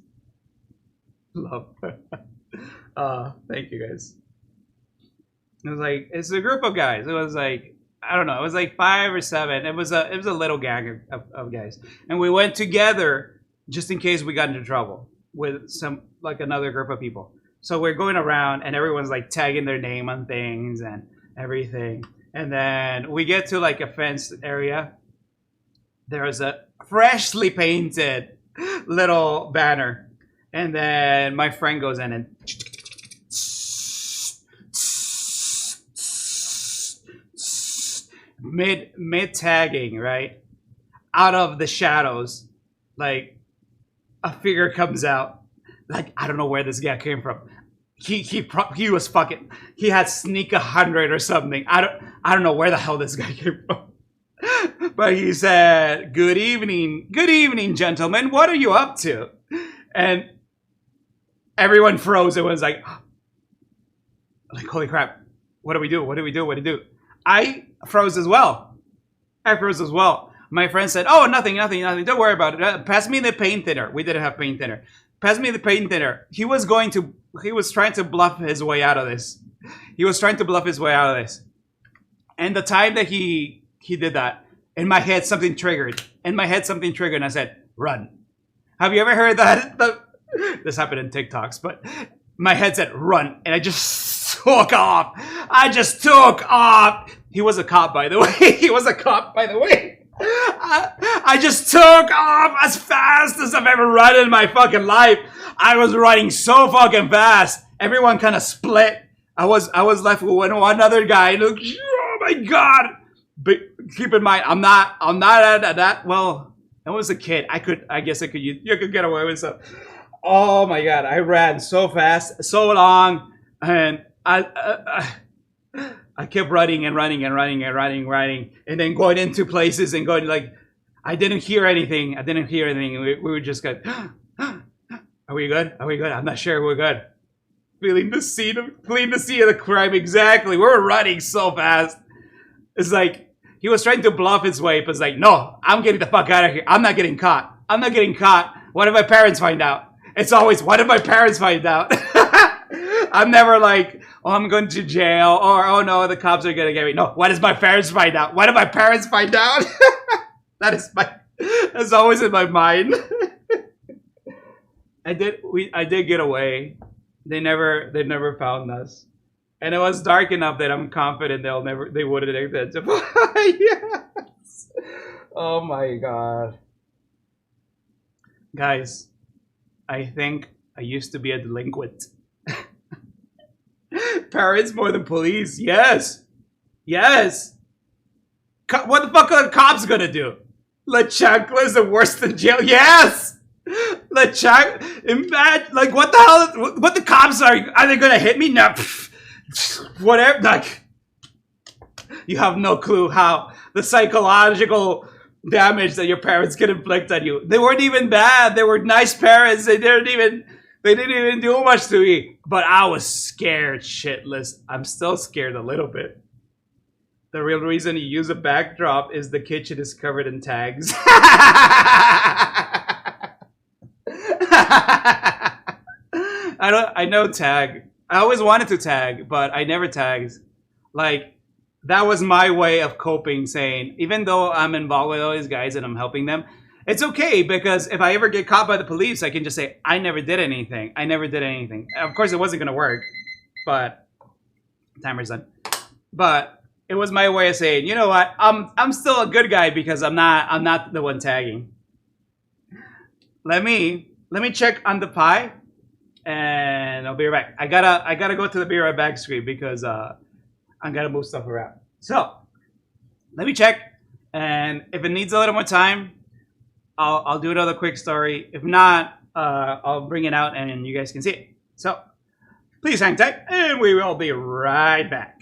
Love. Thank you guys. It's a group of guys. It was like, I don't know, it was like 5 or 7. It was a little gang of guys. And we went together just in case we got into trouble with another group of people. So we're going around and everyone's like tagging their name on things and everything. And then we get to like a fenced area. There's a freshly painted little banner. And then my friend goes in and mid tagging, right? Out of the shadows, like a figure comes out, Like, I don't know where this guy came from. He was fucking. He had sneak 100 or something. I don't know where the hell this guy came from. But he said, good evening, gentlemen. What are you up to?" And everyone froze. It was like, holy crap. What do we do? What do we do? What do we do? I froze as well. My friend said, "Oh, nothing. Don't worry about it. Pass me the paint thinner." We didn't have paint thinner. Pass me the paint thinner. He was trying to bluff his way out of this. And the time that he did that, in my head something triggered. And I said, "Run." Have you ever heard that? This happened in TikToks, but my head said, "Run," and I just took off. He was a cop, by the way. I just took off as fast as I've ever run in my fucking life. I was running so fucking fast. Everyone kind of split. I was left with one other guy. Look, oh my god! But keep in mind, I'm not at that. Well, I was a kid. I guess you could get away with stuff. Oh my god! I ran so fast, so long, and I kept running, and then going into places and going like, I didn't hear anything. We were just going, are we good? I'm not sure we're good. Feeling the scene of the crime. Exactly. We were running so fast. It's like, he was trying to bluff his way, but it's like, no, I'm getting the fuck out of here. I'm not getting caught. What if my parents find out? It's always, what if my parents find out? I'm never like, oh, I'm going to jail, or oh no, the cops are gonna get me. No, what if my parents find out? That's always in my mind. I did get away. They never found us. And it was dark enough that I'm confident they wouldn't identify. Yes. Oh my god. Guys, I think I used to be a delinquent. Parents more than police. Yes. What the fuck are the cops gonna do? Let chanclas are worse than jail. Yes. Imagine, like, what the hell? What the cops are they gonna hit me? No. Whatever. Like, you have no clue how the psychological damage that your parents can inflict on you. They weren't even bad. They were nice parents. They didn't even do much to me. But I was scared shitless. I'm still scared a little bit. The real reason you use a backdrop is the kitchen is covered in tags. I know tag. I always wanted to tag, but I never tagged. Like, that was my way of coping, saying, even though I'm involved with all these guys and I'm helping them, it's okay, because if I ever get caught by the police, I can just say, I never did anything. Of course, it wasn't going to work, but timer's done. But it was my way of saying, you know what? I'm still a good guy because I'm not the one tagging. Let me check on the pie, and I'll be right back. I gotta go to the be right back screen because I gotta move stuff around. So let me check, and if it needs a little more time, I'll do another quick story. If not, I'll bring it out and you guys can see it. So please hang tight, and we will be right back.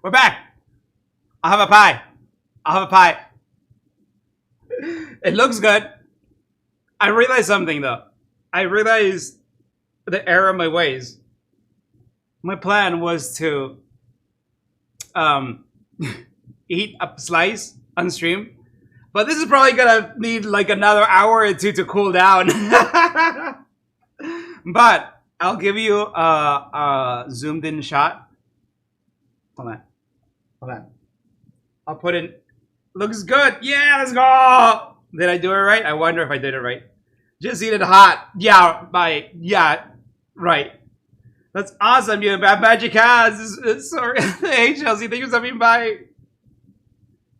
We're back. I'll have a pie. I'll have a pie. It looks good. I realized something though. I realized the error of my ways. My plan was to eat a slice on stream, but this is probably gonna need like another hour or two to cool down. But I'll give you a zoomed in shot. Hold on. Hold on. I'll put in. Looks good. Yeah, let's go. Did I do it right? I wonder if I did it right. Just eat it hot. Yeah, bye. Yeah, right. That's awesome. You have magic hands. Sorry. Hey, Chelsea. Thank you for stopping by.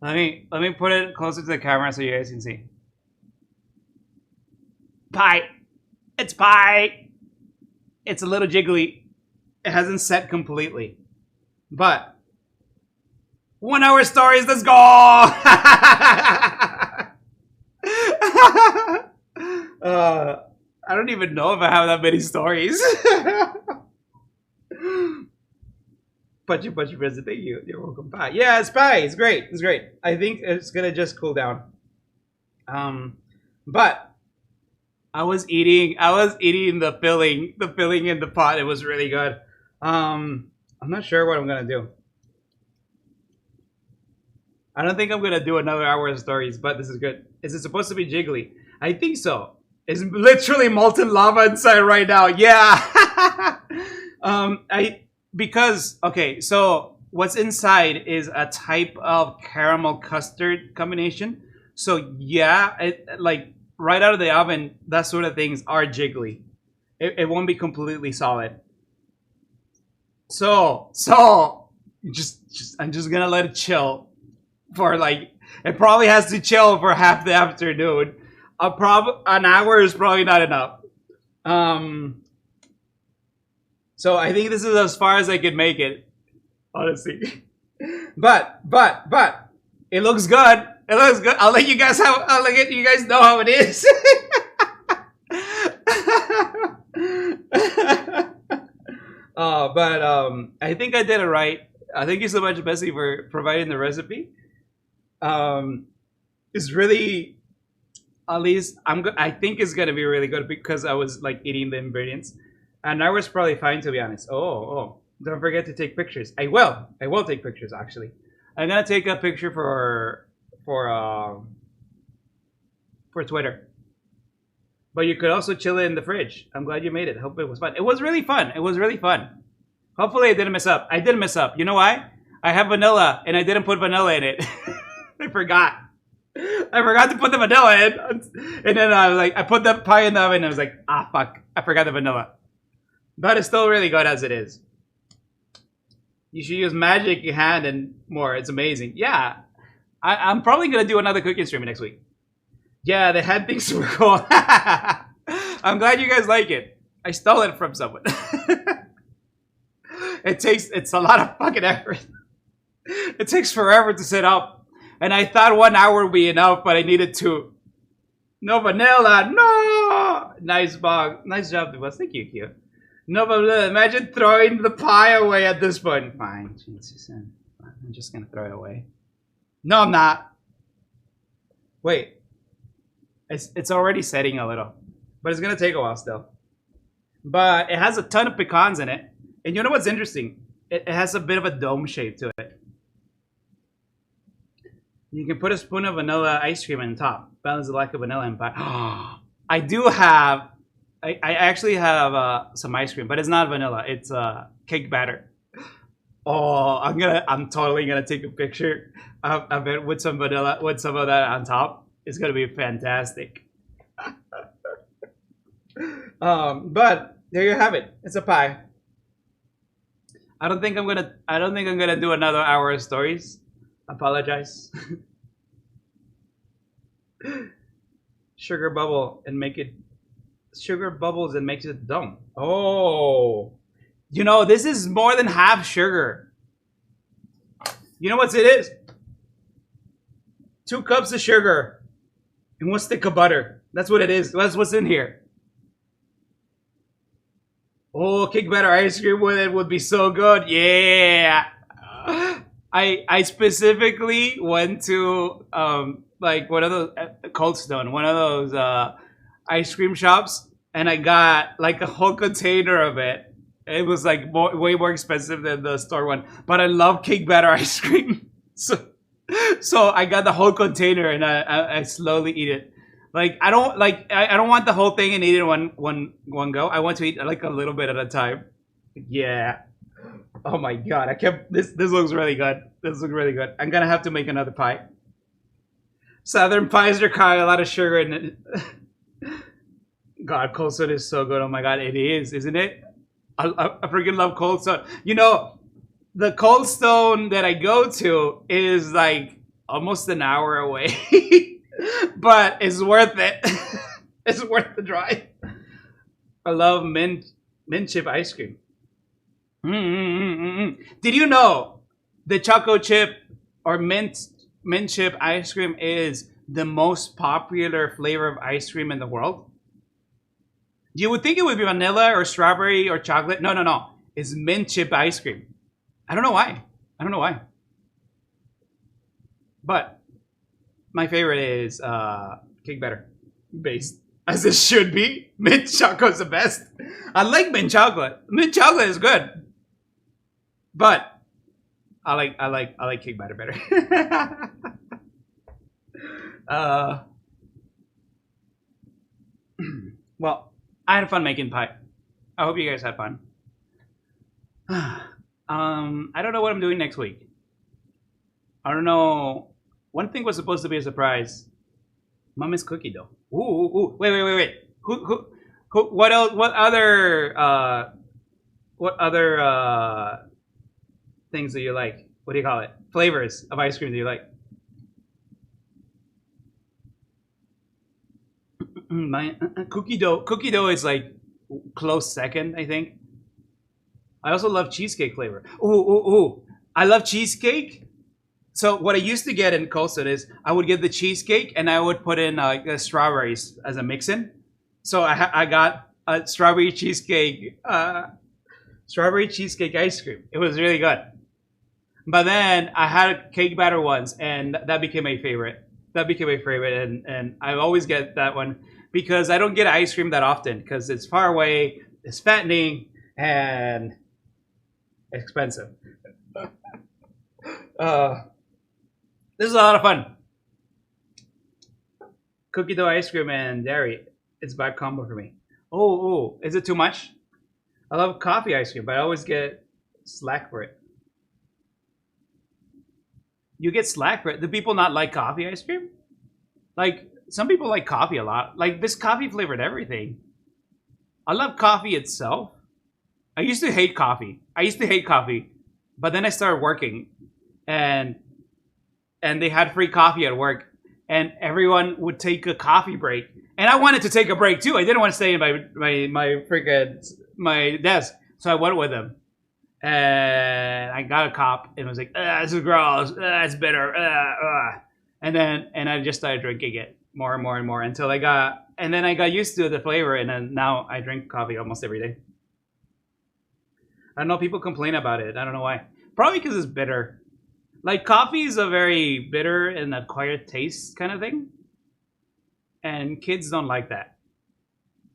Let me put it closer to the camera so you guys can see. Pie. It's pie. It's a little jiggly. It hasn't set completely. But 1 hour stories, let's go! I don't even know if I have that many stories. Punchy present, thank you. You're welcome. Pie. Yeah, it's pie. It's great. It's great. I think it's gonna just cool down. But I was eating the filling in the pot. It was really good. I'm not sure what I'm gonna do. I don't think I'm gonna do another hour of stories, but this is good. Is it supposed to be jiggly? I think so. It's literally molten lava inside right now. Yeah. Okay, so what's inside is a type of caramel custard combination. So yeah, like right out of the oven, that sort of things are jiggly. It won't be completely solid. So I'm just gonna let it chill for like, it probably has to chill for half the afternoon. An hour is probably not enough. So I think this is as far as I could make it, honestly. But it looks good. It looks good. I'll let you guys know how it is. I think I did it right. Thank you so much, Bessie, for providing the recipe. It's really, at least I think it's gonna be really good because I was like eating the ingredients, and I was probably fine, to be honest. Oh! Don't forget to take pictures. I will take pictures. Actually, I'm gonna take a picture for Twitter. But you could also chill it in the fridge. I'm glad you made it. Hope it was fun. It was really fun. Hopefully I didn't mess up. I didn't mess up. You know why? I have vanilla and I didn't put vanilla in it. I forgot to put the vanilla in. And then I was like, I put the pie in the oven and I was like, ah, fuck. I forgot the vanilla. But it's still really good as it is. You should use magic hand and more. It's amazing. Yeah. I'm probably going to do another cooking stream next week. Yeah, the hand things were cool. I'm glad you guys like it. I stole it from someone. It's a lot of fucking effort. It takes forever to set up. And I thought 1 hour would be enough, but I needed 2. No vanilla, no! Nice job, Dubas. Thank you, Q. No vanilla. Imagine throwing the pie away at this point. Fine, Jesus. I'm just gonna throw it away. No, I'm not. Wait. It's already setting a little, but it's gonna take a while still. But it has a ton of pecans in it, and you know what's interesting? It has a bit of a dome shape to it. You can put a spoon of vanilla ice cream on top. Balance the lack of vanilla in pie. I actually have some ice cream, but it's not vanilla. It's cake batter. Oh, I'm totally gonna take a picture of it with some vanilla, with some of that on top. It's gonna be fantastic. But there you have it. It's a pie. I don't think I'm gonna do another hour of stories. Apologize. Sugar bubbles and makes it dumb. Oh, you know, this is more than half sugar. You know what it is? 2 cups of sugar and 1 stick of butter. That's what it is. That's what's in here. Oh, cake batter ice cream with it would be so good. Yeah. I specifically went to like one of those Cold Stone, one of those ice cream shops, and I got like a whole container of it. It was like way more expensive than the store one, but I love cake batter ice cream, so I got the whole container and I slowly eat it. Like I don't want the whole thing and eat it one go. I want to eat like a little bit at a time. Yeah. Oh my god! I kept this. This looks really good. This looks really good. I'm gonna have to make another pie. Southern pies are kind of a lot of sugar in it. God, Cold Stone is so good. Oh my god, it is, isn't it? I freaking love Cold Stone. You know, the Cold Stone that I go to is like almost an hour away, but it's worth it. It's worth the drive. I love mint chip ice cream. Did you know the choco chip or mint chip ice cream is the most popular flavor of ice cream in the world? You would think it would be vanilla or strawberry or chocolate. No, no, no. It's mint chip ice cream. I don't know why. I don't know why. But my favorite is cake batter based, as it should be. Mint chocolate is the best. I like mint chocolate. Mint chocolate is good, but I like cake batter better. Well, I had fun making pie. I hope you guys had fun. I don't know what I'm doing next week. I don't know. One thing was supposed to be a surprise. Mom is cookie dough. Ooh. Wait. Who? What else? What other things do you like? What do you call it? Flavors of ice cream do you like? My cookie dough is like close second, I think. I also love cheesecake flavor. Ooh. I love cheesecake. So what I used to get in Cold Stone is I would get the cheesecake and I would put in strawberries as a mix-in. So I got a strawberry cheesecake ice cream. It was really good. But then I had cake batter ones, and that became my favorite. And I always get that one because I don't get ice cream that often because it's far away, it's fattening, and expensive. This is a lot of fun. Cookie dough ice cream and dairy. It's a bad combo for me. Oh, is it too much? I love coffee ice cream, but I always get slack for it. You get slack for it. Do people not like coffee ice cream? Like, some people like coffee a lot. Like, this coffee flavored everything. I love coffee itself. I used to hate coffee. But then I started working. And they had free coffee at work. And everyone would take a coffee break. And I wanted to take a break, too. I didn't want to stay in my desk. So I went with them. And I got a cup and was like, this is gross, it's bitter, and I just started drinking it more and more until I got used to the flavor, and then now I drink coffee almost every day. I don't know, people complain about it. I don't know why. Probably because it's bitter. Like, coffee is a very bitter and acquired taste kind of thing, and kids don't like that.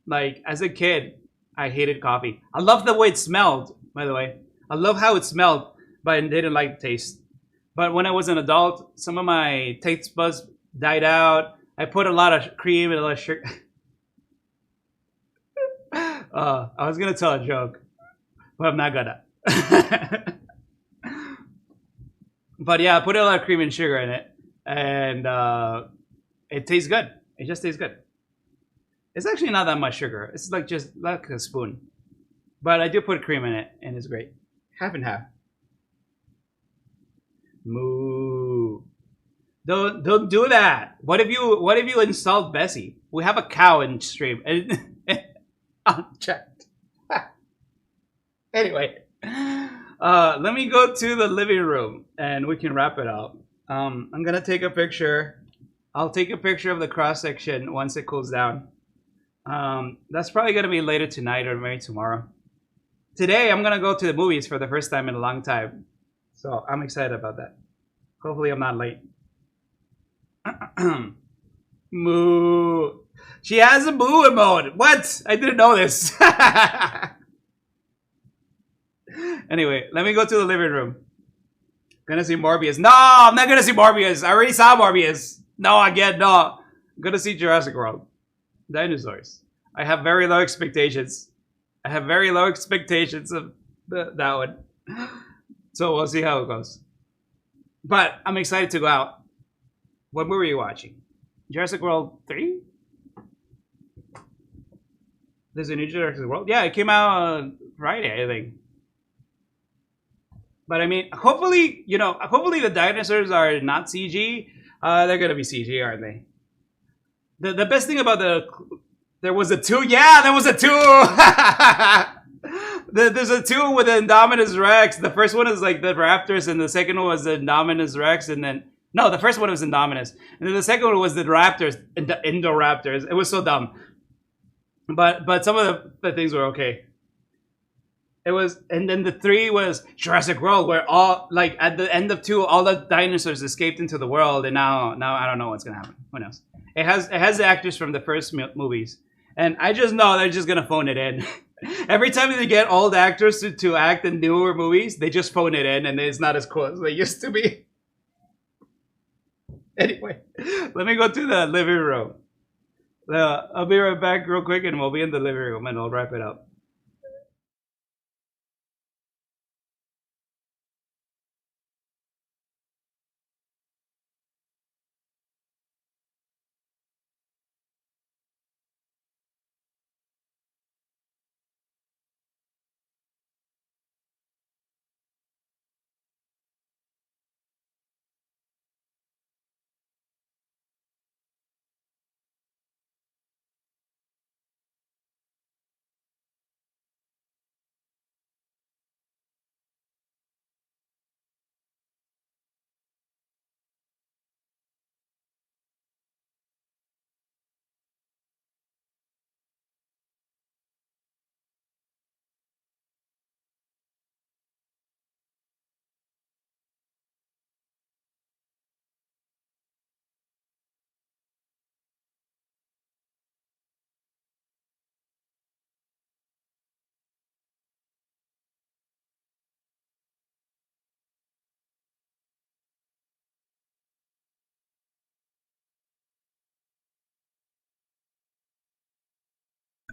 Like, as a kid, I hated coffee. I love the way it smelled, by the way. I love how it smelled, but I didn't like the taste. But when I was an adult, some of my taste buds died out. I put a lot of cream and a lot of sugar. I was going to tell a joke, but I'm not gonna. But yeah, I put a lot of cream and sugar in it. And it tastes good. It just tastes good. It's actually not that much sugar. It's like just like a spoon. But I do put cream in it, and it's great. Half and half. Moo. Don't do that. What if you insult Bessie? We have a cow in stream. Unchecked. Anyway, let me go to the living room and we can wrap it up. I'm gonna take a picture. I'll take a picture of the cross section once it cools down. That's probably gonna be later tonight or maybe tomorrow. Today, I'm gonna go to the movies for the first time in a long time. So I'm excited about that. Hopefully I'm not late. Moo. She has a moo emote. What? I didn't know this. Anyway, let me go to the living room. Gonna see Morbius. No, I'm not gonna see Morbius. I already saw Morbius. No, again, no. I'm gonna see Jurassic World. Dinosaurs. I have very low expectations. I have very low expectations of that one. So we'll see how it goes. But I'm excited to go out. What movie are you watching? Jurassic World 3? There's a new Jurassic World? Yeah, it came out Friday, I think. But I mean, hopefully, you know, hopefully the dinosaurs are not CG. They're gonna be CG, aren't they? The best thing about there was a 2. Yeah, there was a 2. There's a 2 with the Indominus Rex. The first one is like the Raptors, and the second one was the Indominus Rex, and then no, the first one was Indominus, and then the second one was the Raptors, the Indoraptors. It was so dumb, but some of the things were okay. It was, and then the 3 was Jurassic World, where all like at the end of 2, all the dinosaurs escaped into the world, and now I don't know what's gonna happen. Who knows? It has the actors from the first movies, and I just know they're just gonna phone it in. Every time they get old actors to act in newer movies, they just phone it in, and it's not as cool as they used to be. Anyway, let me go to the living room. I'll be right back real quick, and we'll be in the living room, and I'll wrap it up.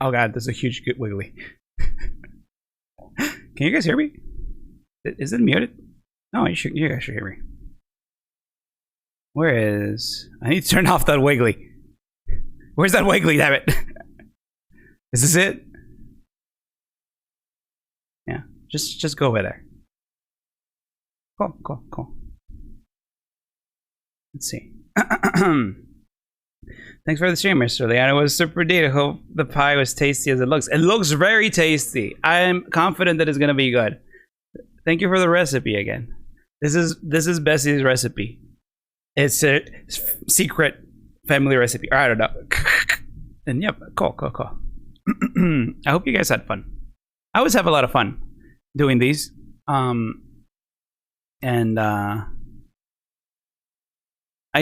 Oh god, there's a huge wiggly. Can you guys hear me? Is it muted? No, you guys should hear me. Where is... I need to turn off that wiggly. Where's that wiggly, damn it? Is this it? Yeah, just go over there. Cool. Let's see. Thanks for the stream, Mr. Leon. It was super deep. I hope the pie was tasty as it looks. It looks very tasty. I am confident that it's gonna be good. Thank you for the recipe again. This is Bessie's recipe. It's a secret family recipe. Or I don't know. And yep, cool. I hope you guys had fun. I always have a lot of fun doing these. I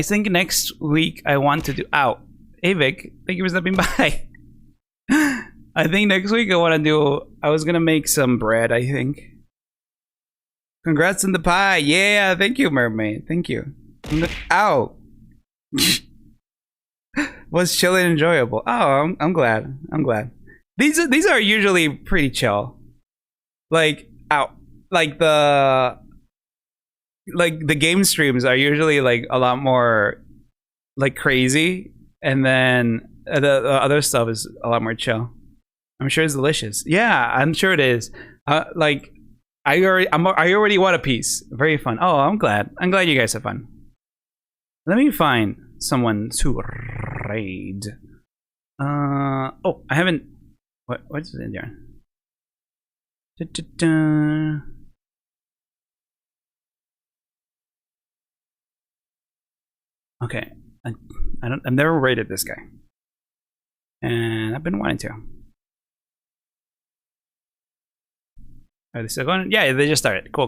think next week I want to do... Ow. Hey Vic, thank you for stopping by. I think next week I want to do... I was going to make some bread, I think. Congrats on the pie. Yeah, thank you, Mermaid. Thank you. Ow. Was chill and enjoyable. Oh, I'm glad. These are usually pretty chill. Like, ow. Like the game streams are usually like a lot more like crazy, and then the other stuff is a lot more chill. I'm sure it's delicious. Yeah, I'm sure it is. Like I already want a piece. Very fun. Oh, I'm glad you guys have fun. Let me find someone to raid. Oh, I haven't. What's in there? Okay, I've never raided this guy, and I've been wanting to. Are they still going? Yeah, they just started. Cool.